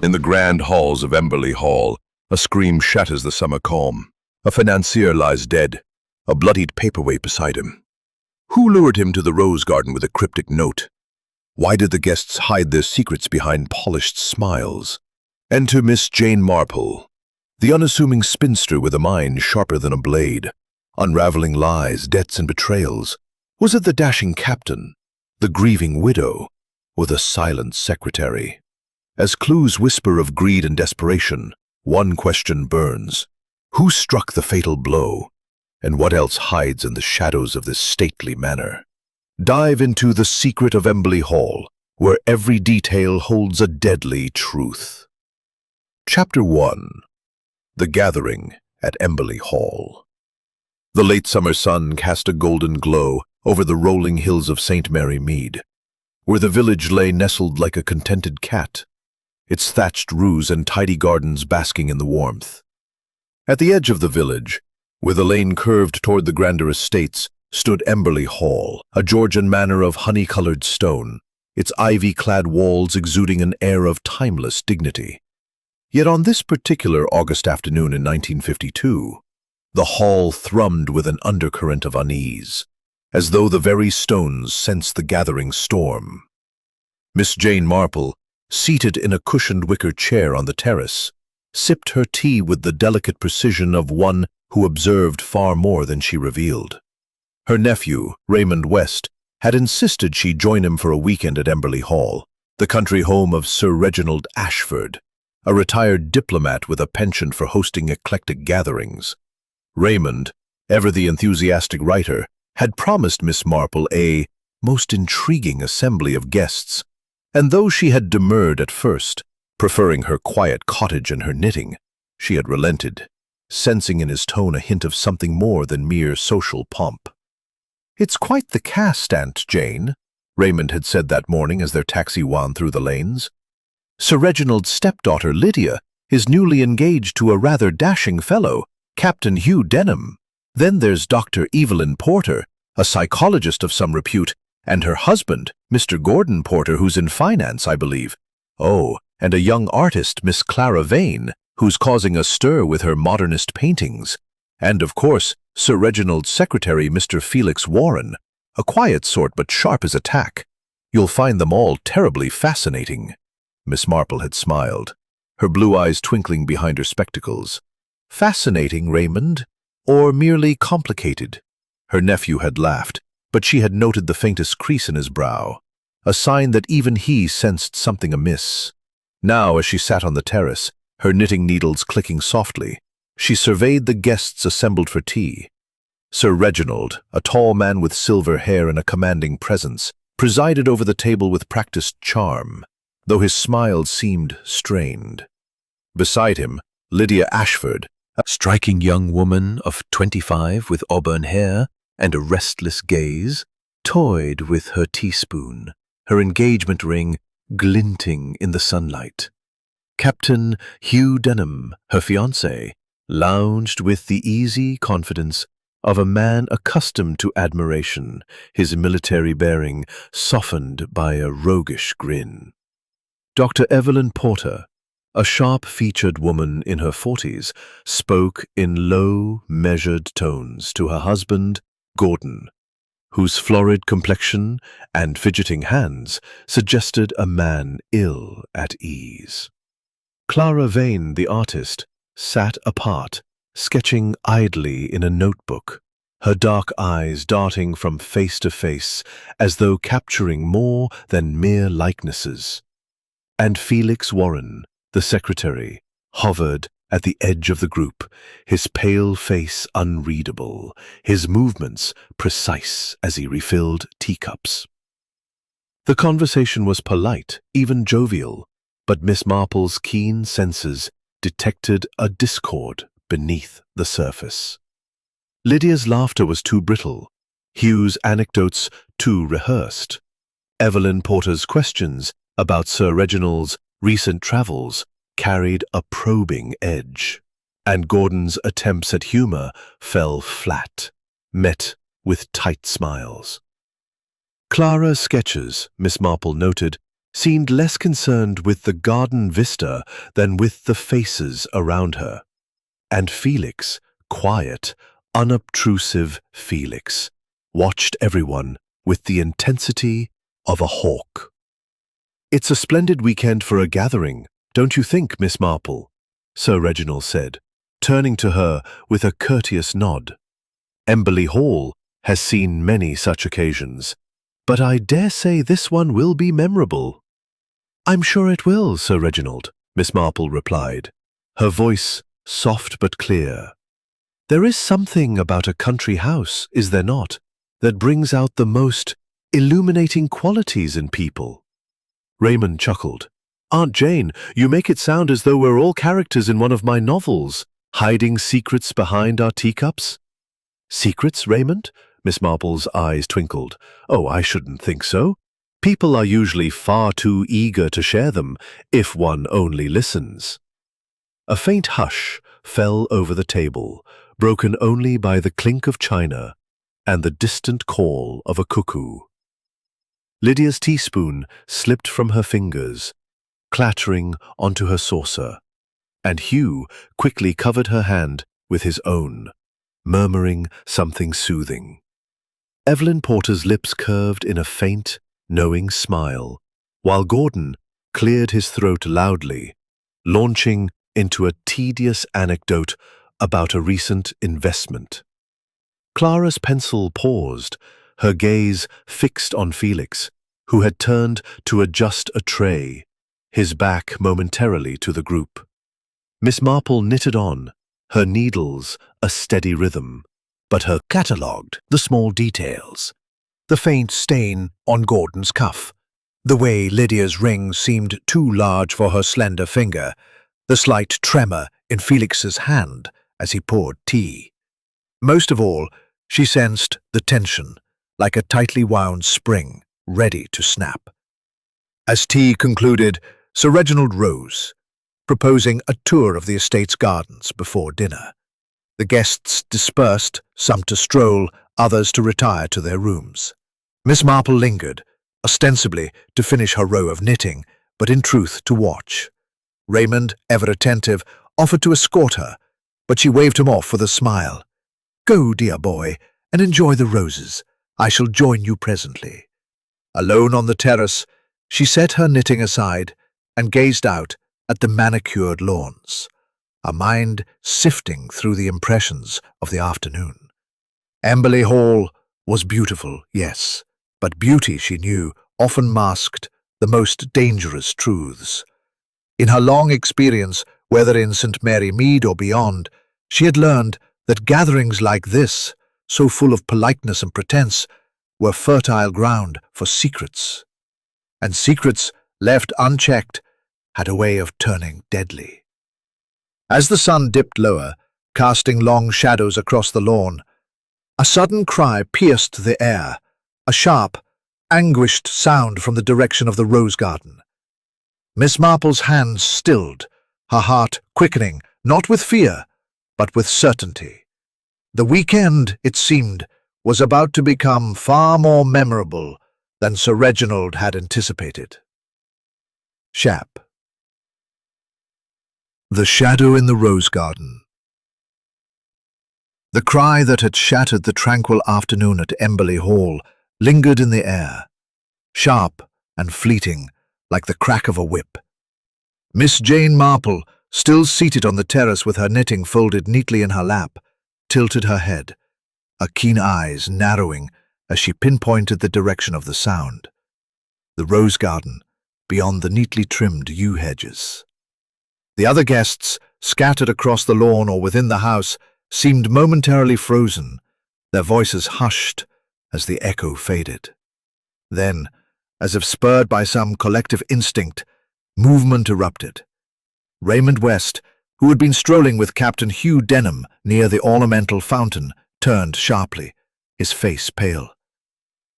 In the grand halls of Emberley Hall, a scream shatters the summer calm. A financier lies dead, a bloodied paperweight beside him. Who lured him to the rose garden with a cryptic note? Why did the guests hide their secrets behind polished smiles? Enter Miss Jane Marple, the unassuming spinster with a mind sharper than a blade, unraveling lies, debts, and betrayals. Was it the dashing captain, the grieving widow, or the silent secretary? As clues whisper of greed and desperation, one question burns. Who struck the fatal blow? And what else hides in the shadows of this stately manor? Dive into the secret of Emberley Hall, where every detail holds a deadly truth. Chapter 1. The Gathering at Emberley Hall. The late summer sun cast a golden glow over the rolling hills of St. Mary Mead, where the village lay nestled like a contented cat, its thatched roofs and tidy gardens basking in the warmth. At the edge of the village, where the lane curved toward the grander estates, stood Emberley Hall, a Georgian manor of honey-colored stone, its ivy-clad walls exuding an air of timeless dignity. Yet on this particular August afternoon in 1952, the hall thrummed with an undercurrent of unease, as though the very stones sensed the gathering storm. Miss Jane Marple, seated in a cushioned wicker chair on the terrace, sipped her tea with the delicate precision of one who observed far more than she revealed. Her nephew, Raymond West, had insisted she join him for a weekend at Emberley Hall, the country home of Sir Reginald Ashford, a retired diplomat with a penchant for hosting eclectic gatherings. Raymond, ever the enthusiastic writer, had promised Miss Marple a most intriguing assembly of guests, and though she had demurred at first, preferring her quiet cottage and her knitting, she had relented, sensing in his tone a hint of something more than mere social pomp. "It's quite the cast, Aunt Jane," Raymond had said that morning as their taxi wound through the lanes. "Sir Reginald's stepdaughter, Lydia, is newly engaged to a rather dashing fellow, Captain Hugh Denham. Then there's Dr. Evelyn Porter, a psychologist of some repute, and her husband, Mr. Gordon Porter, who's in finance, I believe. Oh, and a young artist, Miss Clara Vane, who's causing a stir with her modernist paintings. And, of course, Sir Reginald's secretary, Mr. Felix Warren, a quiet sort but sharp as a tack. You'll find them all terribly fascinating." Miss Marple had smiled, her blue eyes twinkling behind her spectacles. "Fascinating, Raymond, or merely complicated?" Her nephew had laughed, but she had noted the faintest crease in his brow, a sign that even he sensed something amiss. Now, as she sat on the terrace, her knitting needles clicking softly, she surveyed the guests assembled for tea. Sir Reginald, a tall man with silver hair and a commanding presence, presided over the table with practiced charm, though his smile seemed strained. Beside him, Lydia Ashford, a striking young woman of 25 with auburn hair and a restless gaze, toyed with her teaspoon, her engagement ring glinting in the sunlight. Captain Hugh Denham, her fiancé, lounged with the easy confidence of a man accustomed to admiration, his military bearing softened by a roguish grin. Dr. Evelyn Porter, a sharp-featured woman in her 40s, spoke in low, measured tones to her husband, Gordon, whose florid complexion and fidgeting hands suggested a man ill at ease. Clara Vane, the artist, sat apart, sketching idly in a notebook, her dark eyes darting from face to face as though capturing more than mere likenesses. And Felix Warren, the secretary, hovered at the edge of the group, his pale face unreadable, his movements precise as he refilled teacups. The conversation was polite, even jovial, but Miss Marple's keen senses detected a discord beneath the surface. Lydia's laughter was too brittle, Hugh's anecdotes too rehearsed. Evelyn Porter's questions about Sir Reginald's recent travels carried a probing edge, and Gordon's attempts at humor fell flat, met with tight smiles. Clara's sketches, Miss Marple noted, seemed less concerned with the garden vista than with the faces around her. And Felix, quiet, unobtrusive Felix, watched everyone with the intensity of a hawk. "It's a splendid weekend for a gathering, don't you think, Miss Marple?" Sir Reginald said, turning to her with a courteous nod. "Emberley Hall has seen many such occasions, but I dare say this one will be memorable." "I'm sure it will, Sir Reginald," Miss Marple replied, her voice soft but clear. "There is something about a country house, is there not, that brings out the most illuminating qualities in people?" Raymond chuckled. "Aunt Jane, you make it sound as though we're all characters in one of my novels, hiding secrets behind our teacups." "Secrets, Raymond?" Miss Marple's eyes twinkled. "Oh, I shouldn't think so. People are usually far too eager to share them, if one only listens." A faint hush fell over the table, broken only by the clink of china and the distant call of a cuckoo. Lydia's teaspoon slipped from her fingers, clattering onto her saucer, and Hugh quickly covered her hand with his own, murmuring something soothing. Evelyn Porter's lips curved in a faint, knowing smile, while Gordon cleared his throat loudly, launching into a tedious anecdote about a recent investment. Clara's pencil paused, her gaze fixed on Felix, who had turned to adjust a tray, his back momentarily to the group. Miss Marple knitted on, her needles a steady rhythm, but her catalogued the small details. The faint stain on Gordon's cuff, the way Lydia's ring seemed too large for her slender finger, the slight tremor in Felix's hand as he poured tea. Most of all, she sensed the tension, like a tightly wound spring, ready to snap. As tea concluded, Sir Reginald rose, proposing a tour of the estate's gardens before dinner. The guests dispersed, some to stroll, others to retire to their rooms. Miss Marple lingered, ostensibly to finish her row of knitting, but in truth to watch. Raymond, ever attentive, offered to escort her, but she waved him off with a smile. "Go, dear boy, and enjoy the roses. I shall join you presently." Alone on the terrace, she set her knitting aside and gazed out at the manicured lawns, her mind sifting through the impressions of the afternoon. Emberley Hall was beautiful, yes, but beauty, she knew, often masked the most dangerous truths. In her long experience, whether in St. Mary Mead or beyond, she had learned that gatherings like this, so full of politeness and pretense, were fertile ground for secrets. And secrets, left unchecked, had a way of turning deadly. As the sun dipped lower, casting long shadows across the lawn, a sudden cry pierced the air, a sharp, anguished sound from the direction of the rose garden. Miss Marple's hands stilled, her heart quickening, not with fear, but with certainty. The weekend, it seemed, was about to become far more memorable than Sir Reginald had anticipated. Shap. The shadow in the rose garden. The cry that had shattered the tranquil afternoon at Emberley Hall lingered in the air, sharp and fleeting like the crack of a whip. Miss Jane Marple, still seated on the terrace with her knitting folded neatly in her lap, tilted her head, her keen eyes narrowing as she pinpointed the direction of the sound. The rose garden, beyond the neatly trimmed yew hedges. The other guests, scattered across the lawn or within the house, seemed momentarily frozen, their voices hushed as the echo faded. Then, as if spurred by some collective instinct, movement erupted. Raymond West, who had been strolling with Captain Hugh Denham near the ornamental fountain, turned sharply, his face pale.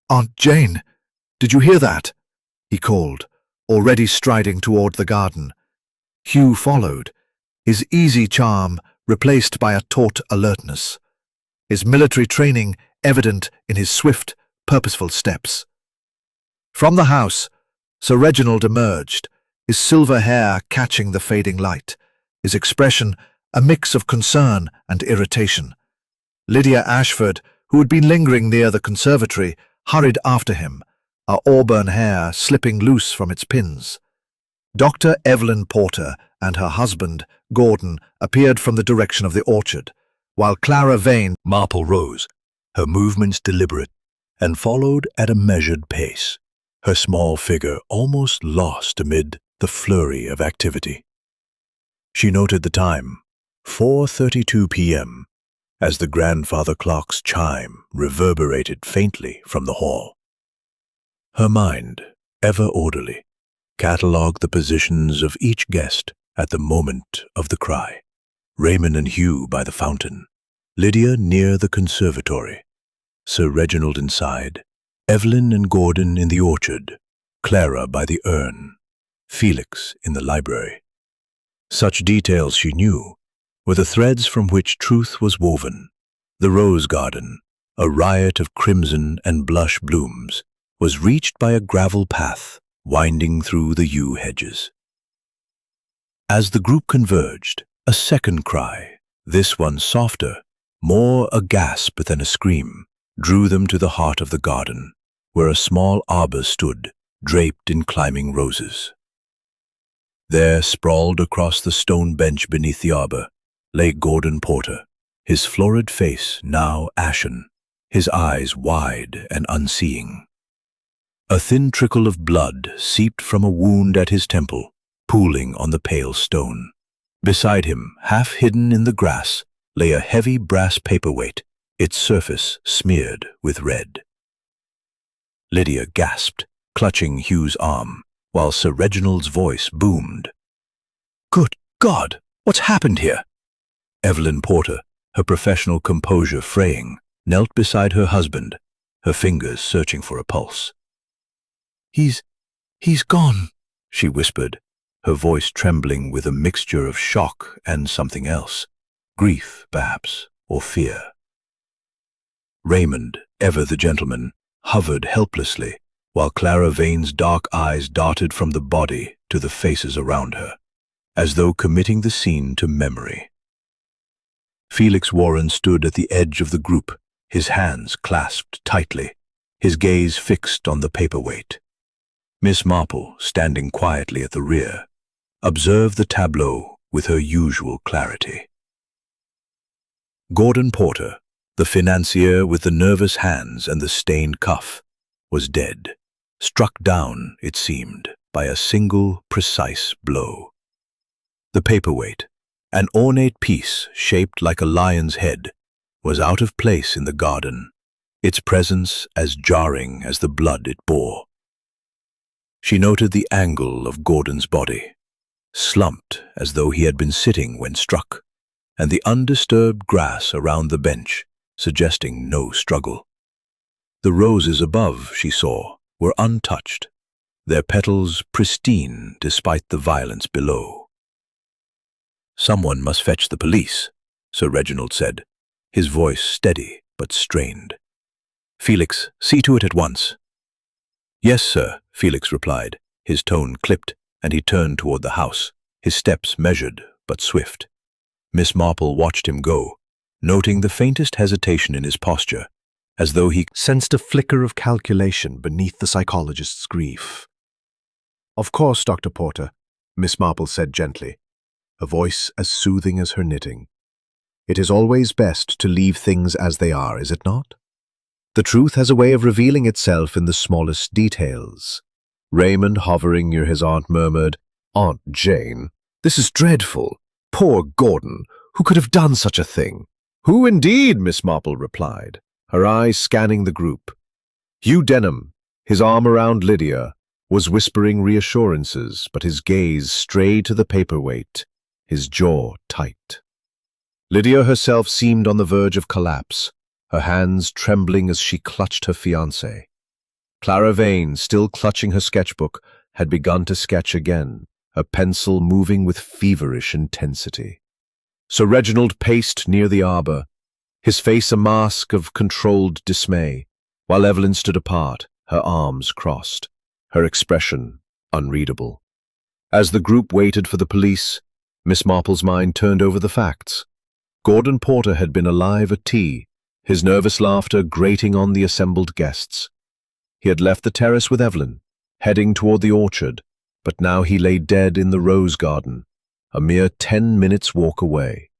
"Aunt Jane, did you hear that?" he called, already striding toward the garden. Hugh followed, his easy charm replaced by a taut alertness, his military training evident in his swift, purposeful steps. From the house, Sir Reginald emerged, his silver hair catching the fading light, his expression a mix of concern and irritation. Lydia Ashford, who had been lingering near the conservatory, hurried after him, her auburn hair slipping loose from its pins. Dr. Evelyn Porter and her husband, Gordon, appeared from the direction of the orchard, while Clara Vane— Marple rose, her movements deliberate, and followed at a measured pace, her small figure almost lost amid the flurry of activity. She noted the time, 4:32 p.m., as the grandfather clock's chime reverberated faintly from the hall. Her mind, ever orderly, catalogued the positions of each guest at the moment of the cry. Raymond and Hugh by the fountain, Lydia near the conservatory, Sir Reginald inside, Evelyn and Gordon in the orchard, Clara by the urn, Felix in the library. Such details, she knew, were the threads from which truth was woven. The rose garden, a riot of crimson and blush blooms, was reached by a gravel path winding through the yew hedges. As the group converged, a second cry, this one softer, more a gasp than a scream, drew them to the heart of the garden, where a small arbor stood, draped in climbing roses. There, sprawled across the stone bench beneath the arbor, lay Gordon Porter, his florid face now ashen, his eyes wide and unseeing. A thin trickle of blood seeped from a wound at his temple, pooling on the pale stone. Beside him, half hidden in the grass, lay a heavy brass paperweight, its surface smeared with red. Lydia gasped, clutching Hugh's arm, while Sir Reginald's voice boomed. "Good God, what's happened here?" Evelyn Porter, her professional composure fraying, knelt beside her husband, her fingers searching for a pulse. He's gone," she whispered, her voice trembling with a mixture of shock and something else, grief, perhaps, or fear. Raymond, ever the gentleman, hovered helplessly, while Clara Vane's dark eyes darted from the body to the faces around her, as though committing the scene to memory. Felix Warren stood at the edge of the group, his hands clasped tightly, his gaze fixed on the paperweight. Miss Marple, standing quietly at the rear, observed the tableau with her usual clarity. Gordon Porter, the financier with the nervous hands and the stained cuff, was dead, struck down, it seemed, by a single precise blow. The paperweight, an ornate piece shaped like a lion's head, was out of place in the garden, its presence as jarring as the blood it bore. She noted the angle of Gordon's body, slumped as though he had been sitting when struck, and the undisturbed grass around the bench, suggesting no struggle. The roses above, she saw, were untouched, their petals pristine despite the violence below. "Someone must fetch the police," Sir Reginald said, his voice steady but strained. "Felix, see to it at once." "Yes, sir," Felix replied, his tone clipped, and he turned toward the house, his steps measured but swift. Miss Marple watched him go, noting the faintest hesitation in his posture, as though he sensed a flicker of calculation beneath the psychologist's grief. "Of course, Dr. Porter," Miss Marple said gently, a voice as soothing as her knitting. "It is always best to leave things as they are, is it not? The truth has a way of revealing itself in the smallest details." Raymond, hovering near his aunt, murmured, "Aunt Jane, this is dreadful. Poor Gordon, who could have done such a thing?" "Who indeed?" Miss Marple replied, her eyes scanning the group. Hugh Denham, his arm around Lydia, was whispering reassurances, but his gaze strayed to the paperweight, his jaw tight. Lydia herself seemed on the verge of collapse, her hands trembling as she clutched her fiancé. Clara Vane, still clutching her sketchbook, had begun to sketch again, her pencil moving with feverish intensity. Sir Reginald paced near the arbor, his face a mask of controlled dismay, while Evelyn stood apart, her arms crossed, her expression unreadable. As the group waited for the police, Miss Marple's mind turned over the facts. Gordon Porter had been alive at tea, his nervous laughter grating on the assembled guests. He had left the terrace with Evelyn, heading toward the orchard, but now he lay dead in the rose garden, a mere 10 minutes' walk away.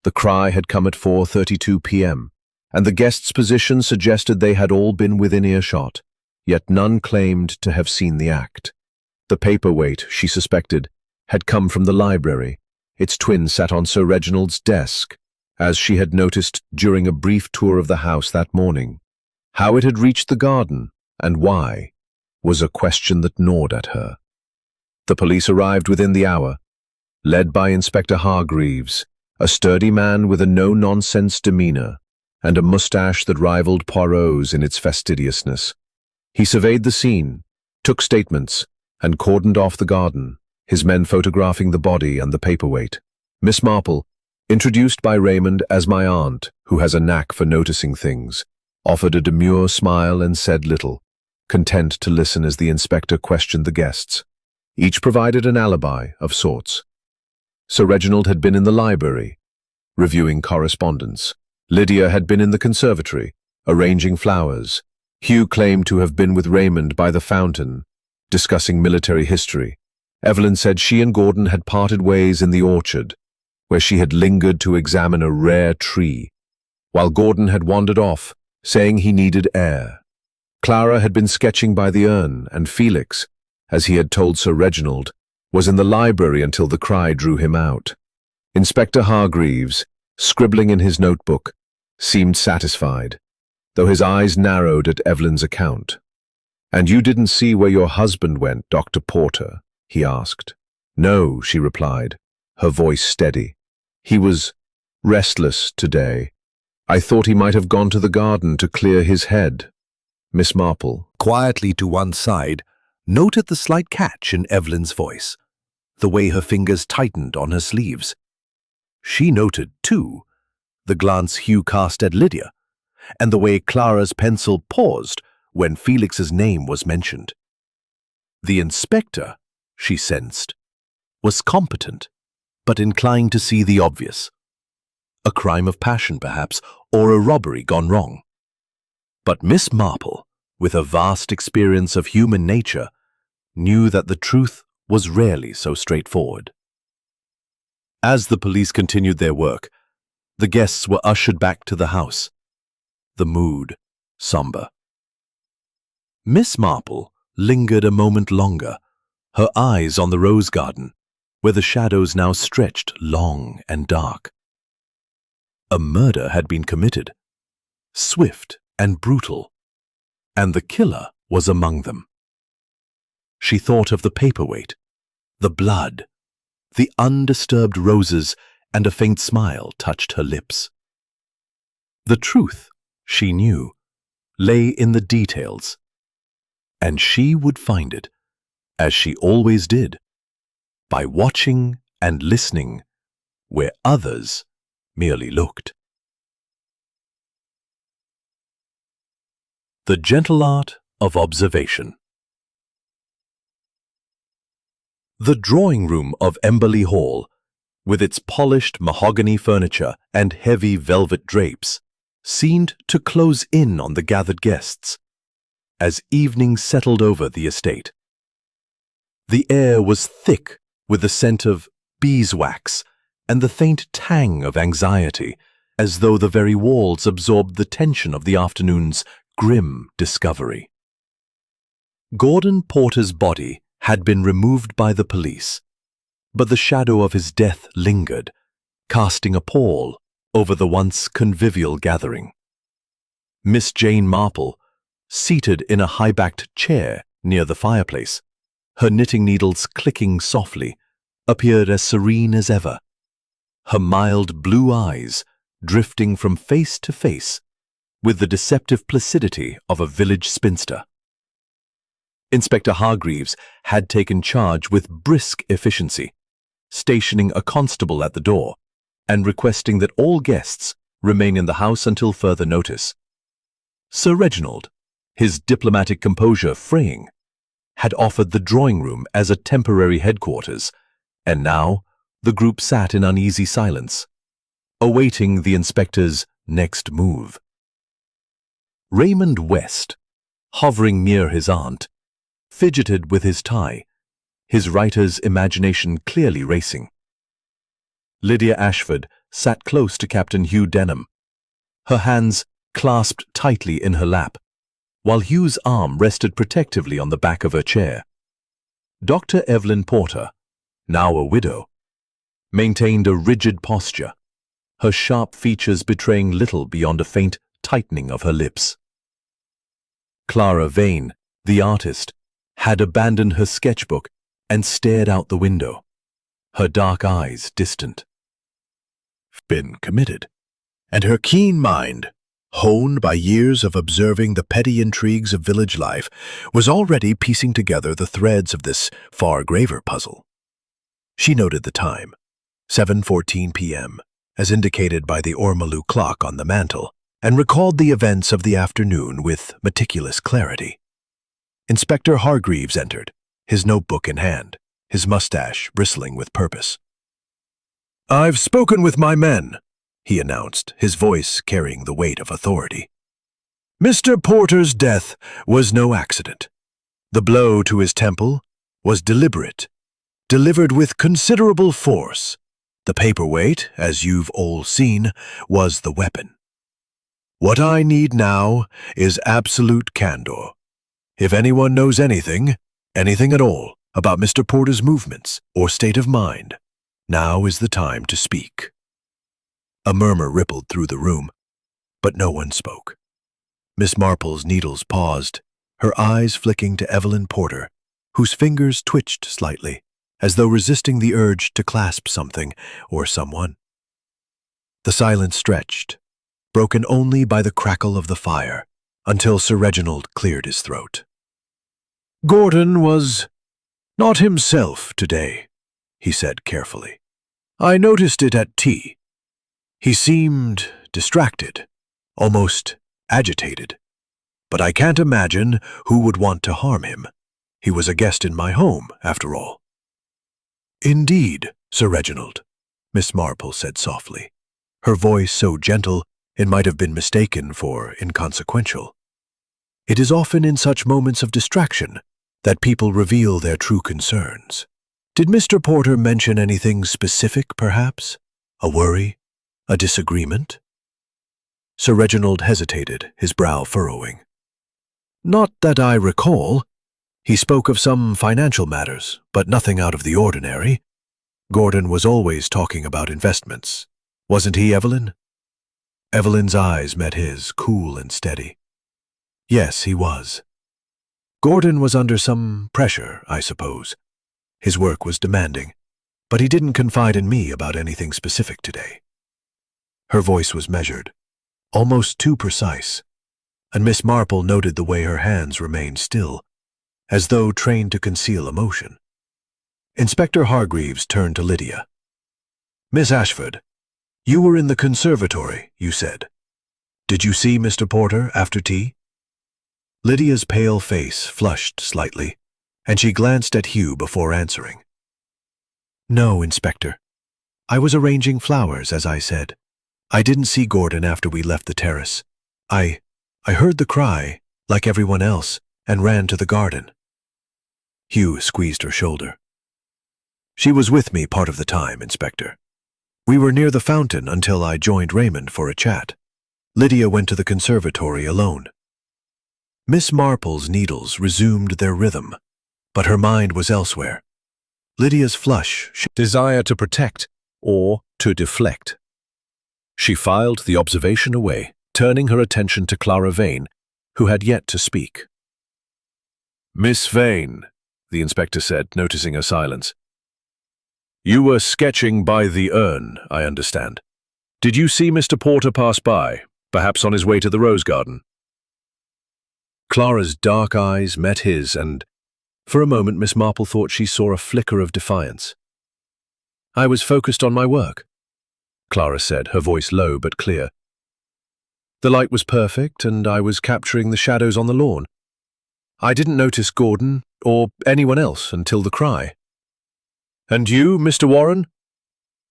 The cry had come at 4:32 p.m., and the guests' position suggested they had all been within earshot, yet none claimed to have seen the act. The paperweight, she suspected, had come from the library. Its twin sat on Sir Reginald's desk, as she had noticed during a brief tour of the house that morning. How it had reached the garden, and why, was a question that gnawed at her. The police arrived within the hour, led by Inspector Hargreaves, a sturdy man with a no-nonsense demeanor and a mustache that rivaled Poirot's in its fastidiousness. He surveyed the scene, took statements, and cordoned off the garden, his men photographing the body and the paperweight. Miss Marple, introduced by Raymond as my aunt, who has a knack for noticing things, offered a demure smile and said little, content to listen as the inspector questioned the guests. Each provided an alibi of sorts. Sir Reginald had been in the library, reviewing correspondence. Lydia had been in the conservatory, arranging flowers. Hugh claimed to have been with Raymond by the fountain, discussing military history. Evelyn said she and Gordon had parted ways in the orchard, where she had lingered to examine a rare tree, while Gordon had wandered off, saying he needed air. Clara had been sketching by the urn, and Felix, as he had told Sir Reginald, was in the library until the cry drew him out. Inspector Hargreaves, scribbling in his notebook, seemed satisfied, though his eyes narrowed at Evelyn's account. "And you didn't see where your husband went, Dr. Porter?" he asked. "No," she replied, her voice steady. "He was restless today. I thought he might have gone to the garden to clear his head." Miss Marple, quietly to one side, noted the slight catch in Evelyn's voice, the way her fingers tightened on her sleeves. She noted, too, the glance Hugh cast at Lydia, and the way Clara's pencil paused when Felix's name was mentioned. The inspector, she sensed, was competent, but inclined to see the obvious. A crime of passion, perhaps, or a robbery gone wrong. But Miss Marple, with a vast experience of human nature, knew that the truth was rarely so straightforward. As the police continued their work, the guests were ushered back to the house, the mood somber. Miss Marple lingered a moment longer, her eyes on the rose garden, where the shadows now stretched long and dark. A murder had been committed, swift and brutal, and the killer was among them. She thought of the paperweight, the blood, the undisturbed roses, and a faint smile touched her lips. The truth, she knew, lay in the details, and she would find it, as she always did, by watching and listening where others merely looked. The gentle art of observation. The drawing room of Emberley Hall, with its polished mahogany furniture and heavy velvet drapes, seemed to close in on the gathered guests as evening settled over the estate. The air was thick with the scent of beeswax and the faint tang of anxiety, as though the very walls absorbed the tension of the afternoon's grim discovery. Gordon Porter's body had been removed by the police, but the shadow of his death lingered, casting a pall over the once convivial gathering. Miss Jane Marple, seated in a high-backed chair near the fireplace, her knitting needles clicking softly, appeared as serene as ever, her mild blue eyes drifting from face to face with the deceptive placidity of a village spinster. Inspector Hargreaves had taken charge with brisk efficiency, stationing a constable at the door and requesting that all guests remain in the house until further notice. Sir Reginald, his diplomatic composure fraying, had offered the drawing room as a temporary headquarters, and now the group sat in uneasy silence, awaiting the inspector's next move. Raymond West, hovering near his aunt, fidgeted with his tie, his writer's imagination clearly racing. Lydia Ashford sat close to Captain Hugh Denham, her hands clasped tightly in her lap, while Hugh's arm rested protectively on the back of her chair. Dr. Evelyn Porter, now a widow, maintained a rigid posture, her sharp features betraying little beyond a faint tightening of her lips. Clara Vane, the artist, had abandoned her sketchbook and stared out the window, her dark eyes distant. Been committed, and her keen mind, honed by years of observing the petty intrigues of village life, was already piecing together the threads of this far graver puzzle. She noted the time, 7:14 p.m., as indicated by the ormolu clock on the mantel, and recalled the events of the afternoon with meticulous clarity. Inspector Hargreaves entered, his notebook in hand, his mustache bristling with purpose. "I've spoken with my men," he announced, his voice carrying the weight of authority. "Mr. Porter's death was no accident. The blow to his temple was deliberate, delivered with considerable force. The paperweight, as you've all seen, was the weapon. What I need now is absolute candor. If anyone knows anything at all, about Mr. Porter's movements or state of mind, now is the time to speak." A murmur rippled through the room, but no one spoke. Miss Marple's needles paused, her eyes flicking to Evelyn Porter, whose fingers twitched slightly, as though resisting the urge to clasp something or someone. The silence stretched, broken only by the crackle of the fire, until Sir Reginald cleared his throat. "Gordon was not himself today," he said carefully. "I noticed it at tea. He seemed distracted, almost agitated. But I can't imagine who would want to harm him. He was a guest in my home, after all." "Indeed, Sir Reginald," Miss Marple said softly, her voice so gentle it might have been mistaken for inconsequential. "It is often in such moments of distraction that people reveal their true concerns. Did Mr. Porter mention anything specific, perhaps? A worry? A disagreement?" Sir Reginald hesitated, his brow furrowing. "Not that I recall. He spoke of some financial matters, but nothing out of the ordinary. Gordon was always talking about investments. Wasn't he, Evelyn?" Evelyn's eyes met his, cool and steady. "Yes, he was. Gordon was under some pressure, I suppose. His work was demanding, but he didn't confide in me about anything specific today." Her voice was measured, almost too precise, and Miss Marple noted the way her hands remained still, as though trained to conceal emotion. Inspector Hargreaves turned to Lydia. "Miss Ashford, you were in the conservatory, you said. Did you see Mr. Porter after tea?" Lydia's pale face flushed slightly, and she glanced at Hugh before answering. "No, Inspector. I was arranging flowers, as I said. I didn't see Gordon after we left the terrace. I heard the cry, like everyone else, and ran to the garden." Hugh squeezed her shoulder. "She was with me part of the time, Inspector. We were near the fountain until I joined Raymond for a chat. Lydia went to the conservatory alone." Miss Marple's needles resumed their rhythm, but her mind was elsewhere. Lydia's flush, desire to protect or to deflect. She filed the observation away, turning her attention to Clara Vane, who had yet to speak. "Miss Vane," the inspector said, noticing her silence. "You were sketching by the urn, I understand. Did you see Mr. Porter pass by, perhaps on his way to the rose garden?" Clara's dark eyes met his, and for a moment Miss Marple thought she saw a flicker of defiance. "I was focused on my work," Clara said, her voice low but clear. "The light was perfect, and I was capturing the shadows on the lawn. I didn't notice Gordon or anyone else until the cry. And you, Mr. Warren?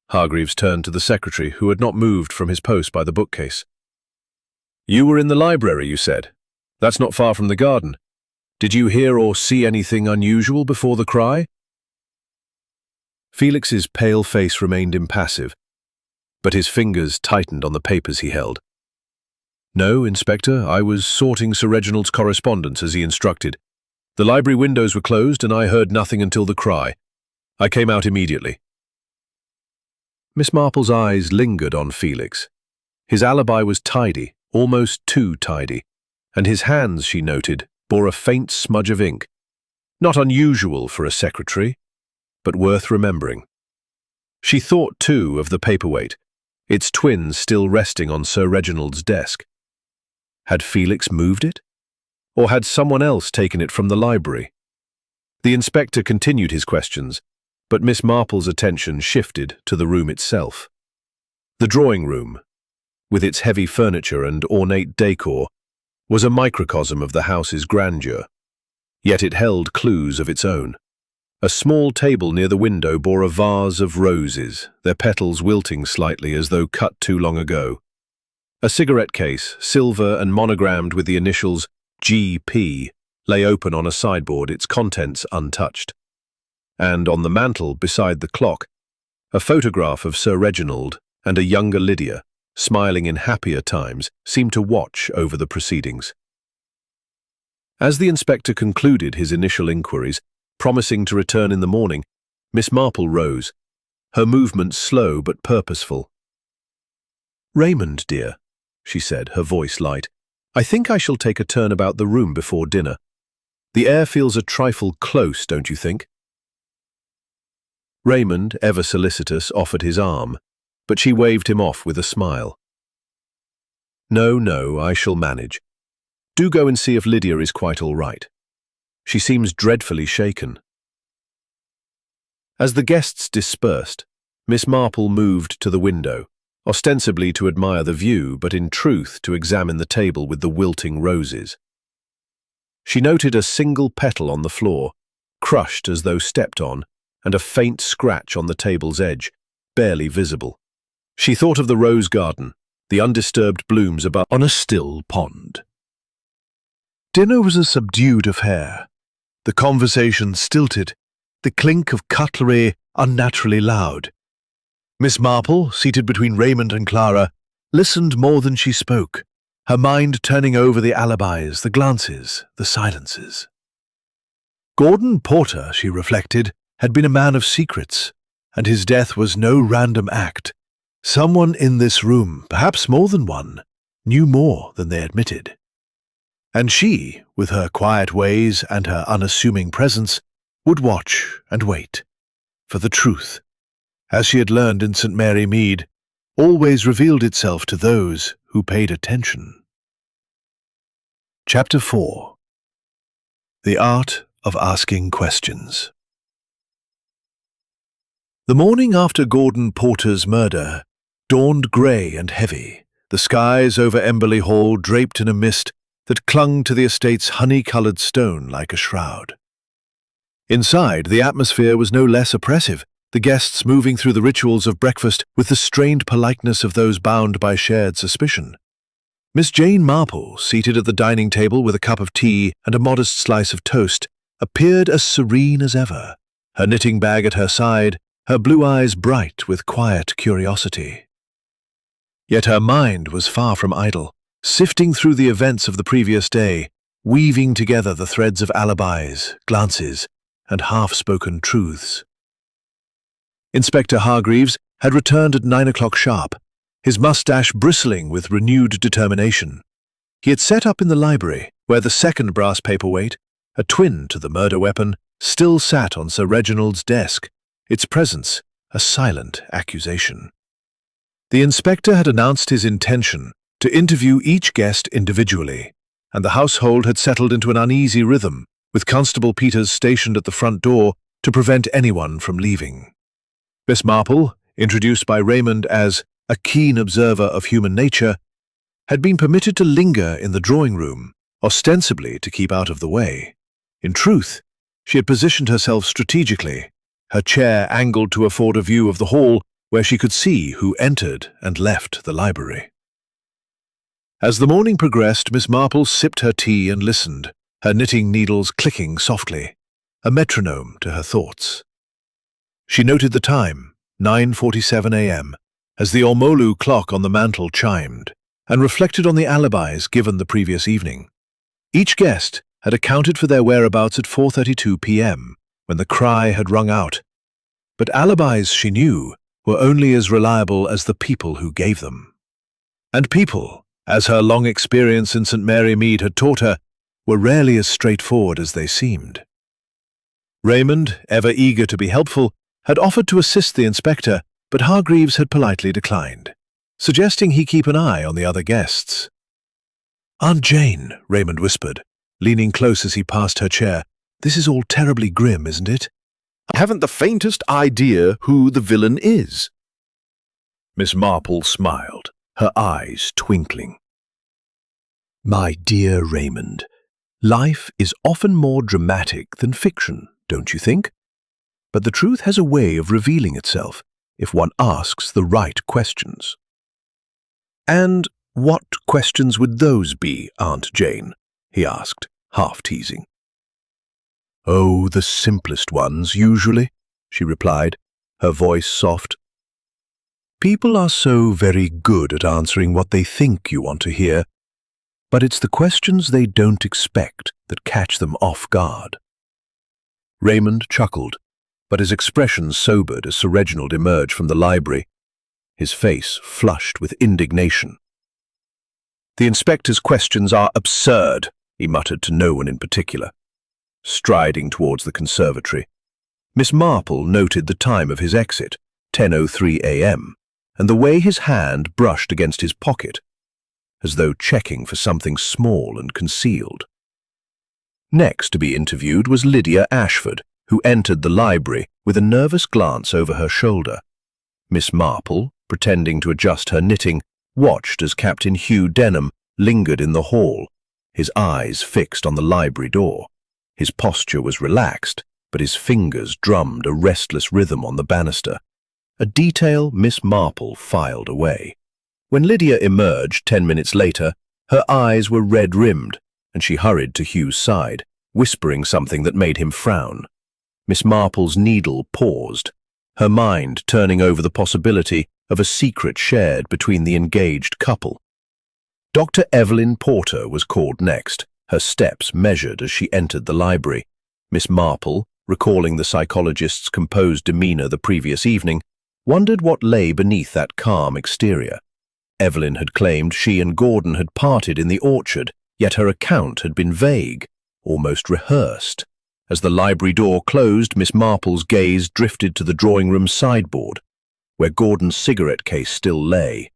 Hargreaves turned to the secretary, who had not moved from his post by the bookcase. You were in the library, you said. That's not far from the garden. Did you hear or see anything unusual before the cry? Felix's pale face remained impassive, but his fingers tightened on the papers he held. No, Inspector, I was sorting Sir Reginald's correspondence as he instructed. The library windows were closed and I heard nothing until the cry. I came out immediately. Miss Marple's eyes lingered on Felix. His alibi was tidy, almost too tidy, and his hands, she noted, bore a faint smudge of ink. Not unusual for a secretary, but worth remembering. She thought, too, of the paperweight, its twin still resting on Sir Reginald's desk. Had Felix moved it? Or had someone else taken it from the library? The inspector continued his questions, but Miss Marple's attention shifted to the room itself. The drawing room, with its heavy furniture and ornate decor, was a microcosm of the house's grandeur, yet it held clues of its own. A small table near the window bore a vase of roses, their petals wilting slightly as though cut too long ago. A cigarette case, silver and monogrammed with the initials G.P., lay open on a sideboard, its contents untouched. And on the mantel, beside the clock, a photograph of Sir Reginald and a younger Lydia, smiling in happier times, seemed to watch over the proceedings. As the inspector concluded his initial inquiries, promising to return in the morning, Miss Marple rose, her movements slow but purposeful. "Raymond, dear," she said, her voice light, "I think I shall take a turn about the room before dinner. The air feels a trifle close, don't you think?" Raymond, ever solicitous, offered his arm, but she waved him off with a smile. No, I shall manage. Do go and see if Lydia is quite all right. She seems dreadfully shaken." As the guests dispersed, Miss Marple moved to the window, ostensibly to admire the view, but in truth to examine the table with the wilting roses. She noted a single petal on the floor, crushed as though stepped on, and a faint scratch on the table's edge, barely visible. She thought of the rose garden, the undisturbed blooms above on a still pond. Dinner was a subdued affair. The conversation stilted, the clink of cutlery unnaturally loud. Miss Marple, seated between Raymond and Clara, listened more than she spoke, her mind turning over the alibis, the glances, the silences. Gordon Porter, she reflected, had been a man of secrets, and his death was no random act. Someone in this room, perhaps more than one, knew more than they admitted. And she, with her quiet ways and her unassuming presence, would watch and wait, for the truth, as she had learned in St. Mary Mead, always revealed itself to those who paid attention. Chapter 4. The Art of Asking Questions. The morning after Gordon Porter's murder dawned grey and heavy, the skies over Emberley Hall draped in a mist that clung to the estate's honey-coloured stone like a shroud. Inside, the atmosphere was no less oppressive, the guests moving through the rituals of breakfast with the strained politeness of those bound by shared suspicion. Miss Jane Marple, seated at the dining table with a cup of tea and a modest slice of toast, appeared as serene as ever, her knitting bag at her side, her blue eyes bright with quiet curiosity. Yet her mind was far from idle, sifting through the events of the previous day, weaving together the threads of alibis, glances, and half-spoken truths. Inspector Hargreaves had returned at 9 o'clock sharp, his moustache bristling with renewed determination. He had set up in the library, where the second brass paperweight, a twin to the murder weapon, still sat on Sir Reginald's desk, its presence a silent accusation. The inspector had announced his intention to interview each guest individually, and the household had settled into an uneasy rhythm, with Constable Peters stationed at the front door to prevent anyone from leaving. Miss Marple, introduced by Raymond as a keen observer of human nature, had been permitted to linger in the drawing room, ostensibly to keep out of the way. In truth, She had positioned herself strategically, her chair angled to afford a view of the hall where she could see who entered and left the library. As the morning progressed, Miss Marple sipped her tea and listened, her knitting needles clicking softly, a metronome to her thoughts. She noted the time, 9:47 a.m., as the Ormolu clock on the mantel chimed, and reflected on the alibis given the previous evening. Each guest had accounted for their whereabouts at 4:32 p.m., when the cry had rung out. But alibis, she knew, were only as reliable as the people who gave them. And people, as her long experience in St. Mary Mead had taught her, were rarely as straightforward as they seemed. Raymond, ever eager to be helpful, had offered to assist the inspector, but Hargreaves had politely declined, suggesting he keep an eye on the other guests. "Aunt Jane," Raymond whispered, leaning close as he passed her chair, "this is all terribly grim, isn't it?" "I haven't the faintest idea who the villain is." Miss Marple smiled, her eyes twinkling. "My dear Raymond, life is often more dramatic than fiction, don't you think? But the truth has a way of revealing itself if one asks the right questions." "And what questions would those be, Aunt Jane?" he asked, half teasing. "Oh, the simplest ones, usually," she replied, her voice soft. "People are so very good at answering what they think you want to hear, but it's the questions they don't expect that catch them off guard." Raymond chuckled, but his expression sobered as Sir Reginald emerged from the library, his face flushed with indignation. "The inspector's questions are absurd," he muttered to no one in particular. Striding towards the conservatory, Miss Marple noted the time of his exit, 10:03 a.m., and the way his hand brushed against his pocket, as though checking for something small and concealed. Next to be interviewed was Lydia Ashford, who entered the library with a nervous glance over her shoulder. Miss Marple, pretending to adjust her knitting, watched as Captain Hugh Denham lingered in the hall, his eyes fixed on the library door. His posture was relaxed, but his fingers drummed a restless rhythm on the banister, a detail Miss Marple filed away. When Lydia emerged 10 minutes later, her eyes were red-rimmed, and she hurried to Hugh's side, whispering something that made him frown. Miss Marple's needle paused, her mind turning over the possibility of a secret shared between the engaged couple. Dr. Evelyn Porter was called next, her steps measured as she entered the library. Miss Marple, recalling the psychologist's composed demeanor the previous evening, wondered what lay beneath that calm exterior. Evelyn had claimed she and Gordon had parted in the orchard, yet her account had been vague, almost rehearsed. As the library door closed, Miss Marple's gaze drifted to the drawing-room sideboard, where Gordon's cigarette case still lay,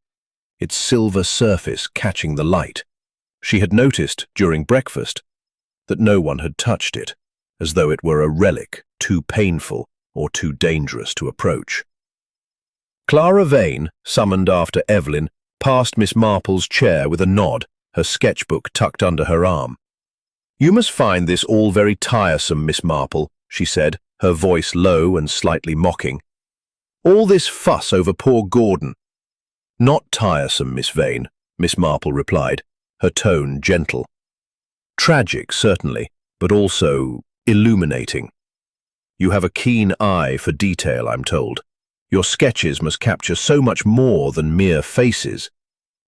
its silver surface catching the light. She had noticed, during breakfast, that no one had touched it, as though it were a relic too painful or too dangerous to approach. Clara Vane, summoned after Evelyn, passed Miss Marple's chair with a nod, her sketchbook tucked under her arm. "You must find this all very tiresome, Miss Marple," she said, her voice low and slightly mocking. "All this fuss over poor Gordon." "Not tiresome, Miss Vane," Miss Marple replied, her tone gentle. "Tragic, certainly, but also illuminating. You have a keen eye for detail, I'm told. Your sketches must capture so much more than mere faces."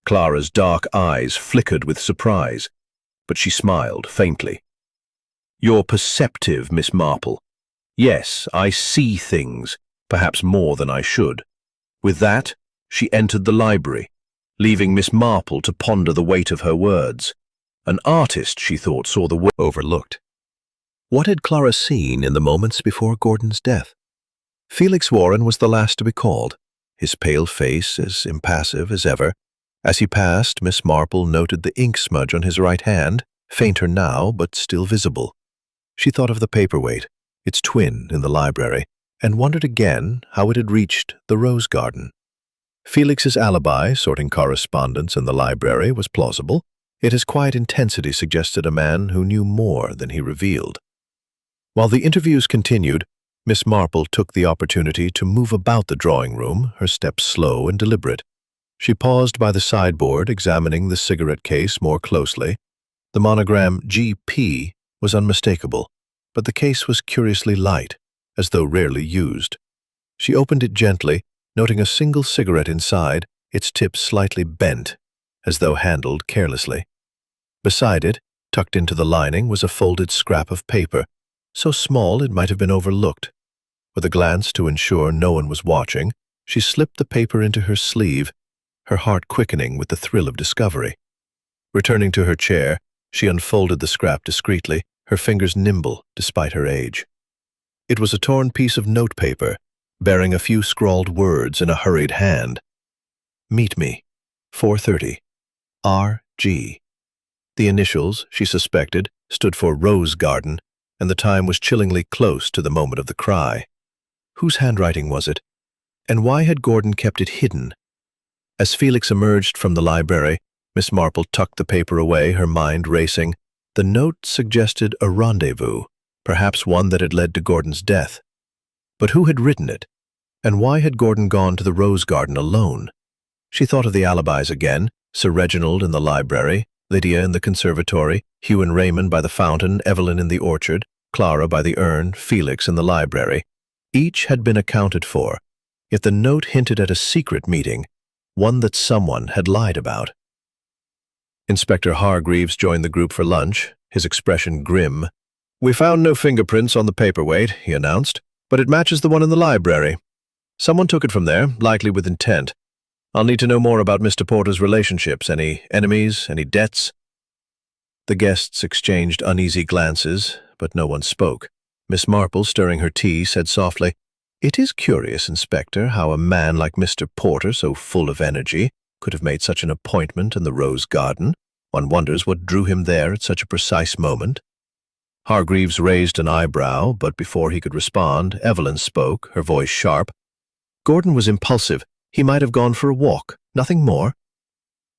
Clara's dark eyes flickered with surprise, but she smiled faintly. "You're perceptive, Miss Marple. Yes, I see things, perhaps more than I should." With that, she entered the library, leaving Miss Marple to ponder the weight of her words. An artist, she thought, saw the work overlooked. What had Clara seen in the moments before Gordon's death? Felix Warren was the last to be called, his pale face as impassive as ever. As he passed, Miss Marple noted the ink smudge on his right hand, fainter now but still visible. She thought of the paperweight, its twin in the library, and wondered again how it had reached the rose garden. Felix's alibi, sorting correspondence in the library, was plausible, yet his quiet intensity suggested a man who knew more than he revealed. While the interviews continued, Miss Marple took the opportunity to move about the drawing room, her steps slow and deliberate. She paused by the sideboard, examining the cigarette case more closely. The monogram GP was unmistakable, but the case was curiously light, as though rarely used. She opened it gently, noting a single cigarette inside, its tip slightly bent, as though handled carelessly. Beside it, tucked into the lining, was a folded scrap of paper, so small it might have been overlooked. With a glance to ensure no one was watching, she slipped the paper into her sleeve, her heart quickening with the thrill of discovery. Returning to her chair, she unfolded the scrap discreetly, her fingers nimble despite her age. It was a torn piece of notepaper, bearing a few scrawled words in a hurried hand. "Meet me, 4:30, R.G." The initials, she suspected, stood for Rose Garden, and the time was chillingly close to the moment of the cry. Whose handwriting was it? And why had Gordon kept it hidden? As Felix emerged from the library, Miss Marple tucked the paper away, her mind racing. The note suggested a rendezvous, perhaps one that had led to Gordon's death. But who had written it? And why had Gordon gone to the Rose Garden alone? She thought of the alibis again, Sir Reginald in the library, Lydia in the conservatory, Hugh and Raymond by the fountain, Evelyn in the orchard, Clara by the urn, Felix in the library. Each had been accounted for, yet the note hinted at a secret meeting, one that someone had lied about. Inspector Hargreaves joined the group for lunch, his expression grim. "We found no fingerprints on the paperweight," he announced, "but it matches the one in the library. Someone took it from there, likely with intent. I'll need to know more about Mr. Porter's relationships. Any enemies, any debts?" The guests exchanged uneasy glances, but no one spoke. Miss Marple, stirring her tea, said softly, "It is curious, Inspector, how a man like Mr. Porter, so full of energy, could have made such an appointment in the Rose Garden. One wonders what drew him there at such a precise moment." Hargreaves raised an eyebrow, but before he could respond, Evelyn spoke, her voice sharp. "Gordon was impulsive. He might have gone for a walk, nothing more."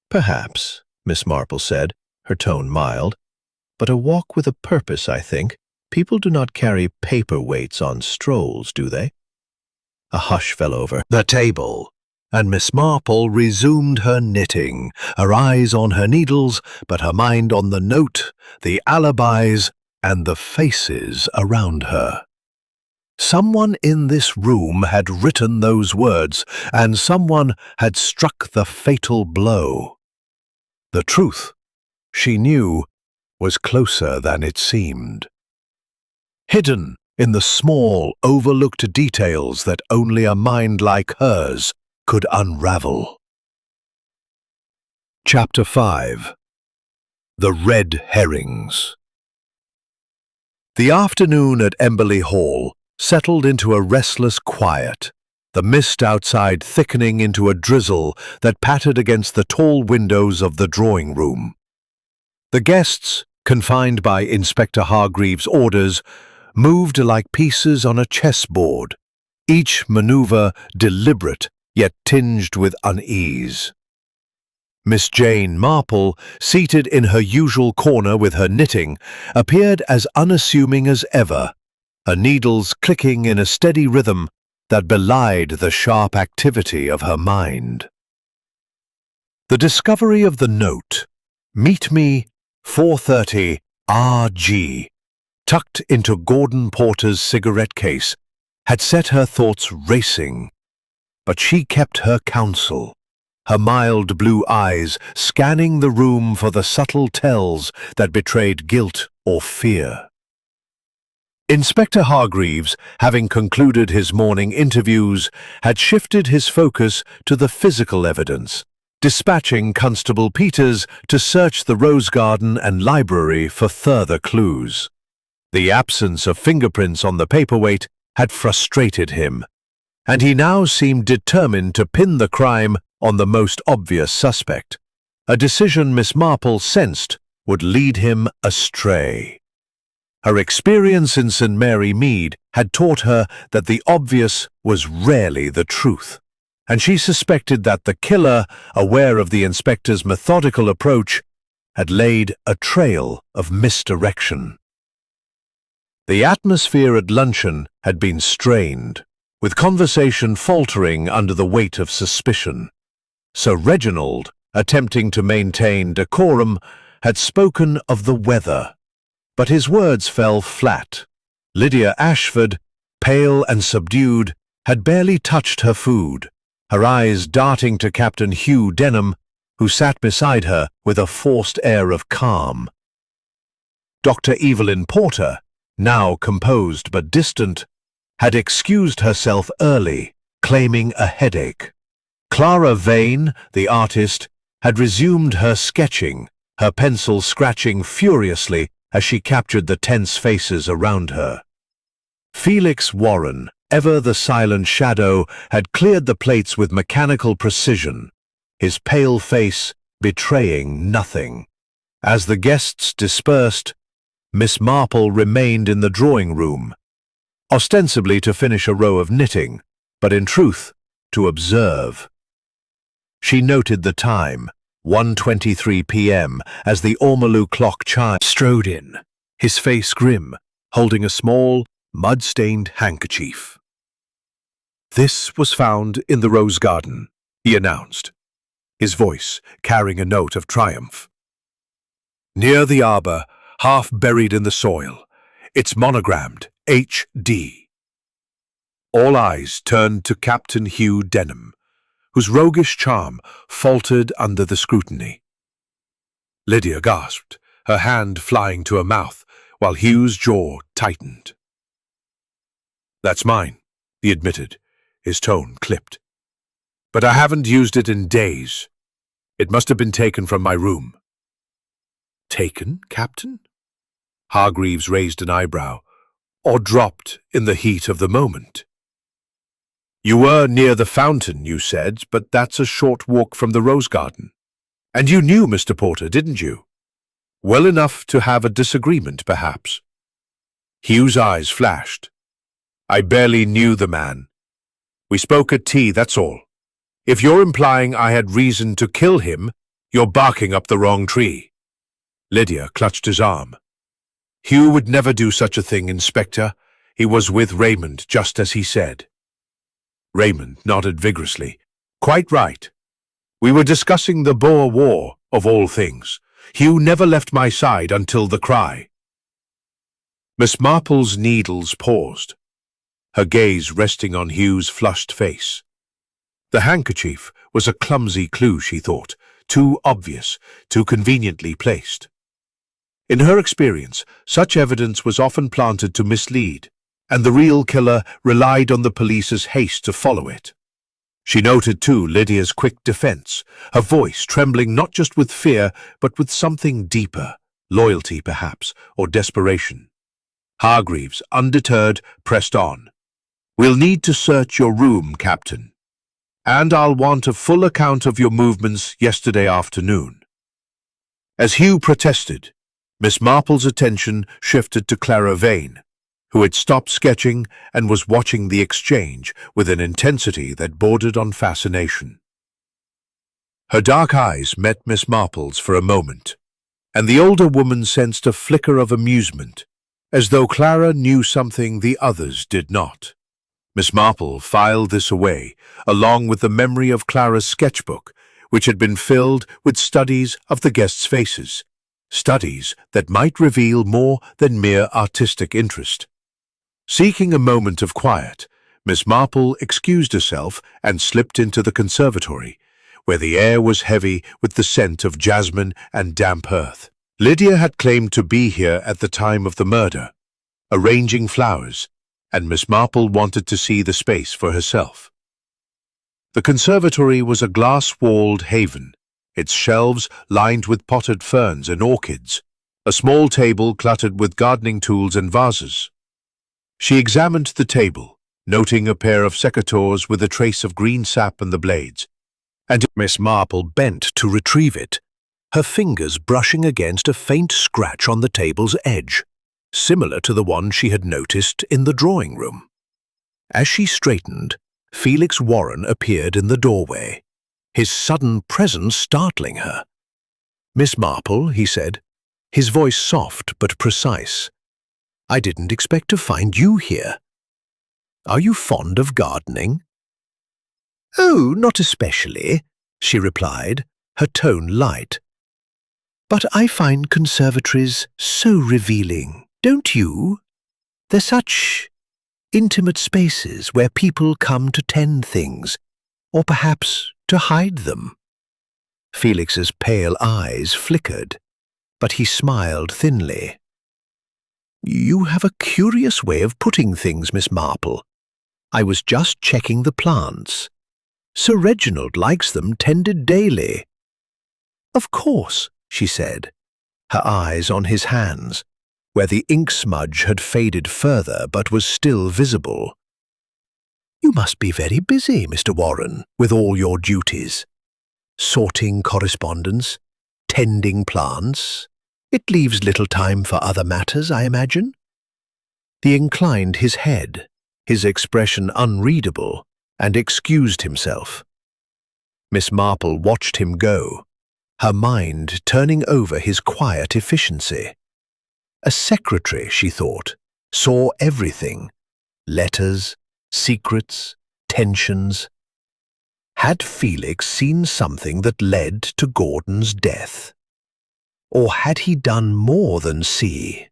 "Perhaps," Miss Marple said, her tone mild. "But a walk with a purpose, I think. People do not carry paperweights on strolls, do they?" A hush fell over the table, and Miss Marple resumed her knitting, her eyes on her needles, but her mind on the note, the alibis, and the faces around her. Someone in this room had written those words, and someone had struck the fatal blow. The truth, she knew, was closer than it seemed. Hidden in the small, overlooked details that only a mind like hers could unravel. Chapter 5. The Red Herrings. The afternoon at Emberley Hall settled into a restless quiet, the mist outside thickening into a drizzle that pattered against the tall windows of the drawing room. The guests, confined by Inspector Hargreaves' orders, moved like pieces on a chessboard, each maneuver deliberate yet tinged with unease. Miss Jane Marple, seated in her usual corner with her knitting, appeared as unassuming as ever, her needles clicking in a steady rhythm that belied the sharp activity of her mind. The discovery of the note, "Meet me, 4:30, R.G., tucked into Gordon Porter's cigarette case, had set her thoughts racing. But she kept her counsel, her mild blue eyes scanning the room for the subtle tells that betrayed guilt or fear. Inspector Hargreaves, having concluded his morning interviews, had shifted his focus to the physical evidence, dispatching Constable Peters to search the Rose Garden and library for further clues. The absence of fingerprints on the paperweight had frustrated him, and he now seemed determined to pin the crime on the most obvious suspect, a decision Miss Marple sensed would lead him astray. Her experience in St. Mary Mead had taught her that the obvious was rarely the truth, and she suspected that the killer, aware of the inspector's methodical approach, had laid a trail of misdirection. The atmosphere at luncheon had been strained, with conversation faltering under the weight of suspicion. Sir Reginald, attempting to maintain decorum, had spoken of the weather, but his words fell flat. Lydia Ashford, pale and subdued, had barely touched her food, her eyes darting to Captain Hugh Denham, who sat beside her with a forced air of calm. Dr. Evelyn Porter, now composed but distant, had excused herself early, claiming a headache. Clara Vane, the artist, had resumed her sketching, her pencil scratching furiously as she captured the tense faces around her. Felix Warren, ever the silent shadow, had cleared the plates with mechanical precision, his pale face betraying nothing. As the guests dispersed, Miss Marple remained in the drawing room, ostensibly to finish a row of knitting, but in truth, to observe. She noted the time, 1:23 p.m., as the ormolu clock chime strode in, his face grim, holding a small, mud-stained handkerchief. "This was found in the rose garden," he announced, his voice carrying a note of triumph. "Near the arbor, half buried in the soil. It's monogrammed H.D. All eyes turned to Captain Hugh Denham, whose roguish charm faltered under the scrutiny. Lydia gasped, her hand flying to her mouth, while Hugh's jaw tightened. "That's mine," he admitted, his tone clipped. "But I haven't used it in days. It must have been taken from my room." "Taken, Captain?" Hargreaves raised an eyebrow. "Or dropped in the heat of the moment?" "You were near the fountain, you said, but that's a short walk from the rose garden. And you knew Mr. Porter, didn't you? Well enough to have a disagreement, perhaps?" Hugh's eyes flashed. "I barely knew the man. We spoke at tea, that's all. If you're implying I had reason to kill him, you're barking up the wrong tree." Lydia clutched his arm. "Hugh would never do such a thing, Inspector. He was with Raymond, just as he said." Raymond nodded vigorously. "Quite right. We were discussing the Boer War, of all things. Hugh never left my side until the cry." Miss Marple's needles paused, her gaze resting on Hugh's flushed face. The handkerchief was a clumsy clue, she thought, too obvious, too conveniently placed. In her experience, such evidence was often planted to mislead, and the real killer relied on the police's haste to follow it. She noted, too, Lydia's quick defense, her voice trembling not just with fear, but with something deeper, loyalty perhaps, or desperation. Hargreaves, undeterred, pressed on. "We'll need to search your room, Captain. And I'll want a full account of your movements yesterday afternoon." As Hugh protested, Miss Marple's attention shifted to Clara Vane, who had stopped sketching and was watching the exchange with an intensity that bordered on fascination. Her dark eyes met Miss Marple's for a moment, and the older woman sensed a flicker of amusement, as though Clara knew something the others did not. Miss Marple filed this away, along with the memory of Clara's sketchbook, which had been filled with studies of the guests' faces, studies that might reveal more than mere artistic interest. Seeking a moment of quiet, Miss Marple excused herself and slipped into the conservatory, where the air was heavy with the scent of jasmine and damp earth. Lydia had claimed to be here at the time of the murder, arranging flowers, and Miss Marple wanted to see the space for herself. The conservatory was a glass-walled haven, its shelves lined with potted ferns and orchids, a small table cluttered with gardening tools and vases. She examined the table, noting a pair of secateurs with a trace of green sap in the blades, and Miss Marple bent to retrieve it, her fingers brushing against a faint scratch on the table's edge, similar to the one she had noticed in the drawing room. As she straightened, Felix Warren appeared in the doorway, his sudden presence startling her. "Miss Marple," he said, his voice soft but precise, I didn't expect to find you here. Are you fond of gardening?" "Oh, not especially," she replied, her tone light. "But I find conservatories so revealing, don't you? They're such intimate spaces where people come to tend things, or perhaps to hide them." Felix's pale eyes flickered, but he smiled thinly. "You have a curious way of putting things, Miss Marple. I was just checking the plants. Sir Reginald likes them tended daily." "Of course," she said, her eyes on his hands, where the ink smudge had faded further but was still visible. "You must be very busy, Mr. Warren, with all your duties. Sorting correspondence, tending plants. It leaves little time for other matters, I imagine." He inclined his head, his expression unreadable, and excused himself. Miss Marple watched him go, her mind turning over his quiet efficiency. A secretary, she thought, saw everything: letters, secrets, tensions. Had Felix seen something that led to Gordon's death? Or had he done more than see?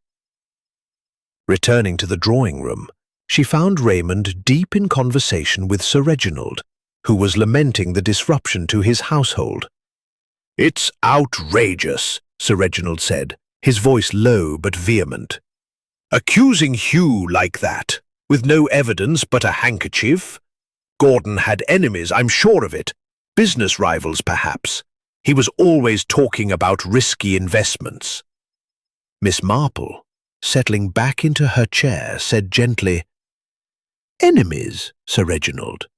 Returning to the drawing room, she found Raymond deep in conversation with Sir Reginald, who was lamenting the disruption to his household. "It's outrageous," Sir Reginald said, his voice low but vehement. "Accusing Hugh like that, with no evidence but a handkerchief. Gordon had enemies, I'm sure of it. Business rivals, perhaps. He was always talking about risky investments." Miss Marple, settling back into her chair, said gently, "Enemies, Sir Reginald.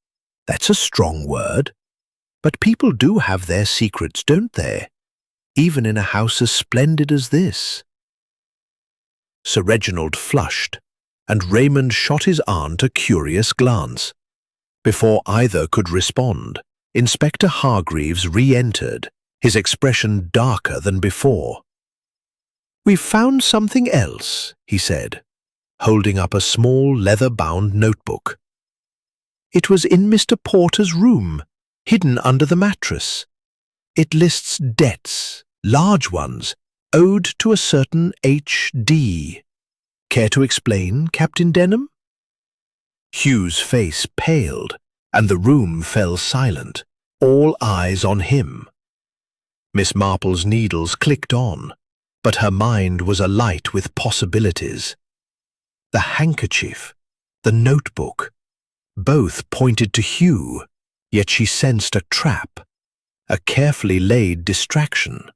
That's a strong word. But people do have their secrets, don't they? Even in a house as splendid as this." Sir Reginald flushed, and Raymond shot his aunt a curious glance. Before either could respond, Inspector Hargreaves re-entered, his expression darker than before. "We've found something else," he said, holding up a small leather-bound notebook. "It was in Mr. Porter's room, hidden under the mattress. It lists debts, large ones, owed to a certain H.D. Care to explain, Captain Denham?" Hugh's face paled, and the room fell silent, all eyes on him. Miss Marple's needles clicked on, but her mind was alight with possibilities. The handkerchief, the notebook, both pointed to Hugh, yet she sensed a trap, a carefully laid distraction.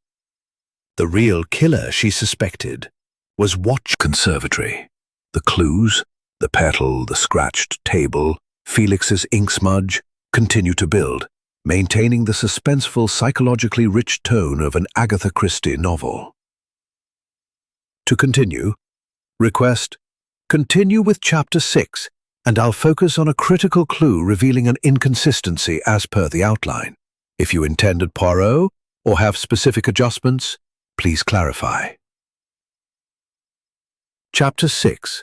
The real killer, she suspected, was conservatory. The clues, the petal, the scratched table, Felix's ink smudge, continue to build, maintaining the suspenseful, psychologically rich tone of an Agatha Christie novel. To continue, request, continue with Chapter 6, and I'll focus on a critical clue revealing an inconsistency as per the outline. If you intended Poirot or have specific adjustments, please clarify. Chapter 6.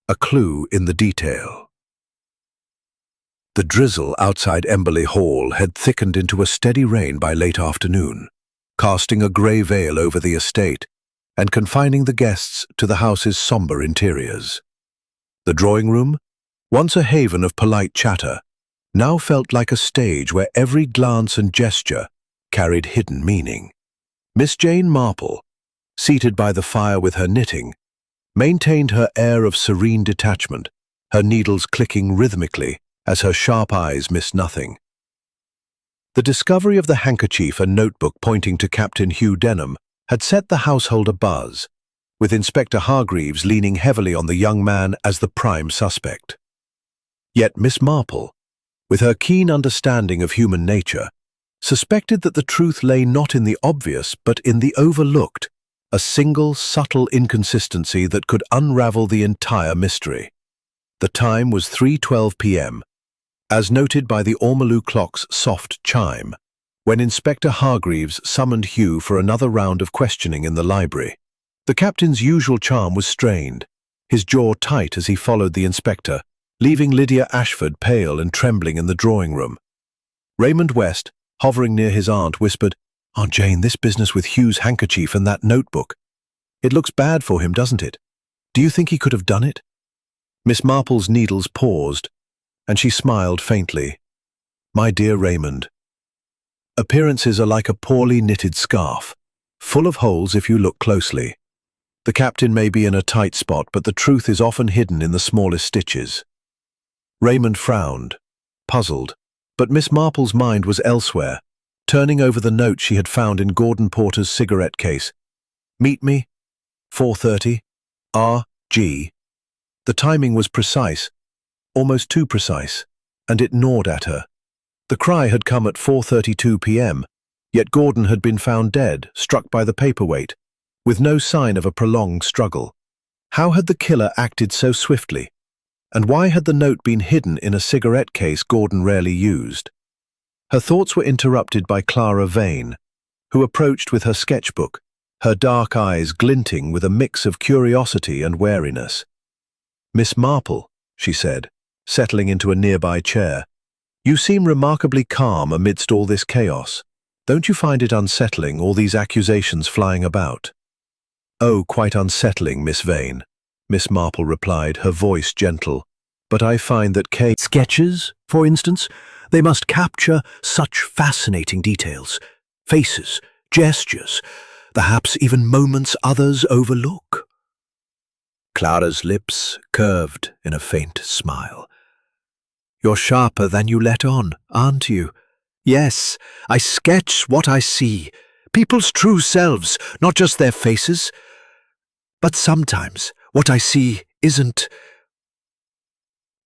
A Clue in the Detail. The drizzle outside Emberley Hall had thickened into a steady rain by late afternoon, casting a grey veil over the estate and confining the guests to the house's sombre interiors. The drawing room, once a haven of polite chatter, now felt like a stage where every glance and gesture carried hidden meaning. Miss Jane Marple, seated by the fire with her knitting, maintained her air of serene detachment, her needles clicking rhythmically as her sharp eyes missed nothing. The discovery of the handkerchief and notebook pointing to Captain Hugh Denham had set the household abuzz, with Inspector Hargreaves leaning heavily on the young man as the prime suspect. Yet Miss Marple, with her keen understanding of human nature, suspected that the truth lay not in the obvious but in the overlooked, a single subtle inconsistency that could unravel the entire mystery. The time was 3:12 p.m., as noted by the Ormolu clock's soft chime, when Inspector Hargreaves summoned Hugh for another round of questioning in the library. The captain's usual charm was strained, his jaw tight as he followed the inspector, leaving Lydia Ashford pale and trembling in the drawing room. Raymond West, hovering near his aunt, whispered, "Aunt Jane, this business with Hugh's handkerchief and that notebook. It looks bad for him, doesn't it? Do you think he could have done it?" Miss Marple's needles paused, and she smiled faintly. "My dear Raymond, appearances are like a poorly knitted scarf, full of holes if you look closely. The captain may be in a tight spot, but the truth is often hidden in the smallest stitches." Raymond frowned, puzzled, but Miss Marple's mind was elsewhere, turning over the note she had found in Gordon Porter's cigarette case. "Meet me, 4:30, R.G." The timing was precise, almost too precise, and it gnawed at her. The cry had come at 4:32 p.m., yet Gordon had been found dead, struck by the paperweight, with no sign of a prolonged struggle. How had the killer acted so swiftly? And why had the note been hidden in a cigarette case Gordon rarely used? Her thoughts were interrupted by Clara Vane, who approached with her sketchbook, her dark eyes glinting with a mix of curiosity and wariness. "Miss Marple," she said, settling into a nearby chair, "you seem remarkably calm amidst all this chaos. Don't you find it unsettling, all these accusations flying about?" "Oh, quite unsettling, Miss Vane," Miss Marple replied, her voice gentle. "But I find that sketches, for instance, they must capture such fascinating details, faces, gestures, perhaps even moments others overlook." Clara's lips curved in a faint smile. "You're sharper than you let on, aren't you? Yes, I sketch what I see, people's true selves, not just their faces. But sometimes what I see isn't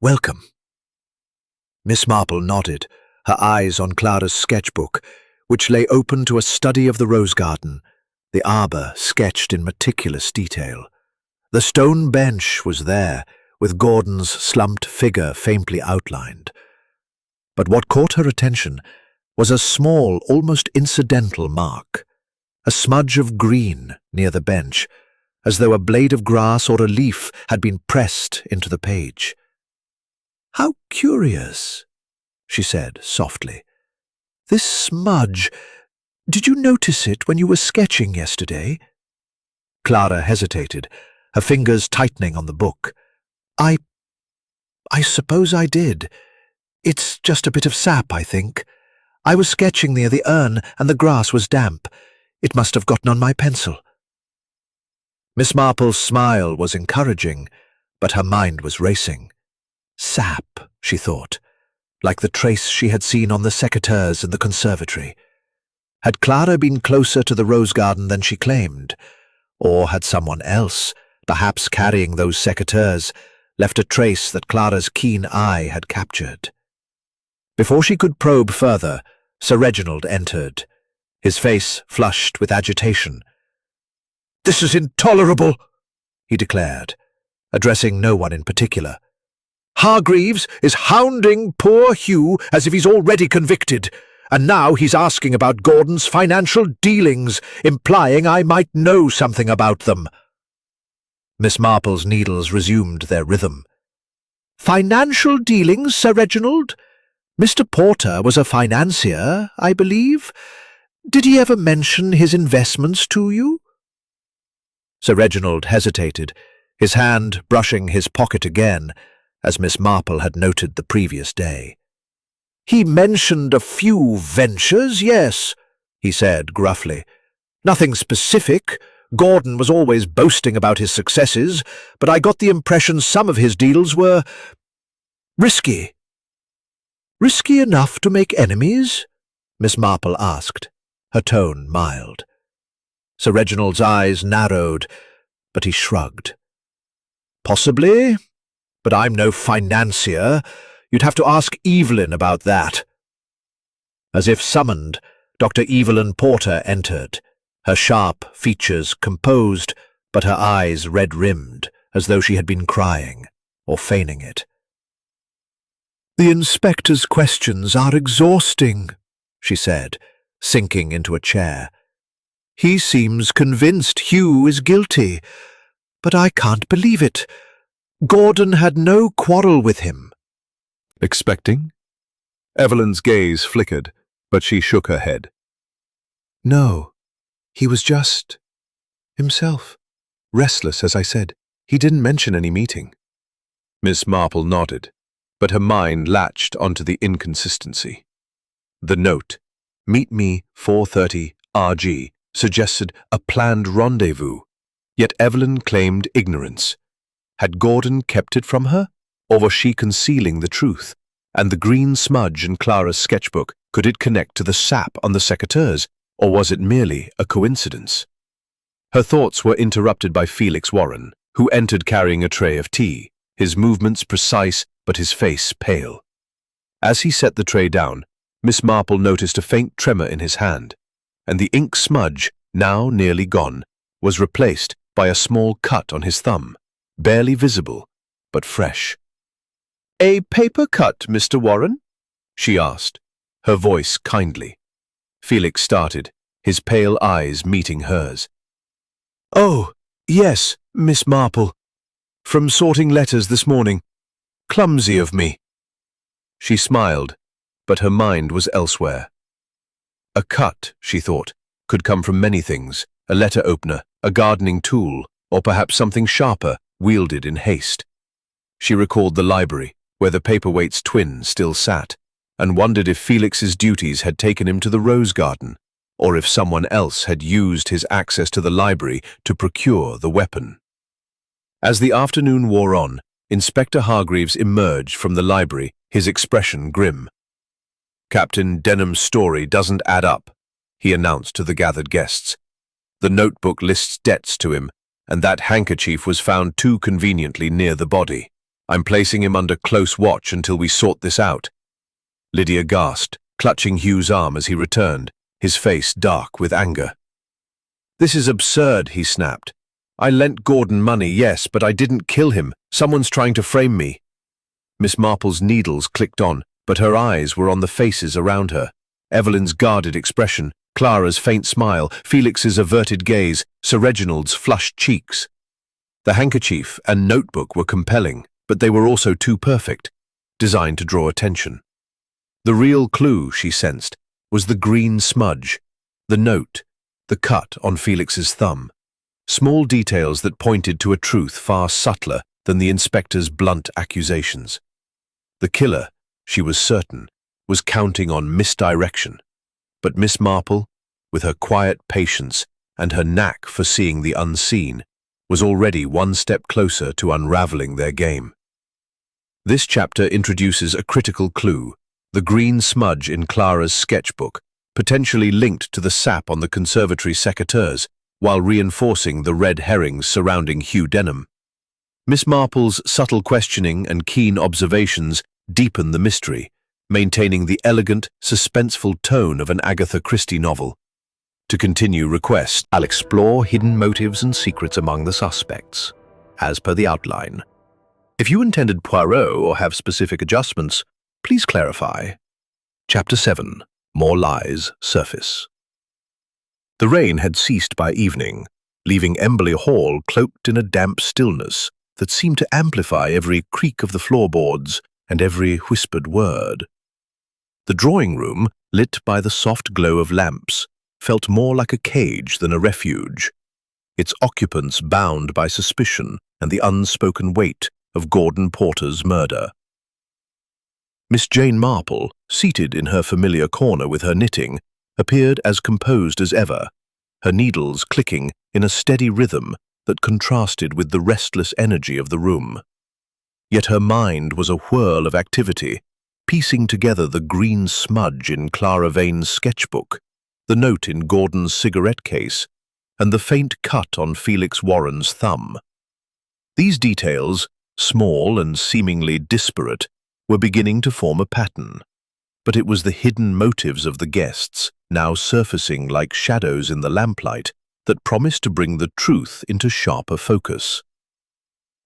welcome." Miss Marple nodded, her eyes on Clara's sketchbook, which lay open to a study of the rose garden, the arbour sketched in meticulous detail. The stone bench was there, with Gordon's slumped figure faintly outlined. But what caught her attention was a small, almost incidental mark, a smudge of green near the bench, as though a blade of grass or a leaf had been pressed into the page. "How curious," she said softly. "This smudge, did you notice it when you were sketching yesterday?" Clara hesitated, her fingers tightening on the book. I suppose I did. It's just a bit of sap, I think. I was sketching near the urn and the grass was damp. It must have gotten on my pencil." Miss Marple's smile was encouraging, but her mind was racing. Sap, she thought, like the trace she had seen on the secateurs in the conservatory. Had Clara been closer to the rose garden than she claimed? Or had someone else, perhaps carrying those secateurs, left a trace that Clara's keen eye had captured? Before she could probe further, Sir Reginald entered, his face flushed with agitation. "This is intolerable," he declared, addressing no one in particular. "Hargreaves is hounding poor Hugh as if he's already convicted, and now he's asking about Gordon's financial dealings, implying I might know something about them." Miss Marple's needles resumed their rhythm. "Financial dealings, Sir Reginald? Mr. Porter was a financier, I believe. Did he ever mention his investments to you?" Sir Reginald hesitated, his hand brushing his pocket again, as Miss Marple had noted the previous day. "He mentioned a few ventures, yes," he said gruffly. "Nothing specific. Gordon was always boasting about his successes, but I got the impression some of his deals were risky." "Risky enough to make enemies?" Miss Marple asked, her tone mild. Sir Reginald's eyes narrowed, but he shrugged. "Possibly, but I'm no financier. You'd have to ask Evelyn about that." As if summoned, Dr. Evelyn Porter entered, her sharp features composed, but her eyes red-rimmed, as though she had been crying, or feigning it. "The inspector's questions are exhausting," she said, sinking into a chair. "He seems convinced Hugh is guilty, but I can't believe it. Gordon had no quarrel with him. Expecting? Evelyn's gaze flickered, but she shook her head. No, he was just himself. Restless, as I said. He didn't mention any meeting. Miss Marple nodded, but her mind latched onto the inconsistency. The note, "Meet me 4:30 RG," suggested a planned rendezvous, yet Evelyn claimed ignorance. Had Gordon kept it from her, or was she concealing the truth? And the green smudge in Clara's sketchbook, could it connect to the sap on the secateurs, or was it merely a coincidence? Her thoughts were interrupted by Felix Warren, who entered carrying a tray of tea, his movements precise but his face pale. As he set the tray down, Miss Marple noticed a faint tremor in his hand, and the ink smudge, now nearly gone, was replaced by a small cut on his thumb, barely visible, but fresh. "A paper cut, Mr. Warren?" she asked, her voice kindly. Felix started, his pale eyes meeting hers. "Oh, yes, Miss Marple. From sorting letters this morning. Clumsy of me." She smiled, but her mind was elsewhere. A cut, she thought, could come from many things: a letter opener, a gardening tool, or perhaps something sharper, wielded in haste. She recalled the library, where the paperweight's twin still sat, and wondered if Felix's duties had taken him to the rose garden, or if someone else had used his access to the library to procure the weapon. As the afternoon wore on, Inspector Hargreaves emerged from the library, his expression grim. "Captain Denham's story doesn't add up," he announced to the gathered guests. "The notebook lists debts to him, and that handkerchief was found too conveniently near the body. I'm placing him under close watch until we sort this out." Lydia gasped, clutching Hugh's arm as he returned, his face dark with anger. "This is absurd," he snapped. "I lent Gordon money, yes, but I didn't kill him. Someone's trying to frame me." Miss Marple's needles clicked on, but her eyes were on the faces around her. Evelyn's guarded expression, Clara's faint smile, Felix's averted gaze, Sir Reginald's flushed cheeks. The handkerchief and notebook were compelling, but they were also too perfect, designed to draw attention. The real clue, she sensed, was the green smudge, the note, the cut on Felix's thumb. Small details that pointed to a truth far subtler than the inspector's blunt accusations. The killer, she was certain, was counting on misdirection. But Miss Marple, with her quiet patience and her knack for seeing the unseen, was already one step closer to unraveling their game. This chapter introduces a critical clue: the green smudge in Clara's sketchbook, potentially linked to the sap on the conservatory secateurs, while reinforcing the red herrings surrounding Hugh Denham. Miss Marple's subtle questioning and keen observations deepen the mystery, maintaining the elegant, suspenseful tone of an Agatha Christie novel. To continue, request, I'll explore hidden motives and secrets among the suspects, as per the outline. If you intended Poirot or have specific adjustments, please clarify. Chapter 7. More Lies Surface. The rain had ceased by evening, leaving Emberley Hall cloaked in a damp stillness that seemed to amplify every creak of the floorboards and every whispered word. The drawing-room, lit by the soft glow of lamps, felt more like a cage than a refuge, its occupants bound by suspicion and the unspoken weight of Gordon Porter's murder. Miss Jane Marple, seated in her familiar corner with her knitting, appeared as composed as ever, her needles clicking in a steady rhythm that contrasted with the restless energy of the room. Yet her mind was a whirl of activity, piecing together the green smudge in Clara Vane's sketchbook, the note in Gordon's cigarette case, and the faint cut on Felix Warren's thumb. These details, small and seemingly disparate, were beginning to form a pattern, but it was the hidden motives of the guests, now surfacing like shadows in the lamplight, that promised to bring the truth into sharper focus.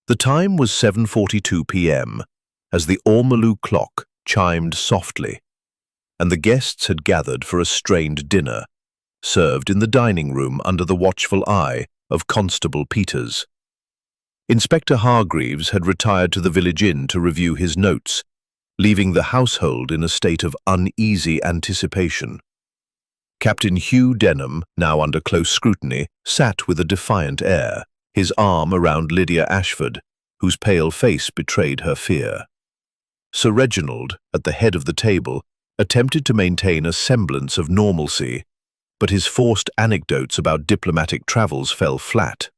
The time was 7:42 p.m. as the ormolu clock chimed softly, and the guests had gathered for a strained dinner, served in the dining room under the watchful eye of Constable Peters. Inspector Hargreaves had retired to the village inn to review his notes, leaving the household in a state of uneasy anticipation. Captain Hugh Denham, now under close scrutiny, sat with a defiant air, his arm around Lydia Ashford, whose pale face betrayed her fear. Sir Reginald, at the head of the table, attempted to maintain a semblance of normalcy, but his forced anecdotes about diplomatic travels fell flat.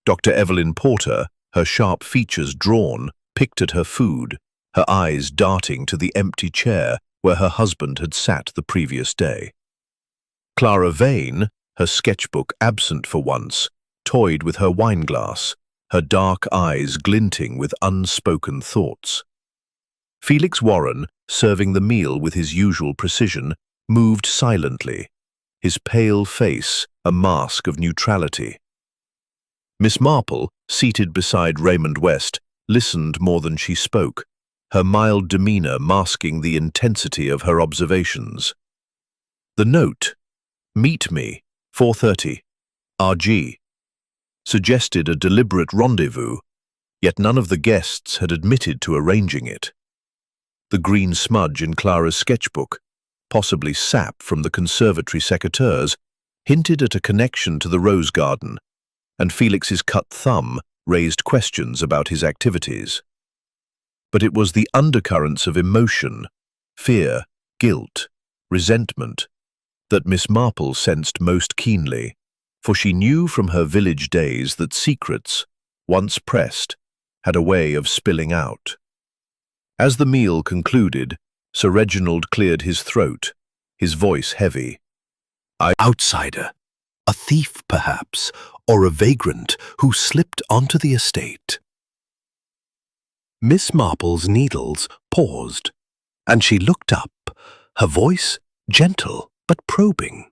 Dr. Evelyn Porter, her sharp features drawn, picked at her food, her eyes darting to the empty chair where her husband had sat the previous day. Clara Vane, her sketchbook absent for once, toyed with her wineglass, her dark eyes glinting with unspoken thoughts. Felix Warren, serving the meal with his usual precision, moved silently, his pale face a mask of neutrality. Miss Marple, seated beside Raymond West, listened more than she spoke, her mild demeanor masking the intensity of her observations. The note, "Meet me, 4:30, RG," suggested a deliberate rendezvous, yet none of the guests had admitted to arranging it. The green smudge in Clara's sketchbook, possibly sap from the conservatory secateurs, hinted at a connection to the rose garden, and Felix's cut thumb raised questions about his activities. But it was the undercurrents of emotion, fear, guilt, resentment, that Miss Marple sensed most keenly, for she knew from her village days that secrets, once pressed, had a way of spilling out. As the meal concluded, Sir Reginald cleared his throat, his voice heavy. Outsider, a thief perhaps, or a vagrant who slipped onto the estate. Miss Marple's needles paused, and she looked up, her voice gentle but probing.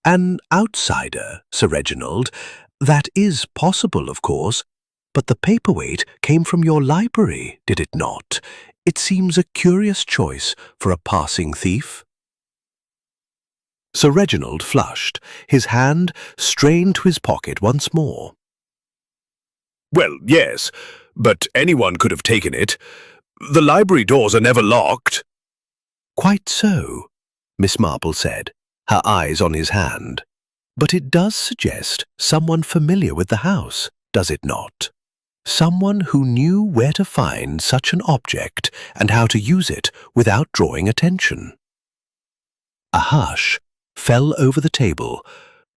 An outsider, Sir Reginald, that is possible, of course, but the paperweight came from your library, did it not? It seems a curious choice for a passing thief. Sir Reginald flushed, his hand strained to his pocket once more. Well, yes, but anyone could have taken it. The library doors are never locked. Quite so, Miss Marple said, her eyes on his hand. But it does suggest someone familiar with the house, does it not? Someone who knew where to find such an object and how to use it without drawing attention. A hush fell over the table,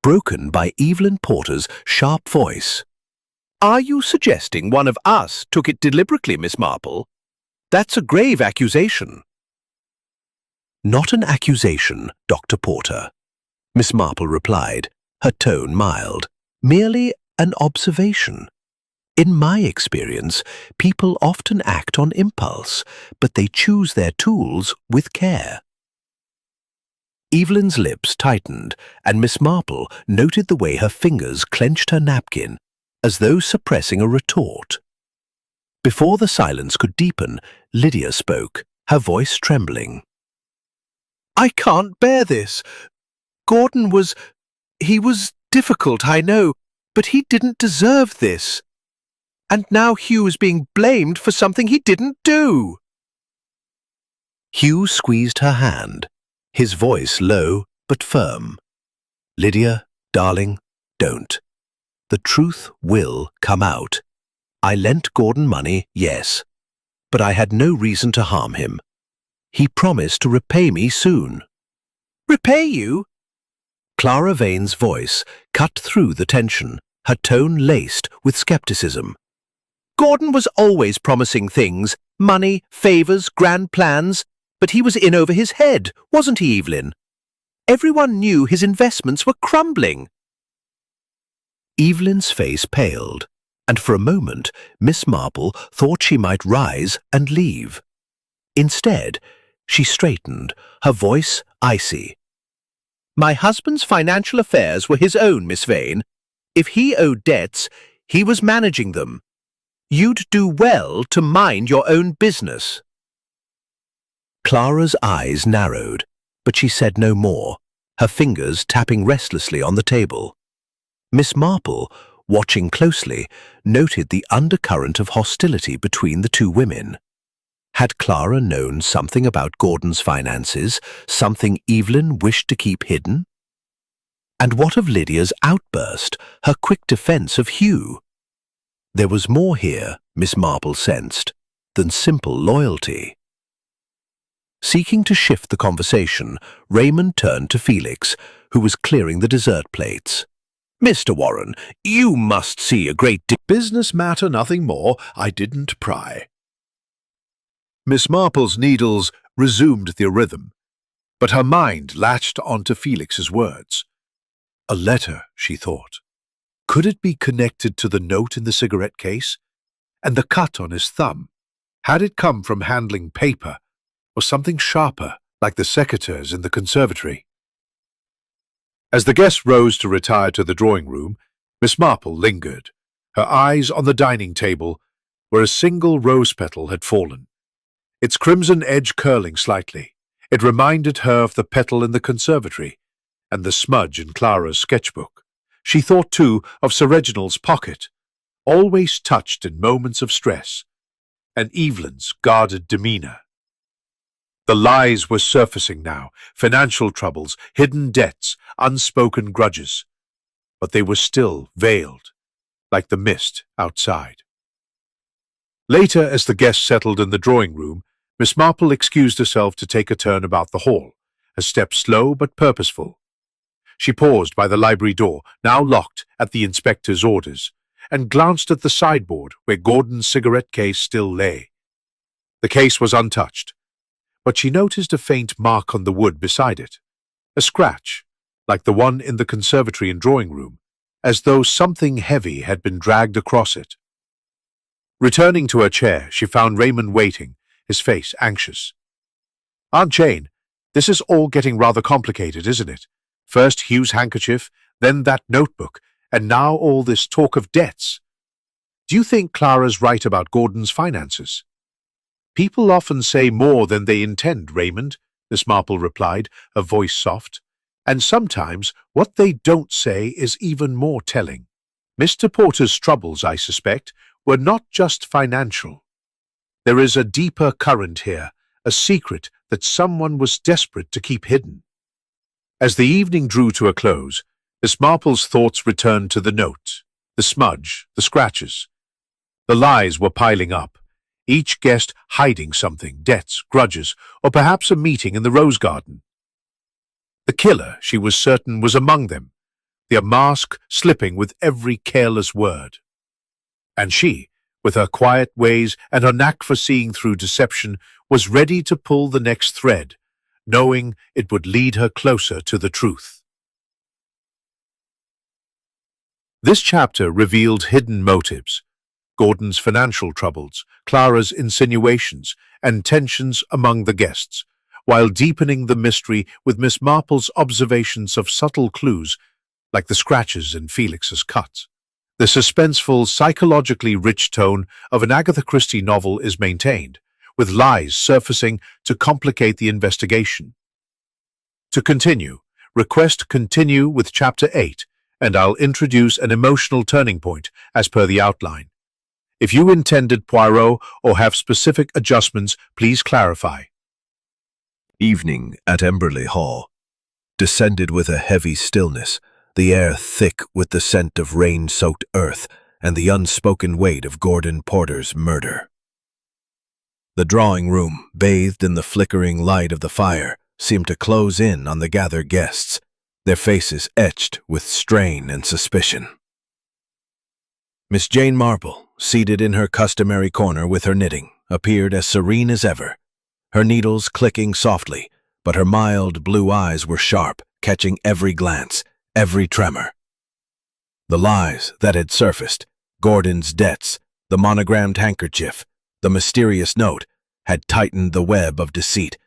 broken by Evelyn Porter's sharp voice. "Are you suggesting one of us took it deliberately, Miss Marple? That's a grave accusation." "Not an accusation, Dr. Porter," Miss Marple replied, her tone mild. "Merely an observation. In my experience, people often act on impulse, but they choose their tools with care." Evelyn's lips tightened, and Miss Marple noted the way her fingers clenched her napkin, as though suppressing a retort. Before the silence could deepen, Lydia spoke, her voice trembling. "I can't bear this. Gordon was difficult, I know, but he didn't deserve this. And now Hugh is being blamed for something he didn't do." Hugh squeezed her hand, his voice low but firm. "Lydia, darling, don't. The truth will come out. I lent Gordon money, yes, but I had no reason to harm him. He promised to repay me soon." "Repay you?" Clara Vane's voice cut through the tension, her tone laced with skepticism. "Gordon was always promising things, money, favors, grand plans, but he was in over his head, wasn't he, Evelyn? Everyone knew his investments were crumbling." Evelyn's face paled, and for a moment Miss Marple thought she might rise and leave. Instead, she straightened, her voice icy. "My husband's financial affairs were his own, Miss Vane. If he owed debts, he was managing them. You'd do well to mind your own business." Clara's eyes narrowed, but she said no more, her fingers tapping restlessly on the table. Miss Marple, watching closely, noted the undercurrent of hostility between the two women. Had Clara known something about Gordon's finances, something Evelyn wished to keep hidden? And what of Lydia's outburst, her quick defense of Hugh? There was more here, Miss Marple sensed, than simple loyalty. Seeking to shift the conversation, Raymond turned to Felix, who was clearing the dessert plates. "Mr. Warren, you must see a great Business matter, nothing more. I didn't pry." Miss Marple's needles resumed their rhythm, but her mind latched onto Felix's words. A letter, she thought. Could it be connected to the note in the cigarette case? And the cut on his thumb? Had it come from handling paper, or something sharper, like the secateurs in the conservatory? As the guests rose to retire to the drawing room, Miss Marple lingered, her eyes on the dining table, where a single rose petal had fallen. Its crimson edge curling slightly, it reminded her of the petal in the conservatory, and the smudge in Clara's sketchbook. She thought, too, of Sir Reginald's pocket, always touched in moments of stress, and Evelyn's guarded demeanour. The lies were surfacing now, financial troubles, hidden debts, unspoken grudges. But they were still veiled, like the mist outside. Later, as the guests settled in the drawing room, Miss Marple excused herself to take a turn about the hall, a step slow but purposeful. She paused by the library door, now locked at the inspector's orders, and glanced at the sideboard where Gordon's cigarette case still lay. The case was untouched, but she noticed a faint mark on the wood beside it, a scratch, like the one in the conservatory and drawing room, as though something heavy had been dragged across it. Returning to her chair, she found Raymond waiting, his face anxious. "Aunt Jane, this is all getting rather complicated, isn't it? First Hugh's handkerchief, then that notebook, and now all this talk of debts. Do you think Clara's right about Gordon's finances?" "People often say more than they intend, Raymond," Miss Marple replied, her voice soft. "And sometimes what they don't say is even more telling. Mr. Porter's troubles, I suspect, were not just financial. There is a deeper current here, a secret that someone was desperate to keep hidden." As the evening drew to a close, Miss Marple's thoughts returned to the note, the smudge, the scratches. The lies were piling up, each guest hiding something, debts, grudges, or perhaps a meeting in the rose garden. The killer, she was certain, was among them, their mask slipping with every careless word. And she, with her quiet ways and her knack for seeing through deception, was ready to pull the next thread, knowing it would lead her closer to the truth. This chapter revealed hidden motives, Gordon's financial troubles, Clara's insinuations, and tensions among the guests, while deepening the mystery with Miss Marple's observations of subtle clues, like the scratches in Felix's cut. The suspenseful, psychologically rich tone of an Agatha Christie novel is maintained, with lies surfacing to complicate the investigation. To continue, request continue with Chapter 8, and I'll introduce an emotional turning point as per the outline. If you intended Poirot or have specific adjustments, please clarify. Evening at Emberley Hall descended with a heavy stillness, the air thick with the scent of rain-soaked earth and the unspoken weight of Gordon Porter's murder. The drawing room, bathed in the flickering light of the fire, seemed to close in on the gathered guests, their faces etched with strain and suspicion. Miss Jane Marple, seated in her customary corner with her knitting, appeared as serene as ever, her needles clicking softly, but her mild blue eyes were sharp, catching every glance, every tremor. The lies that had surfaced, Gordon's debts, the monogrammed handkerchief, the mysterious note, had tightened the web of deceit,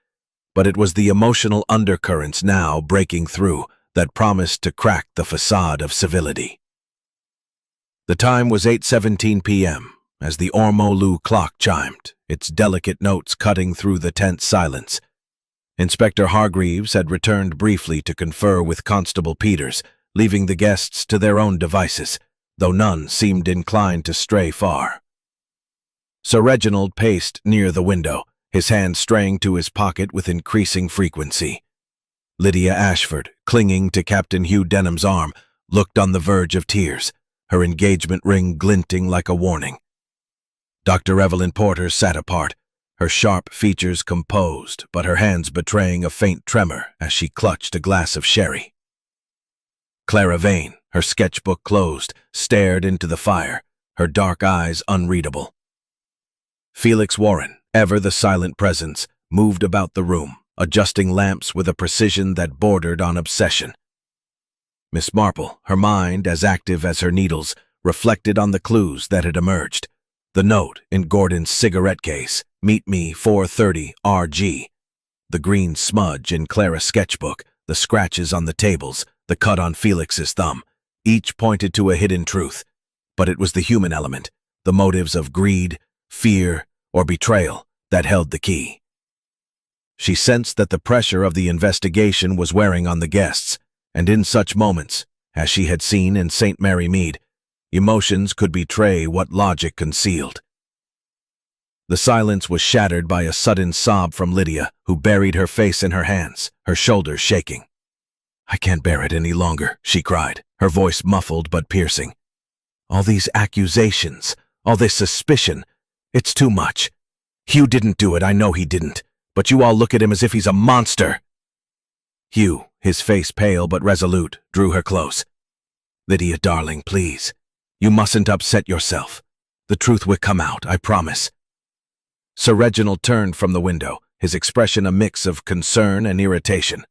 but it was the emotional undercurrents now breaking through that promised to crack the facade of civility. The time was 8:17 p.m. as the Ormolu clock chimed, its delicate notes cutting through the tense silence. Inspector Hargreaves had returned briefly to confer with Constable Peters, leaving the guests to their own devices, though none seemed inclined to stray far. Sir Reginald paced near the window, his hand straying to his pocket with increasing frequency. Lydia Ashford, clinging to Captain Hugh Denham's arm, looked on the verge of tears, her engagement ring glinting like a warning. Dr. Evelyn Porter sat apart, her sharp features composed, but her hands betraying a faint tremor as she clutched a glass of sherry. Clara Vane, her sketchbook closed, stared into the fire, her dark eyes unreadable. Felix Warren, ever the silent presence, moved about the room, adjusting lamps with a precision that bordered on obsession. Miss Marple, her mind as active as her needles, reflected on the clues that had emerged. The note in Gordon's cigarette case, "Meet me 4:30 RG." The green smudge in Clara's sketchbook, the scratches on the tables, the cut on Felix's thumb, each pointed to a hidden truth. But it was the human element, the motives of greed, fear, or betrayal that held the key. She sensed that the pressure of the investigation was wearing on the guests, and in such moments, as she had seen in St. Mary Mead, emotions could betray what logic concealed. The silence was shattered by a sudden sob from Lydia, who buried her face in her hands, her shoulders shaking. "I can't bear it any longer," she cried, her voice muffled but piercing. "All these accusations, all this suspicion, it's too much. Hugh didn't do it, I know he didn't, but you all look at him as if he's a monster." Hugh, his face pale but resolute, drew her close. "Lydia, darling, please. You mustn't upset yourself. The truth will come out, I promise." Sir Reginald turned from the window, his expression a mix of concern and irritation.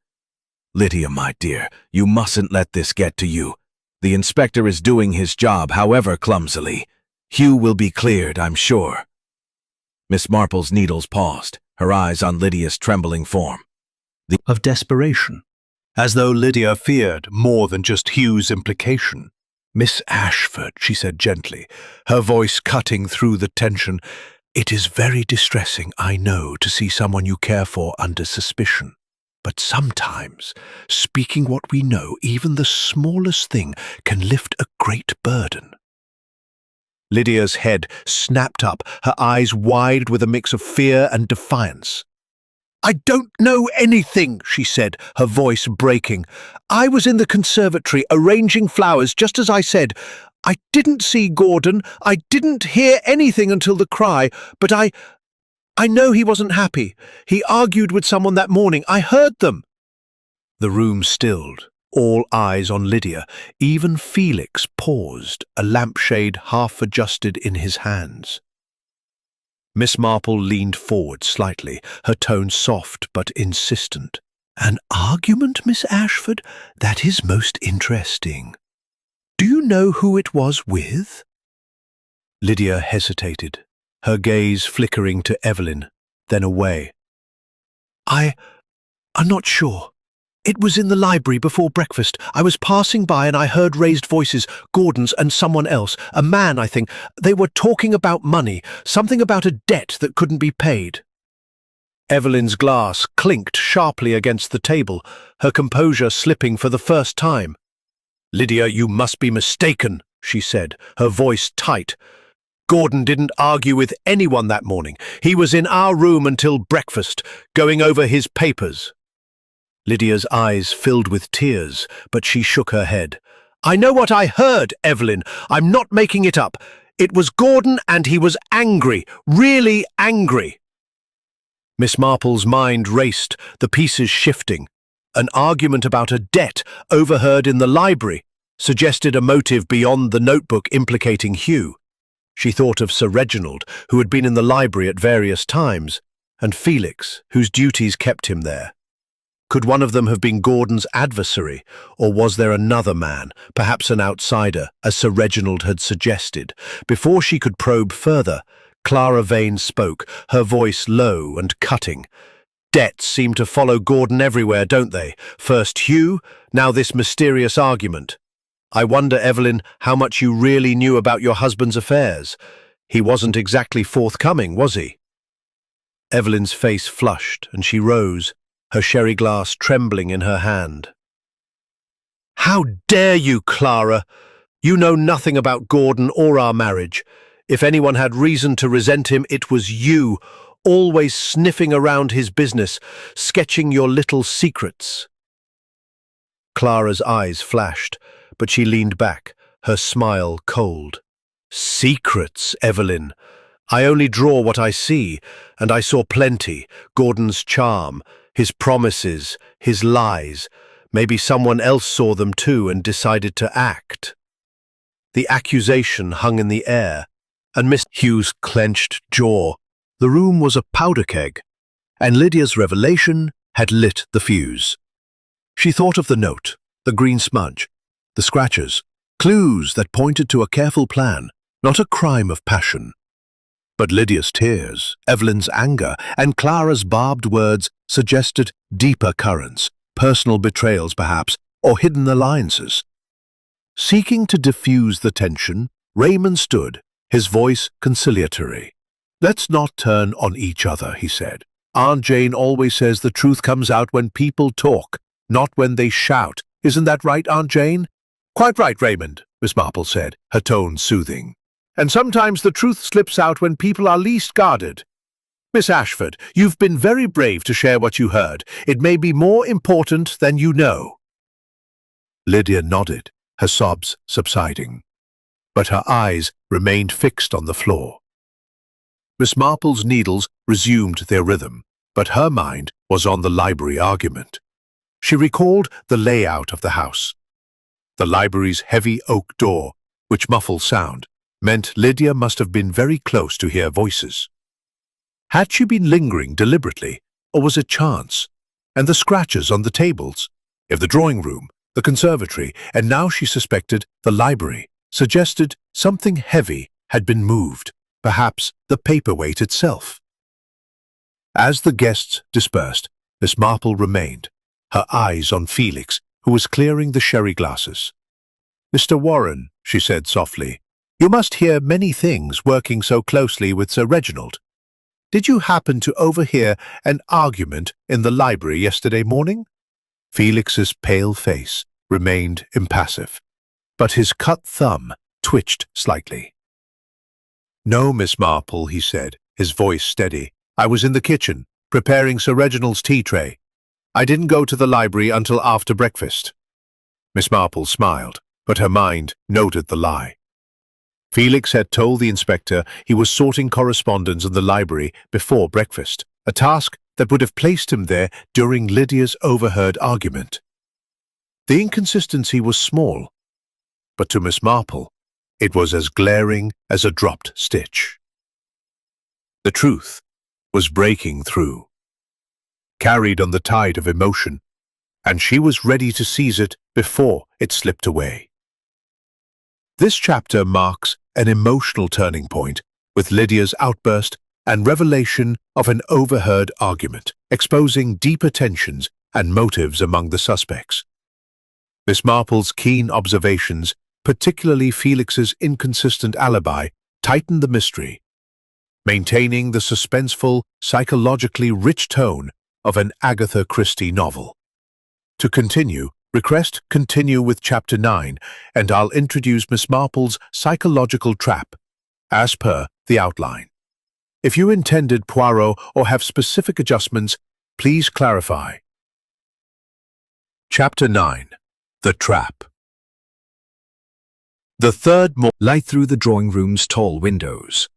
"Lydia, my dear, you mustn't let this get to you. The inspector is doing his job, however clumsily. Hugh will be cleared, I'm sure." Miss Marple's needles paused, her eyes on Lydia's trembling form. Of desperation, as though Lydia feared more than just Hugh's implication. "Miss Ashford," she said gently, her voice cutting through the tension, "it is very distressing, I know, to see someone you care for under suspicion. But sometimes, speaking what we know, even the smallest thing can lift a great burden." Lydia's head snapped up, her eyes wide with a mix of fear and defiance. "I don't know anything," she said, her voice breaking. "I was in the conservatory arranging flowers, just as I said. I didn't see Gordon. I didn't hear anything until the cry, but I know he wasn't happy. He argued with someone that morning. I heard them." The room stilled, all eyes on Lydia. Even Felix paused, a lampshade half adjusted in his hands. Miss Marple leaned forward slightly, her tone soft but insistent. "An argument, Miss Ashford? That is most interesting. Do you know who it was with?" Lydia hesitated, her gaze flickering to Evelyn, then away. I'm not sure. It was in the library before breakfast. I was passing by and I heard raised voices, Gordon's and someone else, a man, I think. They were talking about money, something about a debt that couldn't be paid." Evelyn's glass clinked sharply against the table, her composure slipping for the first time. "Lydia, you must be mistaken," she said, her voice tight. "Gordon didn't argue with anyone that morning. He was in our room until breakfast, going over his papers." Lydia's eyes filled with tears, but she shook her head. "I know what I heard, Evelyn. I'm not making it up. It was Gordon and he was angry, really angry." Miss Marple's mind raced, the pieces shifting. An argument about a debt overheard in the library suggested a motive beyond the notebook implicating Hugh. She thought of Sir Reginald, who had been in the library at various times, and Felix, whose duties kept him there. Could one of them have been Gordon's adversary, or was there another man, perhaps an outsider, as Sir Reginald had suggested? Before she could probe further, Clara Vane spoke, her voice low and cutting. "Debts seem to follow Gordon everywhere, don't they? First Hugh, now this mysterious argument. I wonder, Evelyn, how much you really knew about your husband's affairs. He wasn't exactly forthcoming, was he?" Evelyn's face flushed, and she rose, her sherry glass trembling in her hand. "How dare you, Clara? You know nothing about Gordon or our marriage. If anyone had reason to resent him, it was you, always sniffing around his business, sketching your little secrets." Clara's eyes flashed, but she leaned back, her smile cold. "Secrets, Evelyn. I only draw what I see, and I saw plenty. Gordon's charm, his promises, his lies. Maybe someone else saw them too and decided to act." The accusation hung in the air, and Miss Hughes' clenched jaw. The room was a powder keg, and Lydia's revelation had lit the fuse. She thought of the note, the green smudge, the scratches, clues that pointed to a careful plan, not a crime of passion. But Lydia's tears, Evelyn's anger, and Clara's barbed words suggested deeper currents, personal betrayals perhaps, or hidden alliances. Seeking to diffuse the tension, Raymond stood, his voice conciliatory. "Let's not turn on each other," he said. "Aunt Jane always says the truth comes out when people talk, not when they shout. Isn't that right, Aunt Jane?" "Quite right, Raymond," Miss Marple said, her tone soothing. "And sometimes the truth slips out when people are least guarded. Miss Ashford, you've been very brave to share what you heard. It may be more important than you know." Lydia nodded, her sobs subsiding, but her eyes remained fixed on the floor. Miss Marple's needles resumed their rhythm, but her mind was on the library argument. She recalled the layout of the house. The library's heavy oak door, which muffled sound, meant Lydia must have been very close to hear voices. Had she been lingering deliberately, or was it chance? And the scratches on the tables, if the drawing room, the conservatory, and now she suspected the library, suggested something heavy had been moved, perhaps the paperweight itself. As the guests dispersed, Miss Marple remained, her eyes on Felix, who was clearing the sherry glasses. "Mr. Warren," she said softly, "you must hear many things working so closely with Sir Reginald. Did you happen to overhear an argument in the library yesterday morning?" Felix's pale face remained impassive, but his cut thumb twitched slightly. "No, Miss Marple," he said, his voice steady. "I was in the kitchen, preparing Sir Reginald's tea tray. I didn't go to the library until after breakfast." Miss Marple smiled, but her mind noted the lie. Felix had told the inspector he was sorting correspondence in the library before breakfast, a task that would have placed him there during Lydia's overheard argument. The inconsistency was small, but to Miss Marple, it was as glaring as a dropped stitch. The truth was breaking through, carried on the tide of emotion, and she was ready to seize it before it slipped away. This chapter marks an emotional turning point, with Lydia's outburst and revelation of an overheard argument, exposing deeper tensions and motives among the suspects. Miss Marple's keen observations, particularly Felix's inconsistent alibi, tightened the mystery, maintaining the suspenseful, psychologically rich tone of an Agatha Christie novel. To continue, request continue with Chapter 9, and I'll introduce Miss Marple's psychological trap, as per the outline. If you intended Poirot or have specific adjustments, please clarify. Chapter 9. The Trap. The third light through the drawing room's tall windows.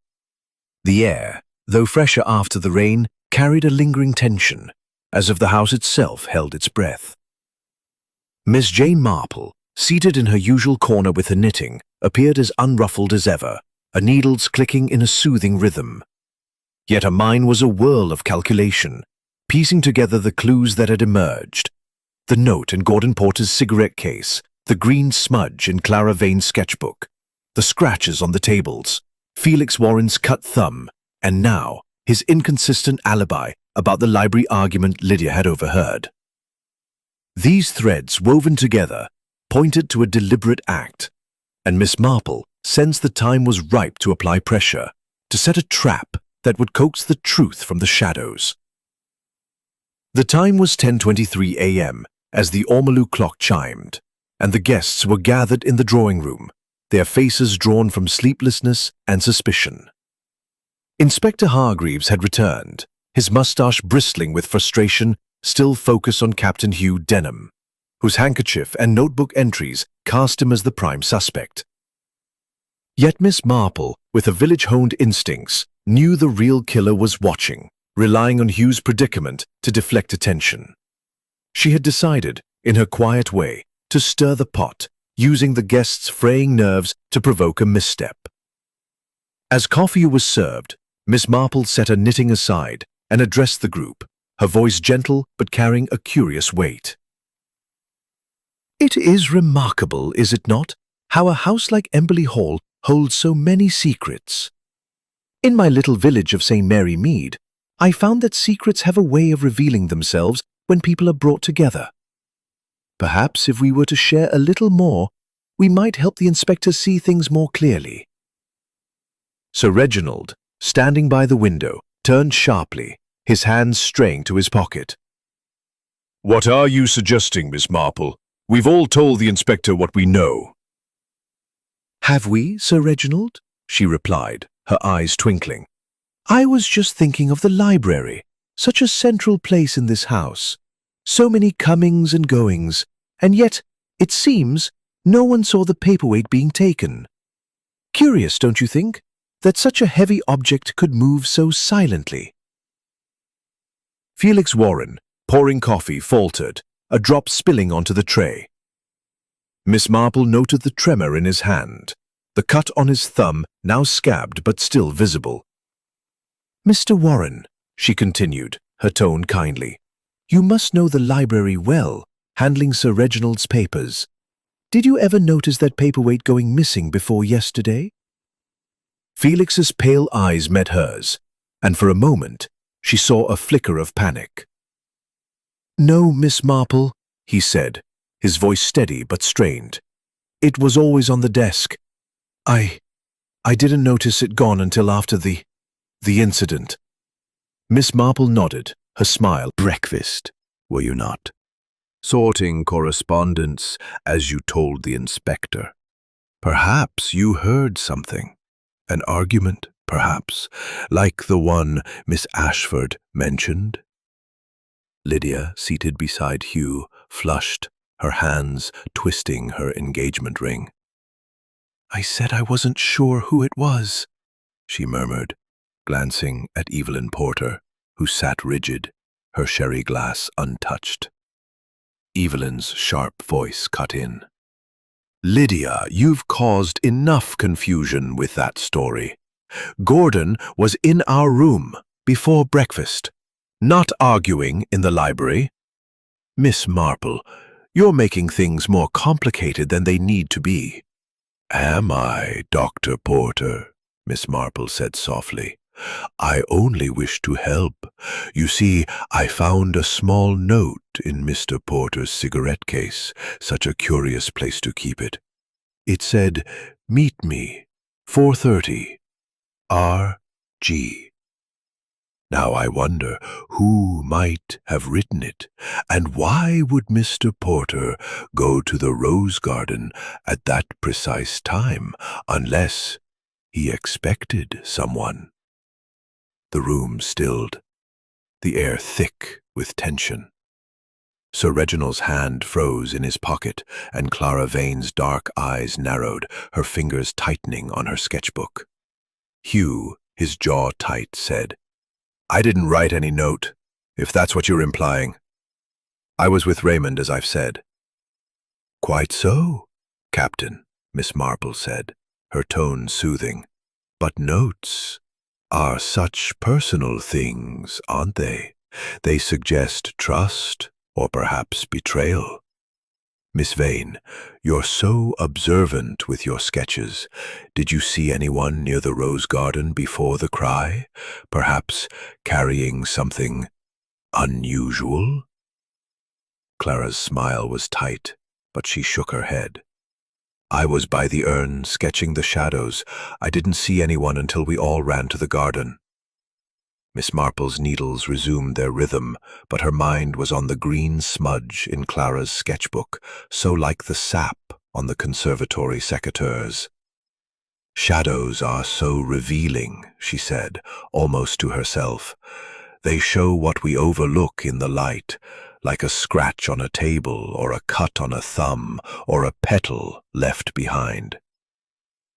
The air, though fresher after the rain, carried a lingering tension, as if the house itself held its breath. Miss Jane Marple, seated in her usual corner with her knitting, appeared as unruffled as ever, her needles clicking in a soothing rhythm. Yet her mind was a whirl of calculation, piecing together the clues that had emerged. The note in Gordon Porter's cigarette case, the green smudge in Clara Vane's sketchbook, the scratches on the tables, Felix Warren's cut thumb, and now his inconsistent alibi about the library argument Lydia had overheard. These threads, woven together, pointed to a deliberate act, and Miss Marple sensed the time was ripe to apply pressure, to set a trap that would coax the truth from the shadows. The time was 10:23 a.m. as the ormolu clock chimed, and the guests were gathered in the drawing room, their faces drawn from sleeplessness and suspicion. Inspector Hargreaves had returned, his mustache bristling with frustration, still focused on Captain Hugh Denham, whose handkerchief and notebook entries cast him as the prime suspect. Yet Miss Marple, with her village-honed instincts, knew the real killer was watching, relying on Hugh's predicament to deflect attention. She had decided, in her quiet way, to stir the pot, using the guests' fraying nerves to provoke a misstep. As coffee was served, Miss Marple set her knitting aside and addressed the group, her voice gentle but carrying a curious weight. "It is remarkable, is it not, how a house like Emberley Hall holds so many secrets. In my little village of St. Mary Mead, I found that secrets have a way of revealing themselves when people are brought together. Perhaps if we were to share a little more, we might help the inspector see things more clearly." Sir Reginald, standing by the window, turned sharply, his hands straying to his pocket. What are you suggesting, Miss Marple? We've all told the inspector what we know. "Have we, Sir Reginald?" she replied, her eyes twinkling. "I was just thinking of the library, such a central place in this house. So many comings and goings, and yet, it seems, no one saw the paperweight being taken. Curious, don't you think, that such a heavy object could move so silently?" Felix Warren, pouring coffee, faltered, a drop spilling onto the tray. Miss Marple noted the tremor in his hand, the cut on his thumb now scabbed but still visible. "Mr. Warren," she continued, her tone kindly, "you must know the library well, handling Sir Reginald's papers. Did you ever notice that paperweight going missing before yesterday?" Felix's pale eyes met hers, and for a moment she saw a flicker of panic. "No, Miss Marple," he said, his voice steady but strained. "It was always on the desk. I didn't notice it gone until after the incident." Miss Marple nodded, her smile. Breakfast, were you not? Sorting correspondence, as you told the inspector. Perhaps you heard something. An argument, perhaps, like the one Miss Ashford mentioned. Lydia, seated beside Hugh, flushed, her hands twisting her engagement ring. "I said I wasn't sure who it was," she murmured, glancing at Evelyn Porter, who sat rigid, her sherry glass untouched. Evelyn's sharp voice cut in. "Lydia, you've caused enough confusion with that story. Gordon was in our room before breakfast, not arguing in the library. Miss Marple, you're making things more complicated than they need to be." "Am I, Dr. Porter?" Miss Marple said softly. "I only wish to help. You see, I found a small note in Mr. Porter's cigarette case, such a curious place to keep it. It said, 'Meet me, 4:30, R.G.' Now I wonder who might have written it, and why would Mr. Porter go to the rose garden at that precise time, unless he expected someone?" The room stilled, the air thick with tension. Sir Reginald's hand froze in his pocket, and Clara Vane's dark eyes narrowed, her fingers tightening on her sketchbook. Hugh, his jaw tight, said, "I didn't write any note, if that's what you're implying. I was with Raymond, as I've said." "Quite so, Captain," Miss Marple said, her tone soothing. "But notes are such personal things, aren't they? They suggest trust or perhaps betrayal. Miss Vane, you're so observant with your sketches. Did you see anyone near the rose garden before the cry, perhaps carrying something unusual?" Clara's smile was tight, but she shook her head. "I was by the urn sketching the shadows. I didn't see anyone until we all ran to the garden." Miss Marple's needles resumed their rhythm, but her mind was on the green smudge in Clara's sketchbook, so like the sap on the conservatory secateurs. "Shadows are so revealing," she said, almost to herself. "They show what we overlook in the light, like a scratch on a table or a cut on a thumb or a petal left behind."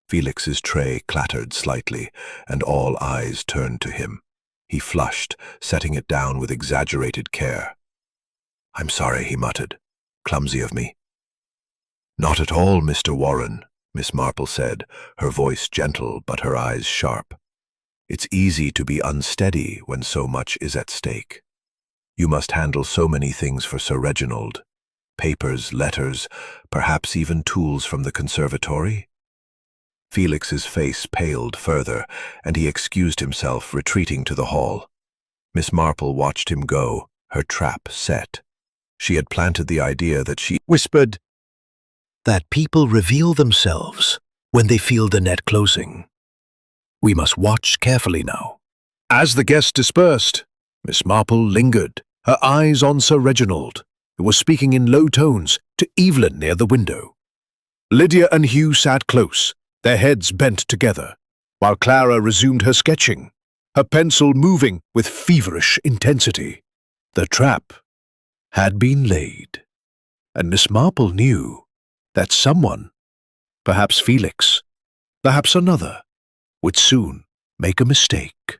Felix's tray clattered slightly, and all eyes turned to him. He flushed, setting it down with exaggerated care. "I'm sorry," he muttered. "Clumsy of me." "Not at all, Mr. Warren," Miss Marple said, her voice gentle but her eyes sharp. "It's easy to be unsteady when so much is at stake. You must handle so many things for Sir Reginald. Papers, letters, perhaps even tools from the conservatory." Felix's face paled further, and he excused himself, retreating to the hall. Miss Marple watched him go, her trap set. She had planted the idea that she whispered, "that people reveal themselves when they feel the net closing. We must watch carefully now." As the guests dispersed, Miss Marple lingered, her eyes on Sir Reginald, who was speaking in low tones to Evelyn near the window. Lydia and Hugh sat close, their heads bent together, while Clara resumed her sketching, her pencil moving with feverish intensity. The trap had been laid, and Miss Marple knew that someone, perhaps Felix, perhaps another, would soon make a mistake.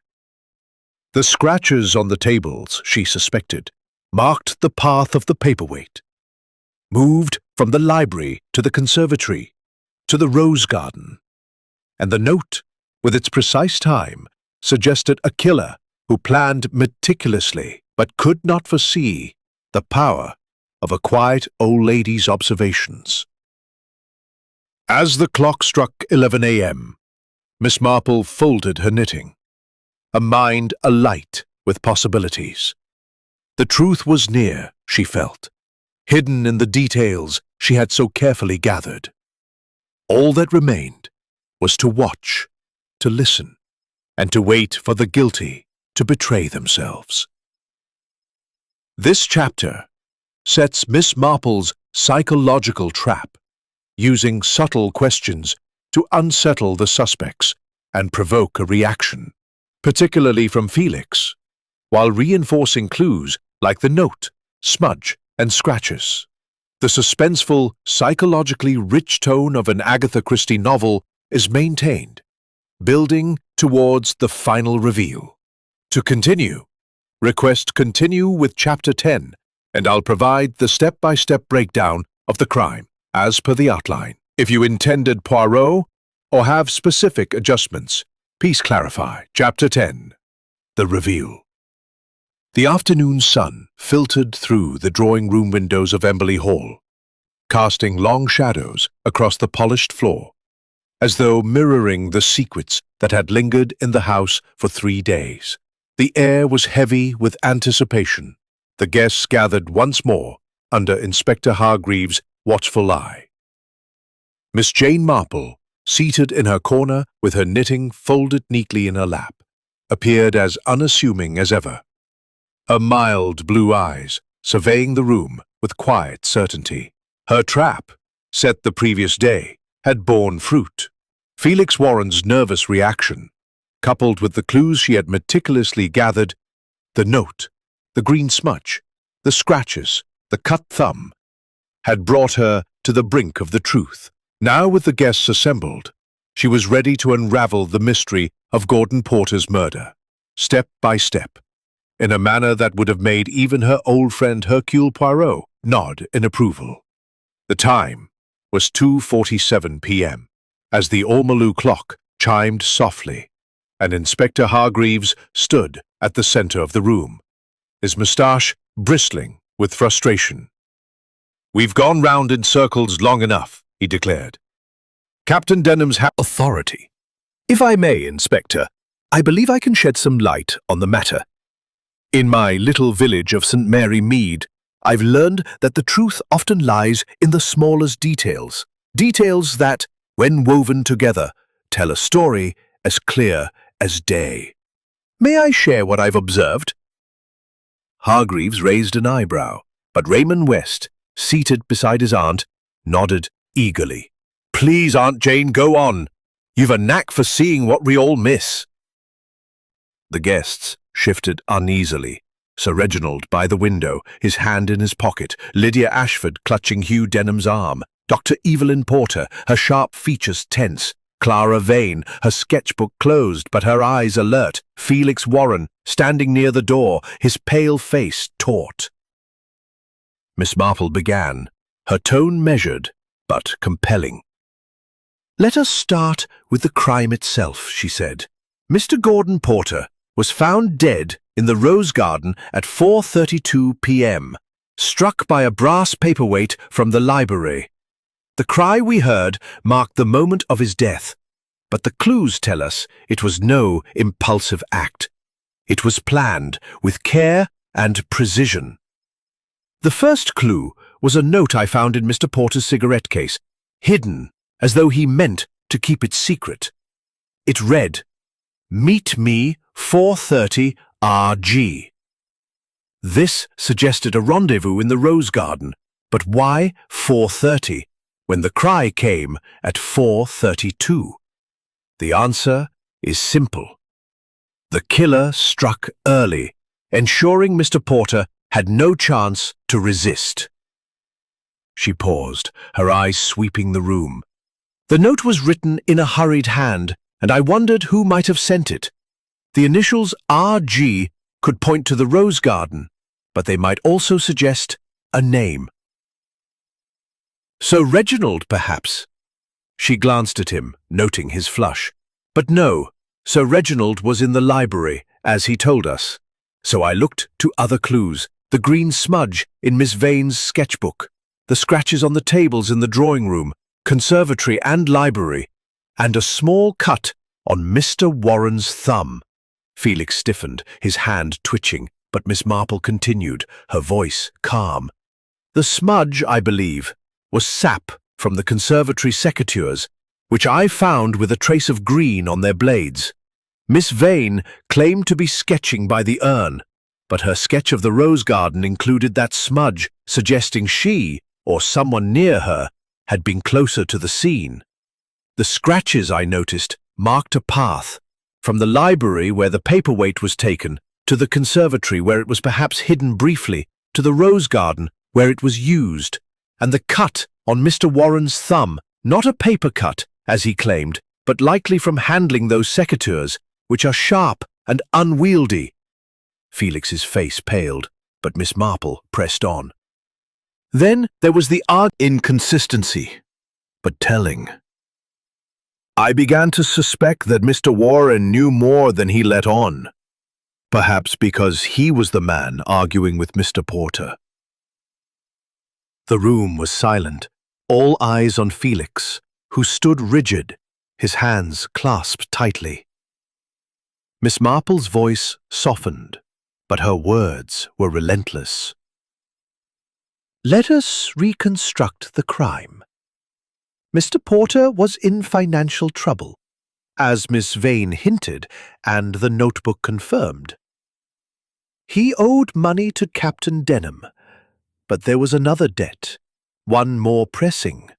The scratches on the tables, she suspected, marked the path of the paperweight, moved from the library to the conservatory, to the rose garden, and the note, with its precise time, suggested a killer who planned meticulously but could not foresee the power of a quiet old lady's observations. As the clock struck 11 a.m., Miss Marple folded her knitting, a mind alight with possibilities. The truth was near, she felt, hidden in the details she had so carefully gathered. All that remained was to watch, to listen, and to wait for the guilty to betray themselves. This chapter sets Miss Marple's psychological trap, using subtle questions to unsettle the suspects and provoke a reaction, particularly from Felix, while reinforcing clues like the note, smudge, and scratches. The suspenseful, psychologically rich tone of an Agatha Christie novel is maintained, building towards the final reveal. To continue, request continue with Chapter 10, and I'll provide the step-by-step breakdown of the crime, as per the outline. If you intended Poirot or have specific adjustments, please clarify. Chapter 10. The Reveal. The afternoon sun filtered through the drawing-room windows of Emberley Hall, casting long shadows across the polished floor, as though mirroring the secrets that had lingered in the house for 3 days. The air was heavy with anticipation. The guests gathered once more under Inspector Hargreaves' watchful eye. Miss Jane Marple, seated in her corner with her knitting folded neatly in her lap, appeared as unassuming as ever, her mild blue eyes surveying the room with quiet certainty. Her trap, set the previous day, had borne fruit. Felix Warren's nervous reaction, coupled with the clues she had meticulously gathered, the note, the green smudge, the scratches, the cut thumb, had brought her to the brink of the truth. Now, with the guests assembled, she was ready to unravel the mystery of Gordon Porter's murder, step by step, in a manner that would have made even her old friend Hercule Poirot nod in approval. The time was 2:47 p.m. as the ormolu clock chimed softly, and Inspector Hargreaves stood at the center of the room, his moustache bristling with frustration. "We've gone round in circles long enough," he declared. "Captain Denham's authority. If I may, Inspector, I believe I can shed some light on the matter. In my little village of St. Mary Mead, I've learned that the truth often lies in the smallest details, details that, when woven together, tell a story as clear as day. May I share what I've observed?" Hargreaves raised an eyebrow, but Raymond West, seated beside his aunt, nodded eagerly. "Please, Aunt Jane, go on. You've a knack for seeing what we all miss." The guests shifted uneasily. Sir Reginald by the window, his hand in his pocket, Lydia Ashford clutching Hugh Denham's arm, Dr. Evelyn Porter, her sharp features tense, Clara Vane, her sketchbook closed but her eyes alert, Felix Warren, standing near the door, his pale face taut. Miss Marple began, her tone measured but compelling. "Let us start with the crime itself," she said. "Mr. Gordon Porter was found dead in the Rose Garden at 4:32 p.m., struck by a brass paperweight from the library. The cry we heard marked the moment of his death, but the clues tell us it was no impulsive act. It was planned with care and precision. The first clue was a note I found in Mr. Porter's cigarette case, hidden as though he meant to keep it secret. It read, "Meet me 4:30 RG." This suggested a rendezvous in the Rose Garden, but why 4:30 when the cry came at 4:32? The answer is simple. The killer struck early, ensuring Mr. Porter had no chance to resist. She paused, her eyes sweeping the room. The note was written in a hurried hand, and I wondered who might have sent it. The initials RG could point to the Rose Garden, but they might also suggest a name. "Sir Reginald, perhaps?" She glanced at him, noting his flush. But no, Sir Reginald was in the library, as he told us. So I looked to other clues, the green smudge in Miss Vane's sketchbook, the scratches on the tables in the drawing room, conservatory and library, and a small cut on Mr. Warren's thumb. Felix stiffened, his hand twitching, but Miss Marple continued, her voice calm. "The smudge, I believe, was sap from the conservatory secateurs, which I found with a trace of green on their blades. Miss Vane claimed to be sketching by the urn, but her sketch of the Rose Garden included that smudge, suggesting she, or someone near her, had been closer to the scene. The scratches, I noticed, marked a path, from the library where the paperweight was taken, to the conservatory where it was perhaps hidden briefly, to the Rose Garden where it was used, and the cut on Mr. Warren's thumb, not a paper cut, as he claimed, but likely from handling those secateurs, which are sharp and unwieldy." Felix's face paled, but Miss Marple pressed on. "Then there was the inconsistency, but telling. I began to suspect that Mr. Warren knew more than he let on, perhaps because he was the man arguing with Mr. Porter." The room was silent, all eyes on Felix, who stood rigid, his hands clasped tightly. Miss Marple's voice softened, but her words were relentless. "Let us reconstruct the crime. Mr. Porter was in financial trouble, as Miss Vane hinted and the notebook confirmed. He owed money to Captain Denham, but there was another debt, one more pressing.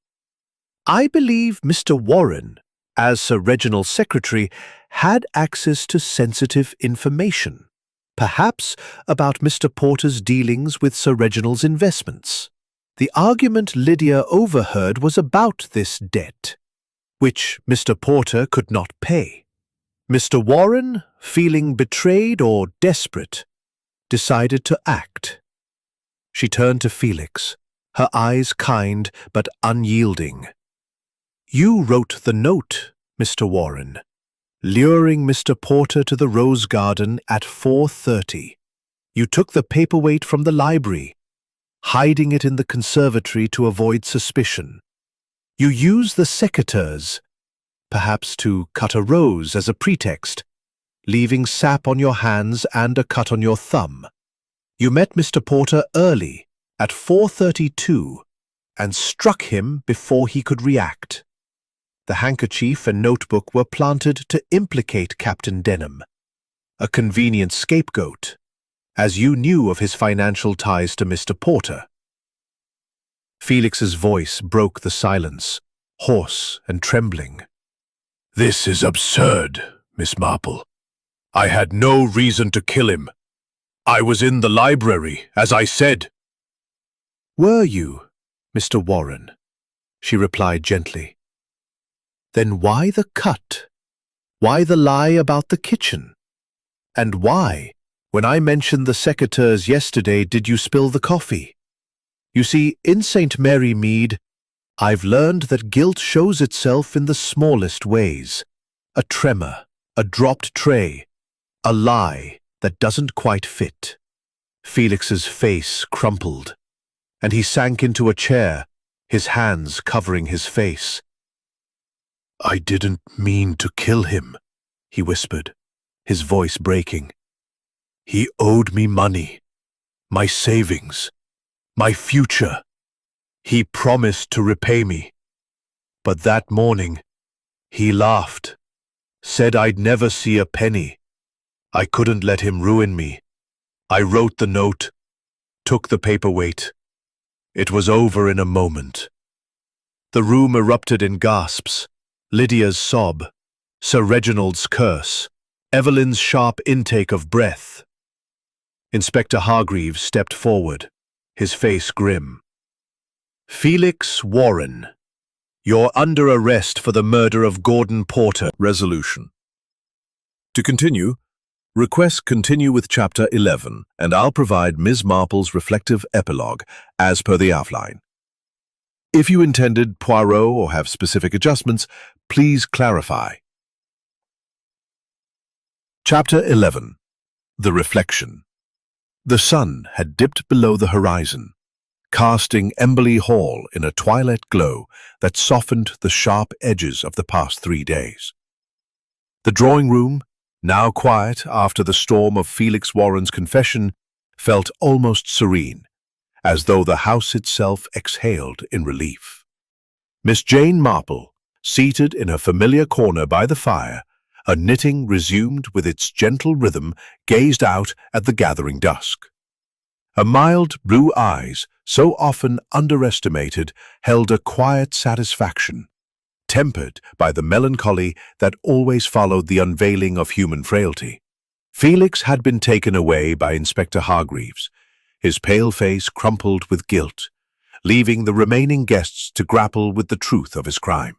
I believe Mr. Warren, as Sir Reginald's secretary, had access to sensitive information, perhaps about Mr. Porter's dealings with Sir Reginald's investments. The argument Lydia overheard was about this debt, which Mr. Porter could not pay. Mr. Warren, feeling betrayed or desperate, decided to act." She turned to Felix, her eyes kind but unyielding. "You wrote the note, Mr. Warren, luring Mr. Porter to the Rose Garden at 4:30. You took the paperweight from the library, hiding it in the conservatory to avoid suspicion. You used the secateurs, perhaps to cut a rose as a pretext, leaving sap on your hands and a cut on your thumb. You met Mr. Porter early, at 4:32, and struck him before he could react. The handkerchief and notebook were planted to implicate Captain Denham, a convenient scapegoat, as you knew of his financial ties to Mr. Porter." Felix's voice broke the silence, hoarse and trembling. "This is absurd, Miss Marple. I had no reason to kill him. I was in the library, as I said." "Were you, Mr. Warren?" she replied gently. "Then why the cut? Why the lie about the kitchen? And why, when I mentioned the secateurs yesterday, did you spill the coffee? You see, in St. Mary Mead, I've learned that guilt shows itself in the smallest ways. A tremor, a dropped tray, a lie that doesn't quite fit." Felix's face crumpled, and he sank into a chair, his hands covering his face. "I didn't mean to kill him," he whispered, his voice breaking. "He owed me money, my savings, my future. He promised to repay me. But that morning, he laughed, said I'd never see a penny. I couldn't let him ruin me. I wrote the note, took the paperweight. It was over in a moment." The room erupted in gasps. Lydia's sob, Sir Reginald's curse, Evelyn's sharp intake of breath. Inspector Hargreaves stepped forward, his face grim. "Felix Warren, you're under arrest for the murder of Gordon Porter." Resolution. To continue, request continue with Chapter 11, and I'll provide Ms. Marple's reflective epilogue as per the outline. If you intended Poirot or have specific adjustments, please clarify. Chapter 11. The Reflection. The sun had dipped below the horizon, casting Emberley Hall in a twilight glow that softened the sharp edges of the past 3 days. The drawing room, now quiet after the storm of Felix Warren's confession, felt almost serene, as though the house itself exhaled in relief. Miss Jane Marple, seated in her familiar corner by the fire, her knitting resumed with its gentle rhythm, gazed out at the gathering dusk. Her mild blue eyes, so often underestimated, held a quiet satisfaction, tempered by the melancholy that always followed the unveiling of human frailty. Felix had been taken away by Inspector Hargreaves, his pale face crumpled with guilt, leaving the remaining guests to grapple with the truth of his crime.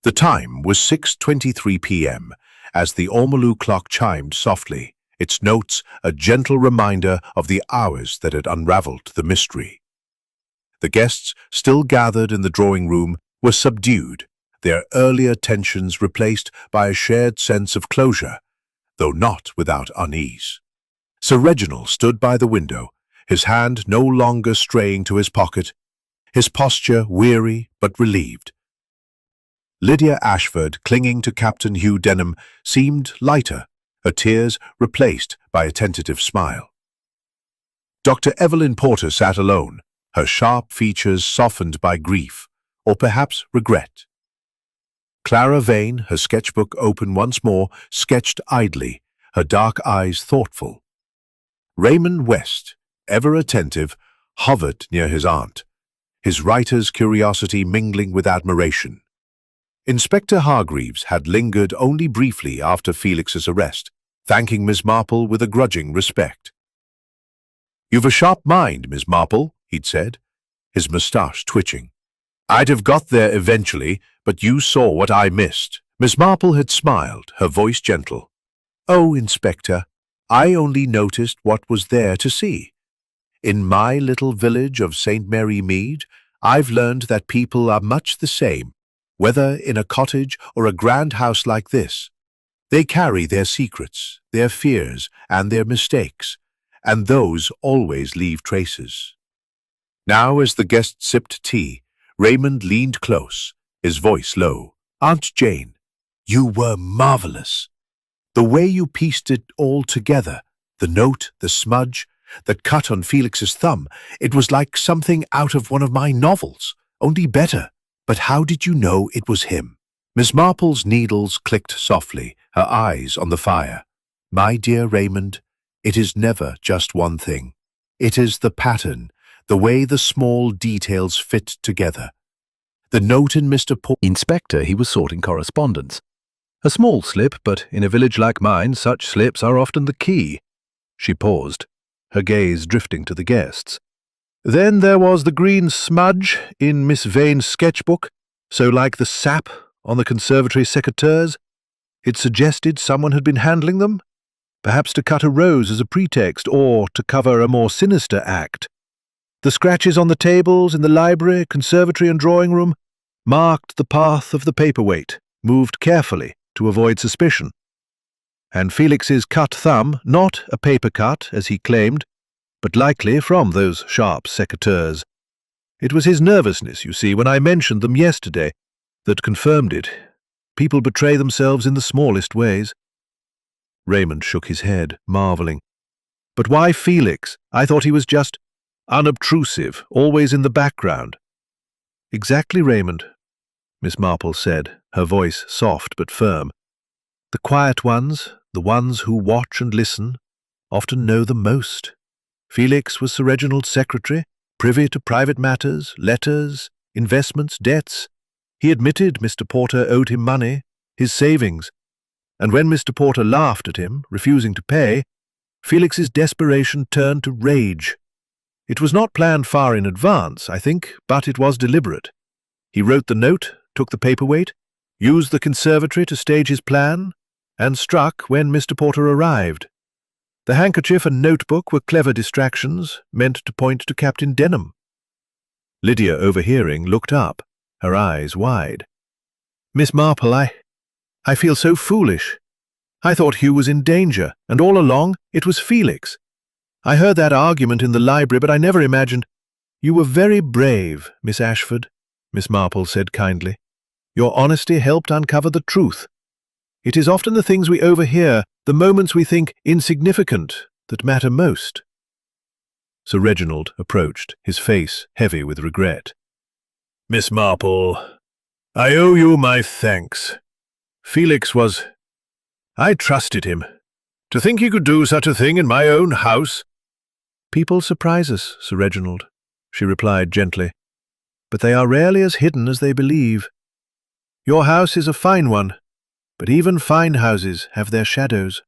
The time was 6:23 p.m. as the ormolu clock chimed softly, its notes a gentle reminder of the hours that had unraveled the mystery. The guests, still gathered in the drawing room, were subdued, their earlier tensions replaced by a shared sense of closure, though not without unease. Sir Reginald stood by the window, his hand no longer straying to his pocket, his posture weary but relieved. Lydia Ashford, clinging to Captain Hugh Denham, seemed lighter, her tears replaced by a tentative smile. Dr. Evelyn Porter sat alone, her sharp features softened by grief, or perhaps regret. Clara Vane, her sketchbook open once more, sketched idly, her dark eyes thoughtful. Raymond West, ever attentive, hovered near his aunt, his writer's curiosity mingling with admiration. Inspector Hargreaves had lingered only briefly after Felix's arrest, thanking Miss Marple with a grudging respect. "You've a sharp mind, Miss Marple," he'd said, his moustache twitching. "I'd have got there eventually, but you saw what I missed." Miss Marple had smiled, her voice gentle. "Oh, Inspector, I only noticed what was there to see. In my little village of St. Mary Mead, I've learned that people are much the same, whether in a cottage or a grand house like this. They carry their secrets, their fears, and their mistakes, and those always leave traces." Now, as the guests sipped tea, Raymond leaned close, his voice low. "Aunt Jane, you were marvelous. The way you pieced it all together, the note, the smudge, that cut on Felix's thumb, it was like something out of one of my novels, only better. But how did you know it was him?" Miss Marple's needles clicked softly, her eyes on the fire. "My dear Raymond, it is never just one thing. It is the pattern, the way the small details fit together. The note in Mr. Inspector, he was sorting correspondence. A small slip, but in a village like mine, such slips are often the key. She paused, her gaze drifting to the guests. Then there was the green smudge in Miss Vane's sketchbook, so like the sap on the conservatory secateurs. It suggested someone had been handling them, perhaps to cut a rose as a pretext, or to cover a more sinister act. The scratches on the tables in the library, conservatory and drawing room marked the path of the paperweight, moved carefully to avoid suspicion. And Felix's cut thumb, not a paper cut, as he claimed, but likely from those sharp secateurs. It was his nervousness, you see, when I mentioned them yesterday, that confirmed it. People betray themselves in the smallest ways. Raymond shook his head, marvelling. But why Felix? I thought he was just unobtrusive, always in the background. Exactly, Raymond, Miss Marple said, her voice soft but firm. The quiet ones, the ones who watch and listen, often know the most. Felix was Sir Reginald's secretary, privy to private matters, letters, investments, debts. He admitted Mr. Porter owed him money, his savings, and when Mr. Porter laughed at him, refusing to pay, Felix's desperation turned to rage. It was not planned far in advance, I think, but it was deliberate. He wrote the note, took the paperweight, used the conservatory to stage his plan, and struck when Mr. Porter arrived. The handkerchief and notebook were clever distractions, meant to point to Captain Denham. Lydia, overhearing, looked up, her eyes wide. Miss Marple, I feel so foolish. I thought Hugh was in danger, and all along it was Felix. I heard that argument in the library, but I never imagined— You were very brave, Miss Ashford, Miss Marple said kindly. Your honesty helped uncover the truth. It is often the things we overhear, the moments we think insignificant, that matter most. Sir Reginald approached, his face heavy with regret. Miss Marple, I owe you my thanks. Felix was— I trusted him. To think he could do such a thing in my own house— People surprise us, Sir Reginald, she replied gently, but they are rarely as hidden as they believe. Your house is a fine one, but even fine houses have their shadows.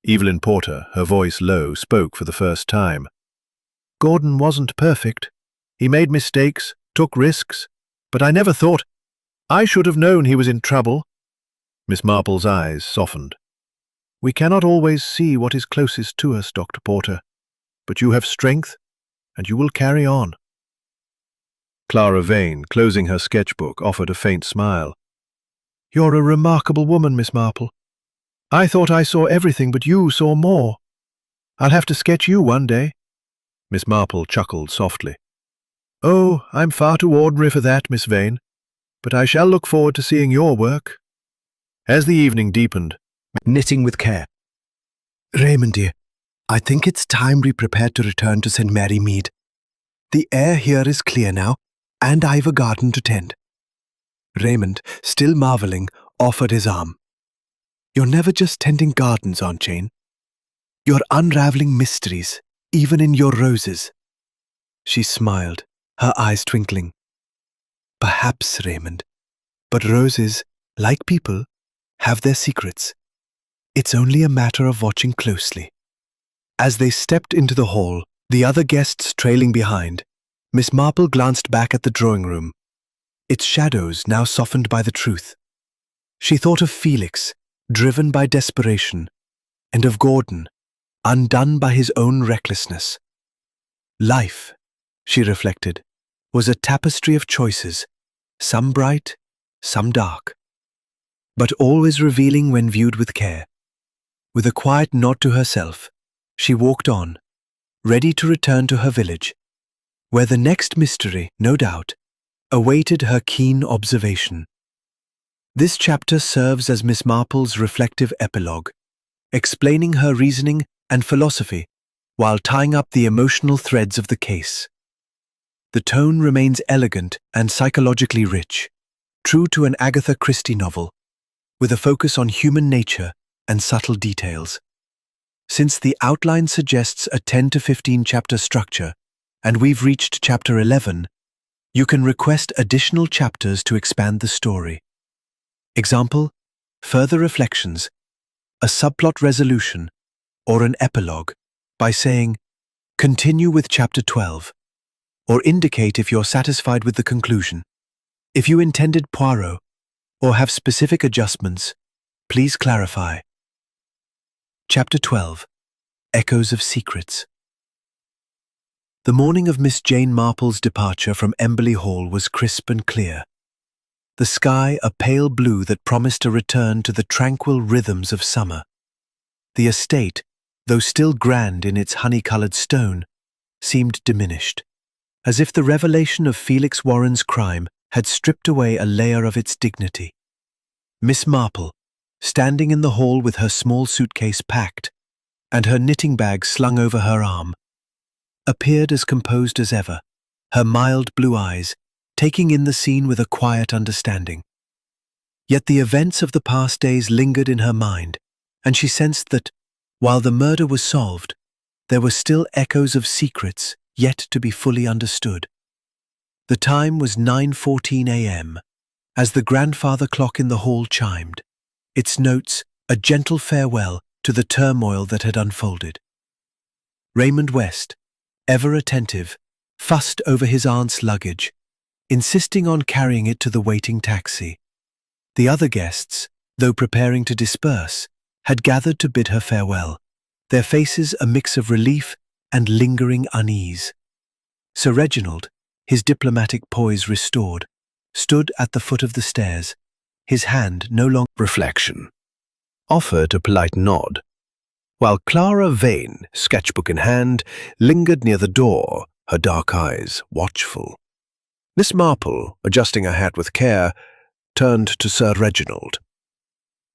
Evelyn Porter, her voice low, spoke for the first time. Gordon wasn't perfect. He made mistakes, took risks, but I never thought— I should have known he was in trouble. Miss Marple's eyes softened. We cannot always see what is closest to us, Dr. Porter, but you have strength, and you will carry on. Clara Vane, closing her sketchbook, offered a faint smile. You're a remarkable woman, Miss Marple. I thought I saw everything, but you saw more. I'll have to sketch you one day. Miss Marple chuckled softly. Oh, I'm far too ordinary for that, Miss Vane, but I shall look forward to seeing your work. As the evening deepened, knitting with care. Raymond, dear, I think it's time we prepared to return to St. Mary Mead. The air here is clear now, and I've a garden to tend. Raymond, still marvelling, offered his arm. You're never just tending gardens, Aunt Jane. You're unravelling mysteries, even in your roses. She smiled, her eyes twinkling. Perhaps, Raymond, but roses, like people, have their secrets. It's only a matter of watching closely. As they stepped into the hall, the other guests trailing behind, Miss Marple glanced back at the drawing room, its shadows now softened by the truth. She thought of Felix, driven by desperation, and of Gordon, undone by his own recklessness. Life, she reflected, was a tapestry of choices, some bright, some dark, but always revealing when viewed with care. With a quiet nod to herself, she walked on, ready to return to her village, where the next mystery, no doubt, awaited her keen observation. This chapter serves as Miss Marple's reflective epilogue, explaining her reasoning and philosophy while tying up the emotional threads of the case. The tone remains elegant and psychologically rich, true to an Agatha Christie novel, with a focus on human nature and subtle details. Since the outline suggests a 10 to 15 chapter structure, and we've reached chapter 11, You can request additional chapters to expand the story. Example, further reflections, a subplot resolution, or an epilogue by saying, "Continue with Chapter 12," or indicate if you're satisfied with the conclusion. If you intended Poirot or have specific adjustments, please clarify. Chapter 12, Echoes of Secrets. The morning of Miss Jane Marple's departure from Emberley Hall was crisp and clear. The sky a pale blue that promised a return to the tranquil rhythms of summer. The estate, though still grand in its honey-coloured stone, seemed diminished, as if the revelation of Felix Warren's crime had stripped away a layer of its dignity. Miss Marple, standing in the hall with her small suitcase packed and her knitting bag slung over her arm, appeared as composed as ever, her mild blue eyes taking in the scene with a quiet understanding. Yet the events of the past days lingered in her mind, and she sensed that, while the murder was solved, there were still echoes of secrets yet to be fully understood. The time was 9:14 a.m. as the grandfather clock in the hall chimed, its notes a gentle farewell to the turmoil that had unfolded. Raymond West, ever attentive, fussed over his aunt's luggage, insisting on carrying it to the waiting taxi. The other guests, though preparing to disperse, had gathered to bid her farewell, their faces a mix of relief and lingering unease. Sir Reginald, his diplomatic poise restored, stood at the foot of the stairs, his hand no longer Reflection. Offered a polite nod, while Clara Vane, sketchbook in hand, lingered near the door, her dark eyes watchful. Miss Marple, adjusting her hat with care, turned to Sir Reginald.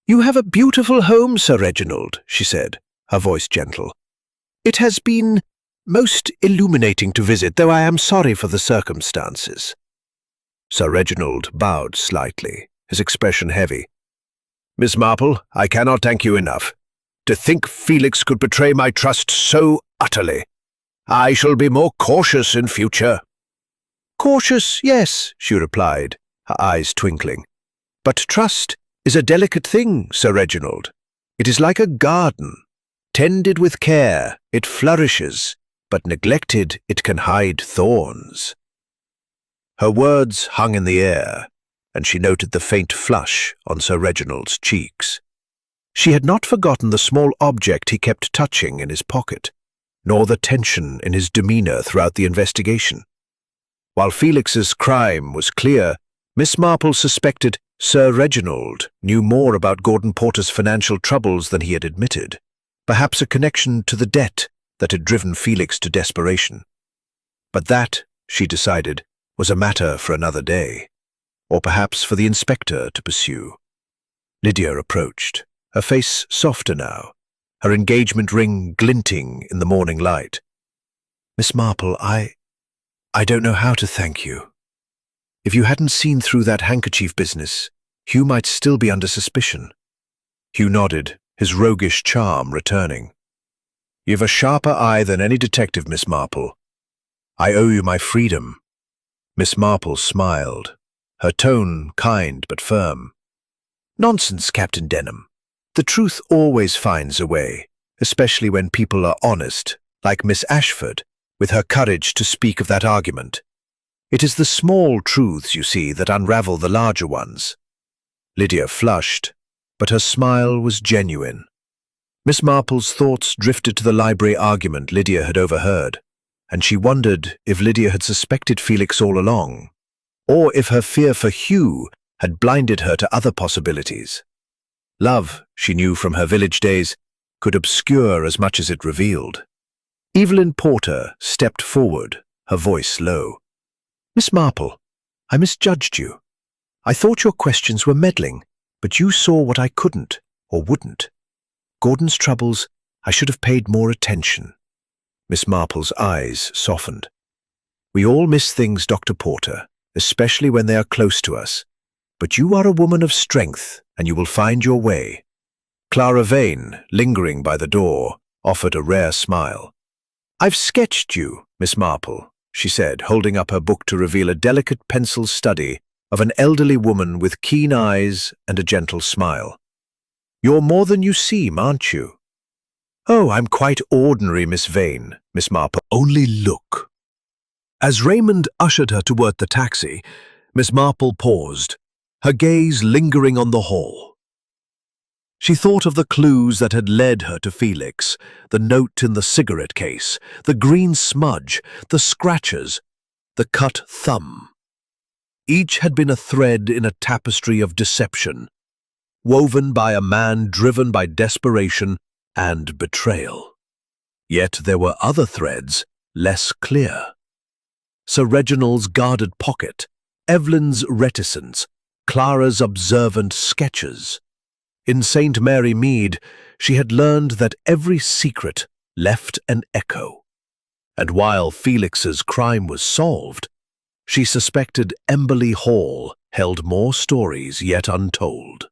"You have a beautiful home, Sir Reginald," she said, her voice gentle. "It has been most illuminating to visit, though I am sorry for the circumstances." Sir Reginald bowed slightly, his expression heavy. "Miss Marple, I cannot thank you enough. To think Felix could betray my trust so utterly. I shall be more cautious in future." "Cautious, yes," she replied, her eyes twinkling. "But trust is a delicate thing, Sir Reginald. It is like a garden. Tended with care, it flourishes, but neglected, it can hide thorns." Her words hung in the air, and she noted the faint flush on Sir Reginald's cheeks. She had not forgotten the small object he kept touching in his pocket, nor the tension in his demeanour throughout the investigation. While Felix's crime was clear, Miss Marple suspected Sir Reginald knew more about Gordon Porter's financial troubles than he had admitted, perhaps a connection to the debt that had driven Felix to desperation. But that, she decided, was a matter for another day, or perhaps for the inspector to pursue. Lydia approached, her face softer now, her engagement ring glinting in the morning light. "Miss Marple, I don't know how to thank you. If you hadn't seen through that handkerchief business, Hugh might still be under suspicion." Hugh nodded, his roguish charm returning. "You've a sharper eye than any detective, Miss Marple. I owe you my freedom." Miss Marple smiled, her tone kind but firm. "Nonsense, Captain Denham. The truth always finds a way, especially when people are honest, like Miss Ashford, with her courage to speak of that argument. It is the small truths, you see, that unravel the larger ones." Lydia flushed, but her smile was genuine. Miss Marple's thoughts drifted to the library argument Lydia had overheard, and she wondered if Lydia had suspected Felix all along, or if her fear for Hugh had blinded her to other possibilities. Love, she knew from her village days, could obscure as much as it revealed. Evelyn Porter stepped forward, her voice low. "Miss Marple, I misjudged you. I thought your questions were meddling, but you saw what I couldn't or wouldn't. Gordon's troubles, I should have paid more attention." Miss Marple's eyes softened. "We all miss things, Dr. Porter, especially when they are close to us. But you are a woman of strength, and you will find your way." Clara Vane, lingering by the door, offered a rare smile. "I've sketched you, Miss Marple, she said, holding up her book to reveal a delicate pencil study of an elderly woman with keen eyes and a gentle smile. "You're more than you seem, aren't you?" "Oh, I'm quite ordinary, Miss Vane," Miss Marple. "Only look." As Raymond ushered her toward the taxi, Miss Marple paused, her gaze lingering on the hall. She thought of the clues that had led her to Felix, the note in the cigarette case, the green smudge, the scratches, the cut thumb. Each had been a thread in a tapestry of deception, woven by a man driven by desperation and betrayal. Yet there were other threads, less clear. Sir Reginald's guarded pocket, Evelyn's reticence, Clara's observant sketches. In St. Mary Mead, she had learned that every secret left an echo. And while Felix's crime was solved, she suspected Emberley Hall held more stories yet untold.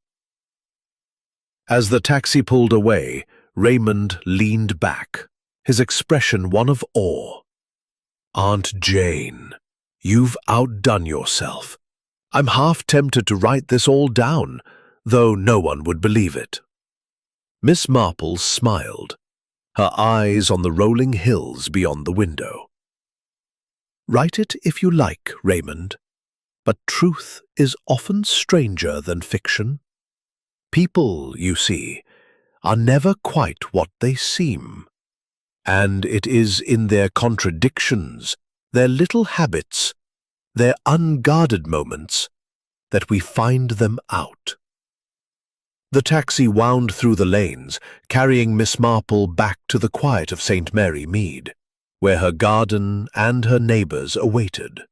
As the taxi pulled away, Raymond leaned back, his expression one of awe. "Aunt Jane, you've outdone yourself. I'm half tempted to write this all down, though no one would believe it." Miss Marple smiled, her eyes on the rolling hills beyond the window. "Write it if you like, Raymond, but truth is often stranger than fiction. People, you see, are never quite what they seem, and it is in their contradictions, their little habits, their unguarded moments, that we find them out." The taxi wound through the lanes, carrying Miss Marple back to the quiet of St. Mary Mead, where her garden and her neighbours awaited.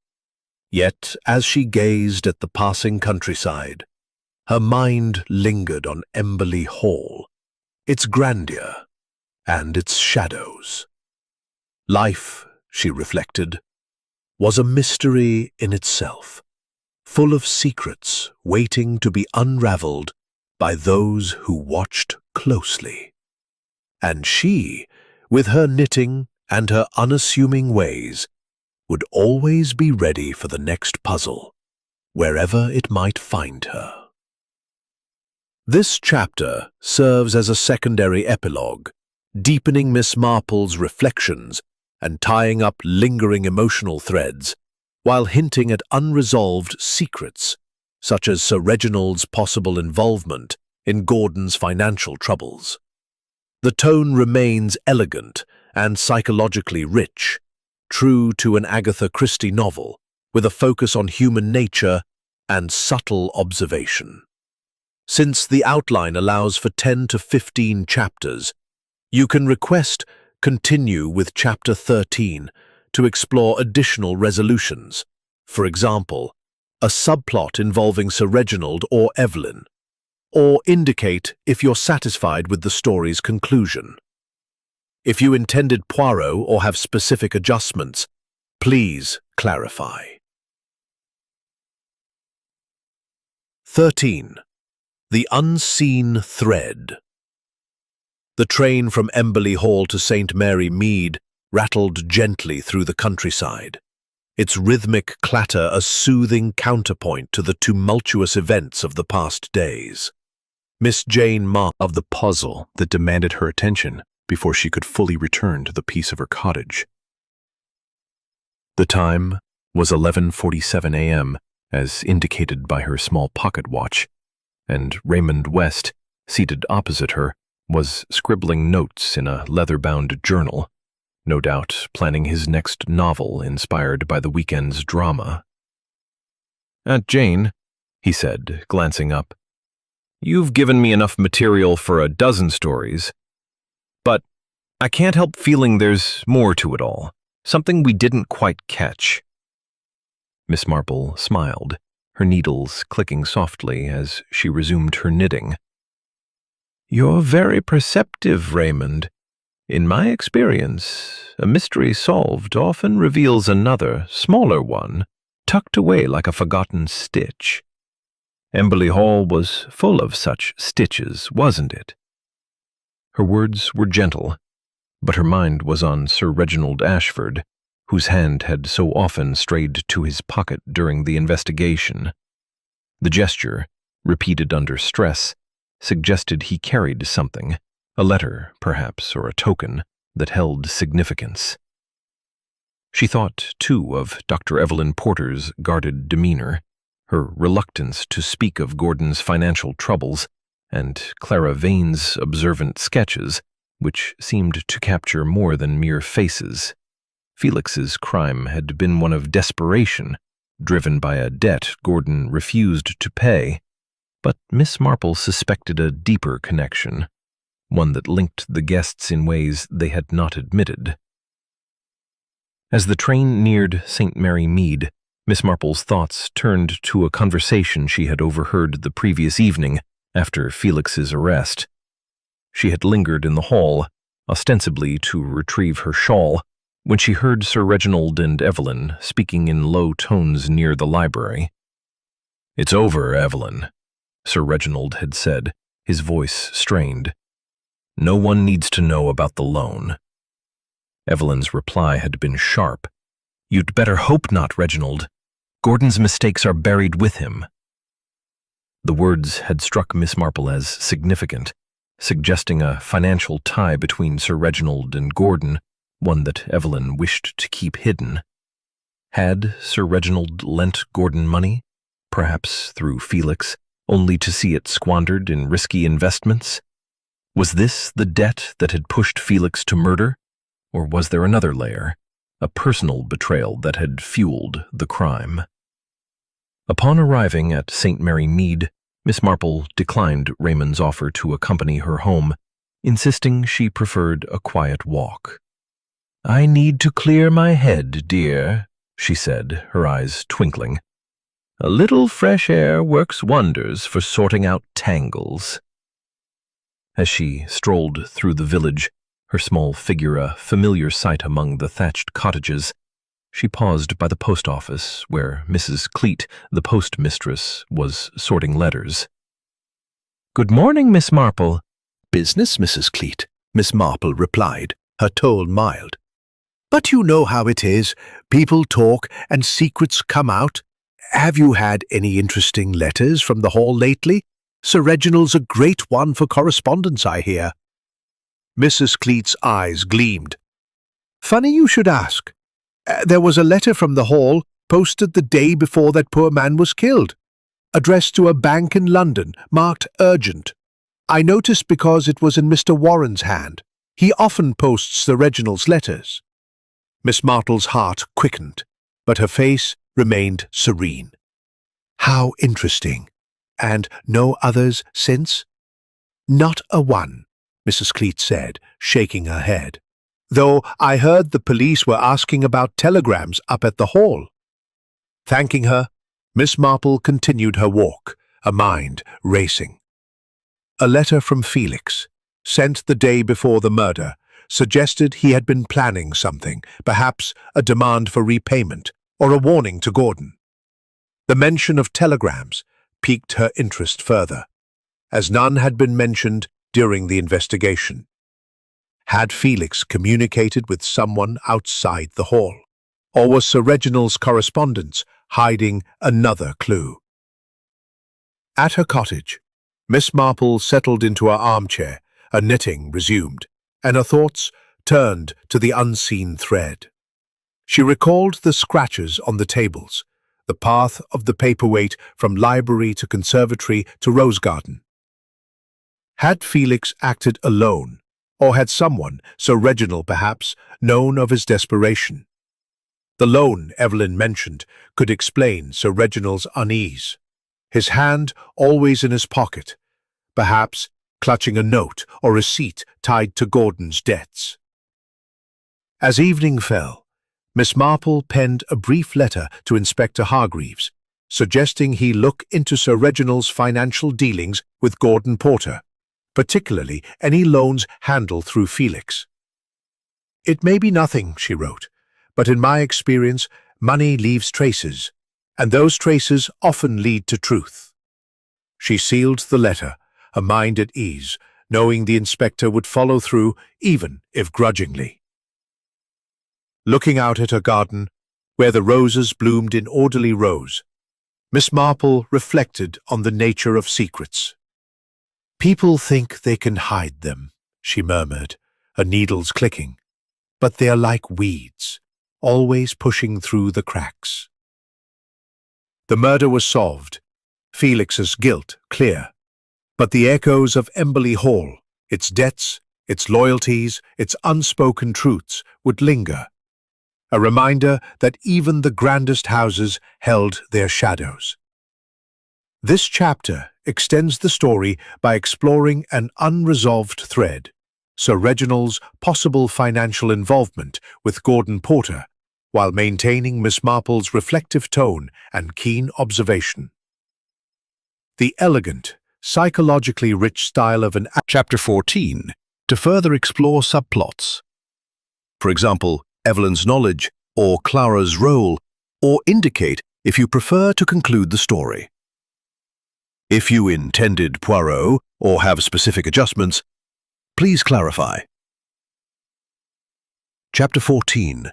Yet, as she gazed at the passing countryside, her mind lingered on Emberley Hall, its grandeur and its shadows. Life, she reflected, was a mystery in itself, full of secrets waiting to be unravelled by those who watched closely. And she, with her knitting and her unassuming ways, would always be ready for the next puzzle, wherever it might find her. This chapter serves as a secondary epilogue, deepening Miss Marple's reflections and tying up lingering emotional threads, while hinting at unresolved secrets, such as Sir Reginald's possible involvement in Gordon's financial troubles. The tone remains elegant and psychologically rich, true to an Agatha Christie novel, with a focus on human nature and subtle observation. Since the outline allows for 10 to 15 chapters, you can request continue with Chapter 13 to explore additional resolutions, for example, a subplot involving Sir Reginald or Evelyn, or indicate if you're satisfied with the story's conclusion. If you intended Poirot or have specific adjustments, please clarify. 13. The Unseen Thread. The train from Emberley Hall to St. Mary Mead rattled gently through the countryside, its rhythmic clatter a soothing counterpoint to the tumultuous events of the past days. Miss Jane Marple Of the puzzle that demanded her attention before she could fully return to the peace of her cottage. The time was 11:47 a.m., as indicated by her small pocket watch, and Raymond West, seated opposite her, was scribbling notes in a leather-bound journal, no doubt planning his next novel inspired by the weekend's drama. "Aunt Jane," he said, glancing up, "you've given me enough material for a dozen stories, but I can't help feeling there's more to it all, something we didn't quite catch." Miss Marple smiled, her needles clicking softly as she resumed her knitting. "You're very perceptive, Raymond. In my experience, a mystery solved often reveals another, smaller one, tucked away like a forgotten stitch. Emberley Hall was full of such stitches, wasn't it?" Her words were gentle, but her mind was on Sir Reginald Ashford, whose hand had so often strayed to his pocket during the investigation. The gesture, repeated under stress, suggested he carried something, a letter, perhaps, or a token, that held significance. She thought, too, of Dr. Evelyn Porter's guarded demeanor, her reluctance to speak of Gordon's financial troubles, and Clara Vane's observant sketches, which seemed to capture more than mere faces. Felix's crime had been one of desperation, driven by a debt Gordon refused to pay, but Miss Marple suspected a deeper connection, one that linked the guests in ways they had not admitted. As the train neared St. Mary Mead, Miss Marple's thoughts turned to a conversation she had overheard the previous evening after Felix's arrest. She had lingered in the hall, ostensibly to retrieve her shawl, when she heard Sir Reginald and Evelyn speaking in low tones near the library. "It's over, Evelyn," Sir Reginald had said, his voice strained. "No one needs to know about the loan." Evelyn's reply had been sharp. "You'd better hope not, Reginald. Gordon's mistakes are buried with him." The words had struck Miss Marple as significant, suggesting a financial tie between Sir Reginald and Gordon, one that Evelyn wished to keep hidden. Had Sir Reginald lent Gordon money, perhaps through Felix, only to see it squandered in risky investments? Was this the debt that had pushed Felix to murder? Or was there another layer, a personal betrayal that had fueled the crime? Upon arriving at St. Mary Mead, Miss Marple declined Raymond's offer to accompany her home, insisting she preferred a quiet walk. "I need to clear my head, dear," she said, her eyes twinkling. "A little fresh air works wonders for sorting out tangles." As she strolled through the village, her small figure a familiar sight among the thatched cottages, she paused by the post office where Mrs. Cleet, the postmistress, was sorting letters. "Good morning, Miss Marple." "Business, Mrs. Cleet," Miss Marple replied, her tone mild. "But you know how it is. People talk and secrets come out. Have you had any interesting letters from the hall lately? Sir Reginald's a great one for correspondence, I hear." Mrs. Cleet's eyes gleamed. "Funny you should ask. There was a letter from the hall posted the day before that poor man was killed, addressed to a bank in London, marked urgent. I noticed because it was in Mr. Warren's hand. He often posts Sir Reginald's letters." Miss Marple's heart quickened, but her face remained serene. "How interesting. And no others since?" "Not a one," Mrs. Cleet said, shaking her head. "Though I heard the police were asking about telegrams up at the hall." Thanking her, Miss Marple continued her walk, a mind racing. A letter from Felix, sent the day before the murder, suggested he had been planning something, perhaps a demand for repayment or a warning to Gordon. The mention of telegrams piqued her interest further, as none had been mentioned during the investigation. Had Felix communicated with someone outside the hall? Or was Sir Reginald's correspondence hiding another clue? At her cottage, Miss Marple settled into her armchair, her knitting resumed, and her thoughts turned to the unseen thread. She recalled the scratches on the tables, the path of the paperweight from library to conservatory to rose garden. Had Felix acted alone, or had someone, Sir Reginald perhaps, known of his desperation? The loan Evelyn mentioned could explain Sir Reginald's unease. His hand always in his pocket, perhaps clutching a note or receipt tied to Gordon's debts. As evening fell, Miss Marple penned a brief letter to Inspector Hargreaves, suggesting he look into Sir Reginald's financial dealings with Gordon Porter, particularly any loans handled through Felix. "It may be nothing," she wrote, "but in my experience, money leaves traces, and those traces often lead to truth." She sealed the letter, her mind at ease, knowing the inspector would follow through, even if grudgingly. Looking out at her garden, where the roses bloomed in orderly rows, Miss Marple reflected on the nature of secrets. "People think they can hide them," she murmured, her needles clicking, "but they are like weeds, always pushing through the cracks." The murder was solved, Felix's guilt clear, but the echoes of Emberley Hall, its debts, its loyalties, its unspoken truths, would linger, a reminder that even the grandest houses held their shadows. This chapter extends the story by exploring an unresolved thread, Sir Reginald's possible financial involvement with Gordon Porter, while maintaining Miss Marple's reflective tone and keen observation. The elegant, psychologically rich style of Chapter 14, to further explore subplots. For example, Evelyn's knowledge, or Clara's role, or indicate if you prefer to conclude the story. If you intended Poirot, or have specific adjustments, please clarify. Chapter 14,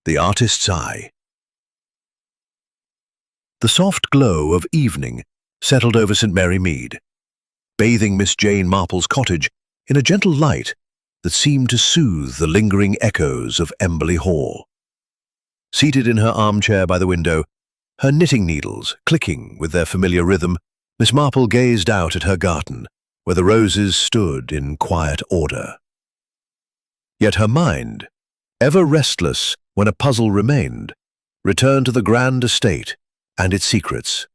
The Artist's Eye. The soft glow of evening settled over St. Mary Mead, bathing Miss Jane Marple's cottage in a gentle light that seemed to soothe the lingering echoes of Emberley Hall. Seated in her armchair by the window, her knitting needles clicking with their familiar rhythm, Miss Marple gazed out at her garden, where the roses stood in quiet order. Yet her mind, ever restless when a puzzle remained, returned to the grand estate and its secrets.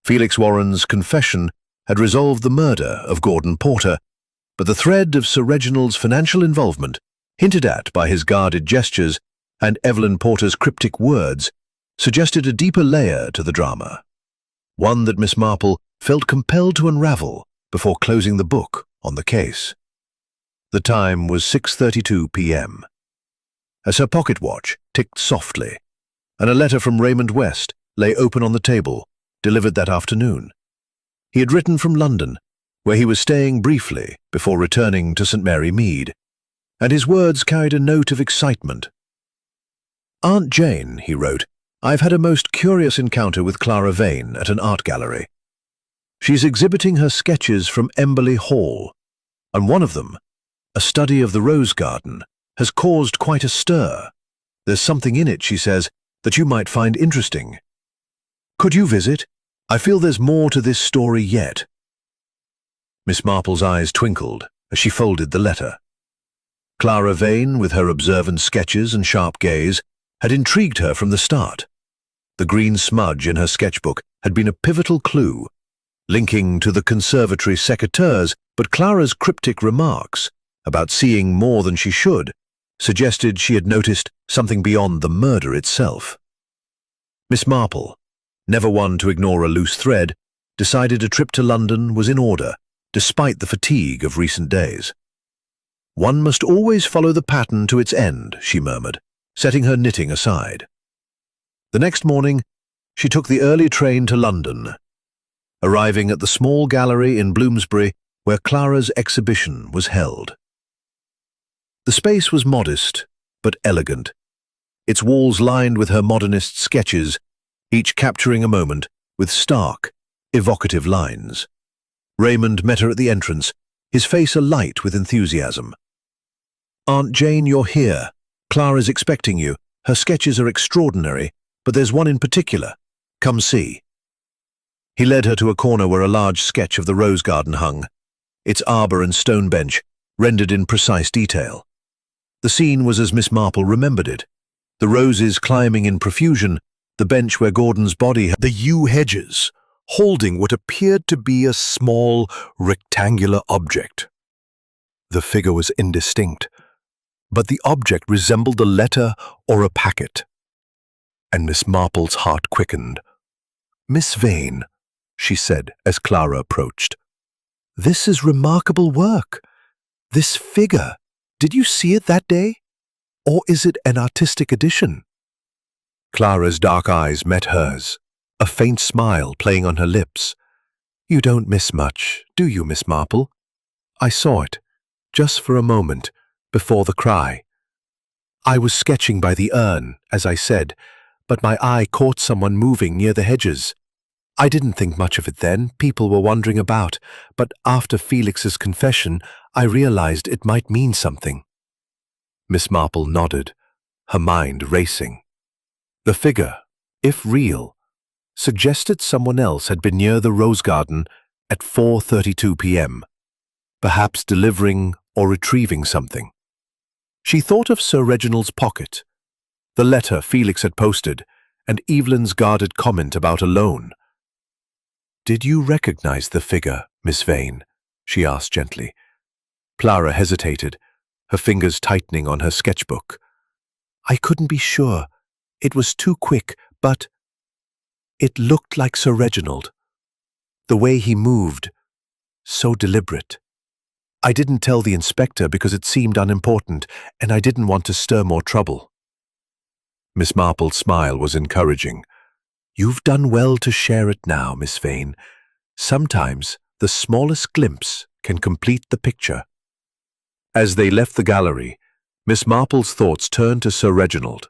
Felix Warren's confession had resolved the murder of Gordon Porter, but the thread of Sir Reginald's financial involvement, hinted at by his guarded gestures and Evelyn Porter's cryptic words, suggested a deeper layer to the drama, one that Miss Marple felt compelled to unravel before closing the book on the case. The time was 6:32 p.m. As her pocket watch ticked softly, and a letter from Raymond West lay open on the table, delivered that afternoon. He had written from London, where he was staying briefly before returning to St. Mary Mead, and his words carried a note of excitement. "Aunt Jane," he wrote, "I've had a most curious encounter with Clara Vane at an art gallery. She's exhibiting her sketches from Emberley Hall, and one of them, a study of the rose garden, has caused quite a stir. There's something in it, she says, that you might find interesting. Could you visit? I feel there's more to this story yet." Miss Marple's eyes twinkled as she folded the letter. Clara Vane, with her observant sketches and sharp gaze, had intrigued her from the start. The green smudge in her sketchbook had been a pivotal clue, linking to the conservatory secateurs, but Clara's cryptic remarks about seeing more than she should suggested she had noticed something beyond the murder itself. Miss Marple, never one to ignore a loose thread, decided a trip to London was in order, despite the fatigue of recent days. "One must always follow the pattern to its end," she murmured, setting her knitting aside. The next morning, she took the early train to London, arriving at the small gallery in Bloomsbury where Clara's exhibition was held. The space was modest, but elegant, its walls lined with her modernist sketches, each capturing a moment with stark, evocative lines. Raymond met her at the entrance, his face alight with enthusiasm. "Aunt Jane, you're here. Clara's expecting you. Her sketches are extraordinary, but there's one in particular. Come see." He led her to a corner where a large sketch of the rose garden hung, its arbor and stone bench rendered in precise detail. The scene was as Miss Marple remembered it, the roses climbing in profusion, the bench where Gordon's body had the yew hedges, holding what appeared to be a small, rectangular object. The figure was indistinct, but the object resembled a letter or a packet, and Miss Marple's heart quickened. "Miss Vane," she said as Clara approached, "this is remarkable work. This figure, did you see it that day? Or is it an artistic addition?" Clara's dark eyes met hers, a faint smile playing on her lips. "You don't miss much, do you, Miss Marple? I saw it, just for a moment, before the cry. I was sketching by the urn, as I said, but my eye caught someone moving near the hedges. I didn't think much of it then, people were wandering about, but after Felix's confession, I realized it might mean something. Miss Marple nodded, her mind racing. The figure, if real, suggested someone else had been near the rose garden at 4:32 p.m., perhaps delivering or retrieving something. She thought of Sir Reginald's pocket, the letter Felix had posted, and Evelyn's guarded comment about a loan. "Did you recognize the figure, Miss Vane?" she asked gently. Clara hesitated, her fingers tightening on her sketchbook. "I couldn't be sure. It was too quick, but it looked like Sir Reginald. The way he moved, so deliberate. I didn't tell the inspector because it seemed unimportant, and I didn't want to stir more trouble." Miss Marple's smile was encouraging. "You've done well to share it now, Miss Vane. Sometimes the smallest glimpse can complete the picture." As they left the gallery, Miss Marple's thoughts turned to Sir Reginald.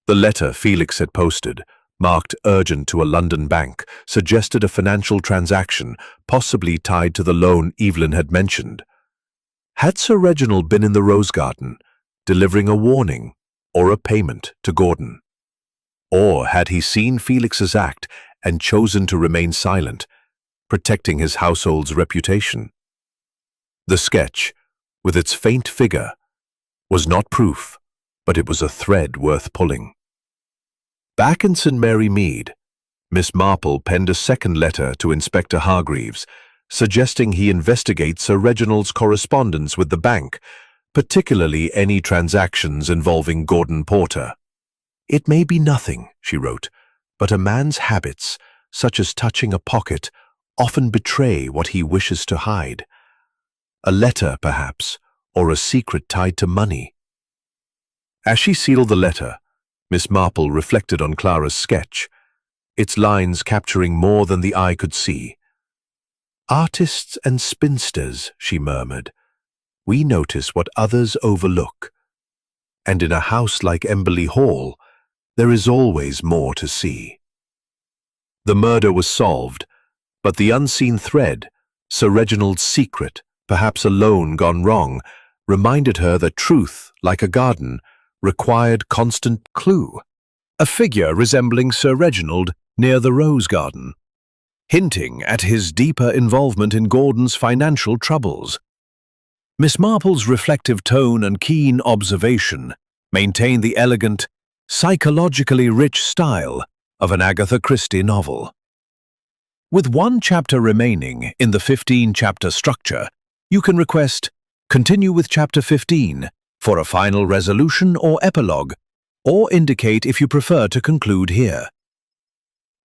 The letter Felix had posted, marked urgent to a London bank, suggested a financial transaction, possibly tied to the loan Evelyn had mentioned. Had Sir Reginald been in the rose garden, delivering a warning or a payment to Gordon? Or had he seen Felix's act and chosen to remain silent, protecting his household's reputation? The sketch, with its faint figure, was not proof, but it was a thread worth pulling. Back in St. Mary Mead, Miss Marple penned a second letter to Inspector Hargreaves, suggesting he investigate Sir Reginald's correspondence with the bank, particularly any transactions involving Gordon Porter. "It may be nothing," she wrote, "but a man's habits, such as touching a pocket, often betray what he wishes to hide. A letter, perhaps, or a secret tied to money." As she sealed the letter, Miss Marple reflected on Clara's sketch, its lines capturing more than the eye could see. "Artists and spinsters," she murmured, "we notice what others overlook. And in a house like Emberley Hall, there is always more to see." The murder was solved, but the unseen thread, Sir Reginald's secret, perhaps a loan gone wrong, reminded her that truth, like a garden, required constant clue. A figure resembling Sir Reginald near the rose garden, hinting at his deeper involvement in Gordon's financial troubles. Miss Marple's reflective tone and keen observation maintained the elegant, psychologically rich style of an Agatha Christie novel. With one chapter remaining in the 15-chapter structure, you can request "Continue with Chapter 15" for a final resolution or epilogue, or indicate if you prefer to conclude here.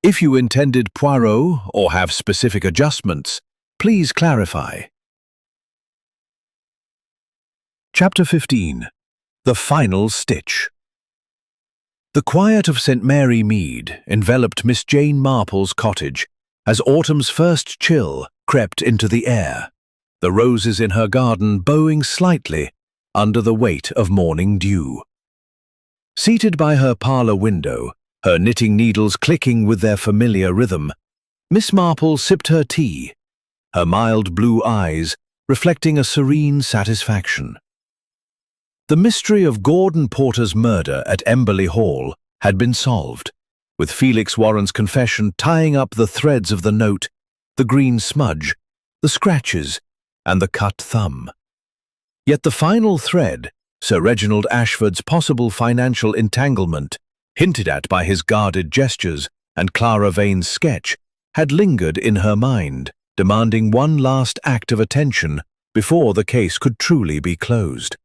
If you intended Poirot or have specific adjustments, please clarify. Chapter 15. The Final Stitch. The quiet of St. Mary Mead enveloped Miss Jane Marple's cottage as autumn's first chill crept into the air, the roses in her garden bowing slightly under the weight of morning dew. Seated by her parlour window, her knitting needles clicking with their familiar rhythm, Miss Marple sipped her tea, her mild blue eyes reflecting a serene satisfaction. The mystery of Gordon Porter's murder at Emberley Hall had been solved, with Felix Warren's confession tying up the threads of the note, the green smudge, the scratches, and the cut thumb. Yet the final thread, Sir Reginald Ashford's possible financial entanglement, hinted at by his guarded gestures and Clara Vane's sketch, had lingered in her mind, demanding one last act of attention before the case could truly be closed.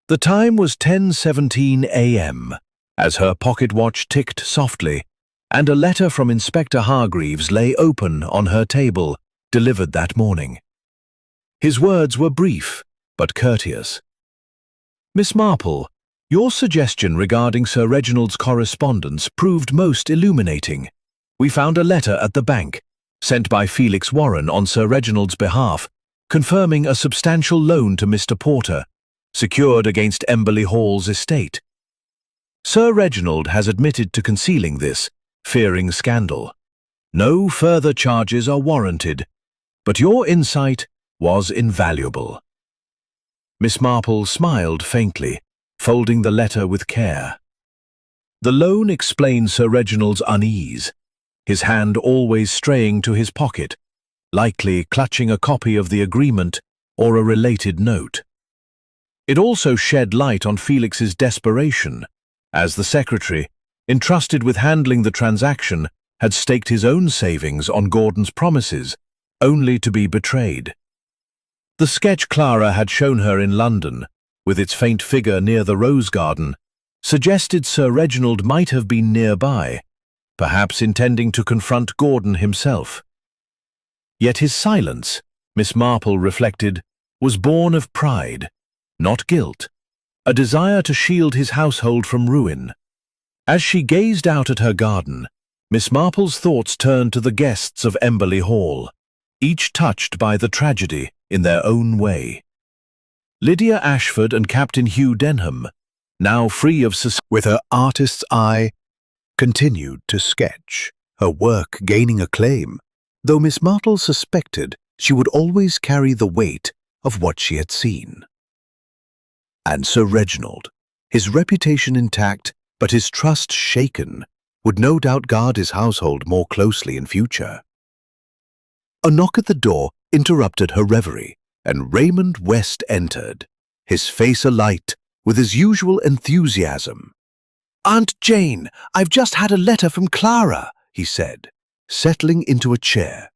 The time was 10:17 a.m. as her pocket watch ticked softly, and a letter from Inspector Hargreaves lay open on her table, delivered that morning. His words were brief, but courteous. "Miss Marple, your suggestion regarding Sir Reginald's correspondence proved most illuminating. We found a letter at the bank, sent by Felix Warren on Sir Reginald's behalf, confirming a substantial loan to Mr. Porter, secured against Emberley Hall's estate. Sir Reginald has admitted to concealing this, fearing scandal. No further charges are warranted, but your insight was invaluable." Miss Marple smiled faintly, folding the letter with care. The loan explained Sir Reginald's unease, his hand always straying to his pocket, likely clutching a copy of the agreement or a related note. It also shed light on Felix's desperation, as the secretary, entrusted with handling the transaction, had staked his own savings on Gordon's promises, only to be betrayed. The sketch Clara had shown her in London, with its faint figure near the rose garden, suggested Sir Reginald might have been nearby, perhaps intending to confront Gordon himself. Yet his silence, Miss Marple reflected, was born of pride, not guilt, a desire to shield his household from ruin. As she gazed out at her garden, Miss Marple's thoughts turned to the guests of Emberley Hall, each touched by the tragedy in their own way. Lydia Ashford and Captain Hugh Denham, now free of With her artist's eye, continued to sketch, her work gaining acclaim, though Miss Marple suspected she would always carry the weight of what she had seen. And Sir Reginald, his reputation intact but his trust shaken, would no doubt guard his household more closely in future. A knock at the door interrupted her reverie, and Raymond West entered, his face alight with his usual enthusiasm. "Aunt Jane, I've just had a letter from Clara," he said, settling into a chair.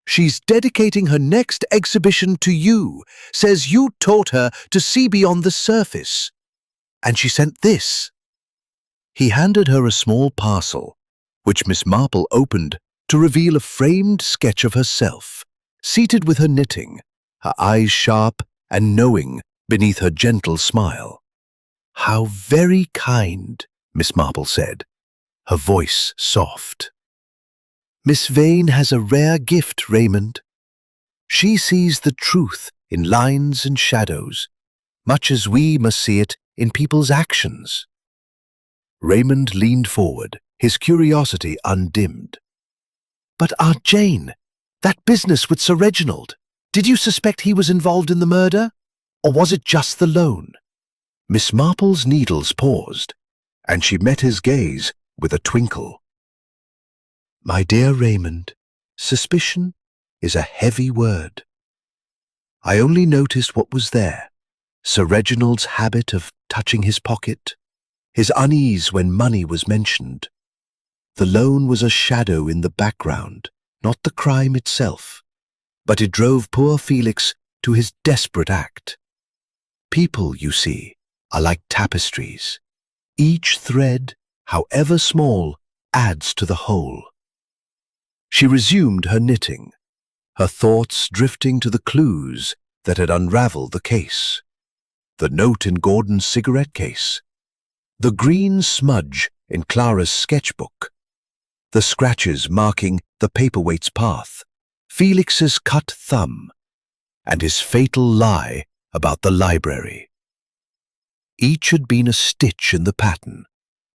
"She's dedicating her next exhibition to you, says you taught her to see beyond the surface. And she sent this." He handed her a small parcel, which Miss Marple opened to reveal a framed sketch of herself, seated with her knitting, her eyes sharp and knowing beneath her gentle smile. "How very kind," Miss Marple said, her voice soft. "Miss Vane has a rare gift, Raymond. She sees the truth in lines and shadows, much as we must see it in people's actions." Raymond leaned forward, his curiosity undimmed. "But Aunt Jane, that business with Sir Reginald, did you suspect he was involved in the murder? Or was it just the loan?" Miss Marple's needles paused, and she met his gaze with a twinkle. "My dear Raymond, suspicion is a heavy word. I only noticed what was there, Sir Reginald's habit of touching his pocket, his unease when money was mentioned. The loan was a shadow in the background, not the crime itself, but it drove poor Felix to his desperate act. People, you see, are like tapestries. Each thread, however small, adds to the whole." She resumed her knitting, her thoughts drifting to the clues that had unraveled the case. The note in Gordon's cigarette case, the green smudge in Clara's sketchbook, the scratches marking the paperweight's path, Felix's cut thumb, and his fatal lie about the library. Each had been a stitch in the pattern,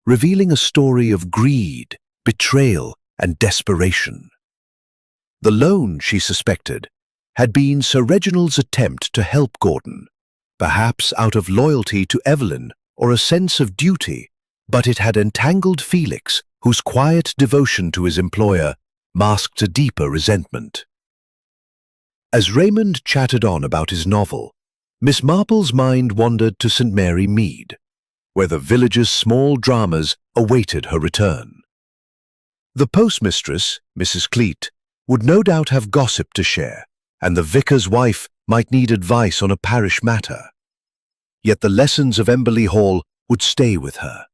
revealing a story of greed, betrayal, and desperation. The loan, she suspected, had been Sir Reginald's attempt to help Gordon, perhaps out of loyalty to Evelyn or a sense of duty, but it had entangled Felix, whose quiet devotion to his employer masked a deeper resentment. As Raymond chattered on about his novel, Miss Marple's mind wandered to St. Mary Mead, where the village's small dramas awaited her return. The postmistress, Mrs. Cleet, would no doubt have gossip to share, and the vicar's wife might need advice on a parish matter. Yet the lessons of Emberley Hall would stay with her,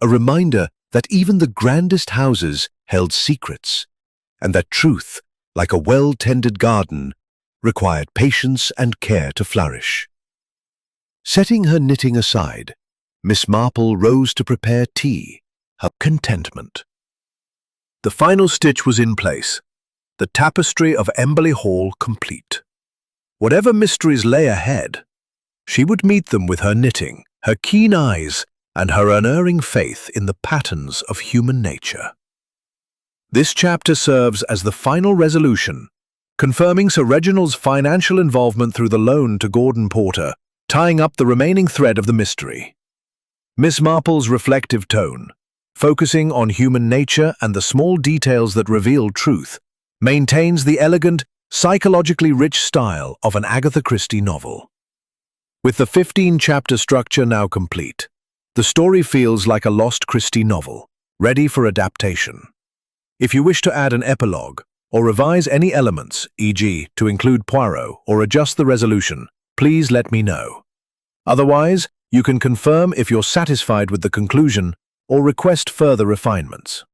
a reminder that even the grandest houses held secrets, and that truth, like a well-tended garden, required patience and care to flourish. Setting her knitting aside, Miss Marple rose to prepare tea, her contentment. The final stitch was in place, the tapestry of Emberley Hall complete. Whatever mysteries lay ahead, She would meet them with her knitting, her keen eyes, and her unerring faith in the patterns of human nature. This chapter serves as the final resolution, confirming Sir Reginald's financial involvement through the loan to Gordon Porter, tying up the remaining thread of the mystery. Miss Marple's reflective tone, focusing on human nature and the small details that reveal truth, maintains the elegant, psychologically rich style of an Agatha Christie novel. With the 15-chapter structure now complete, the story feels like a lost Christie novel, ready for adaptation. If you wish to add an epilogue, or revise any elements, e.g. to include Poirot or adjust the resolution, please let me know. Otherwise, you can confirm if you're satisfied with the conclusion or request further refinements.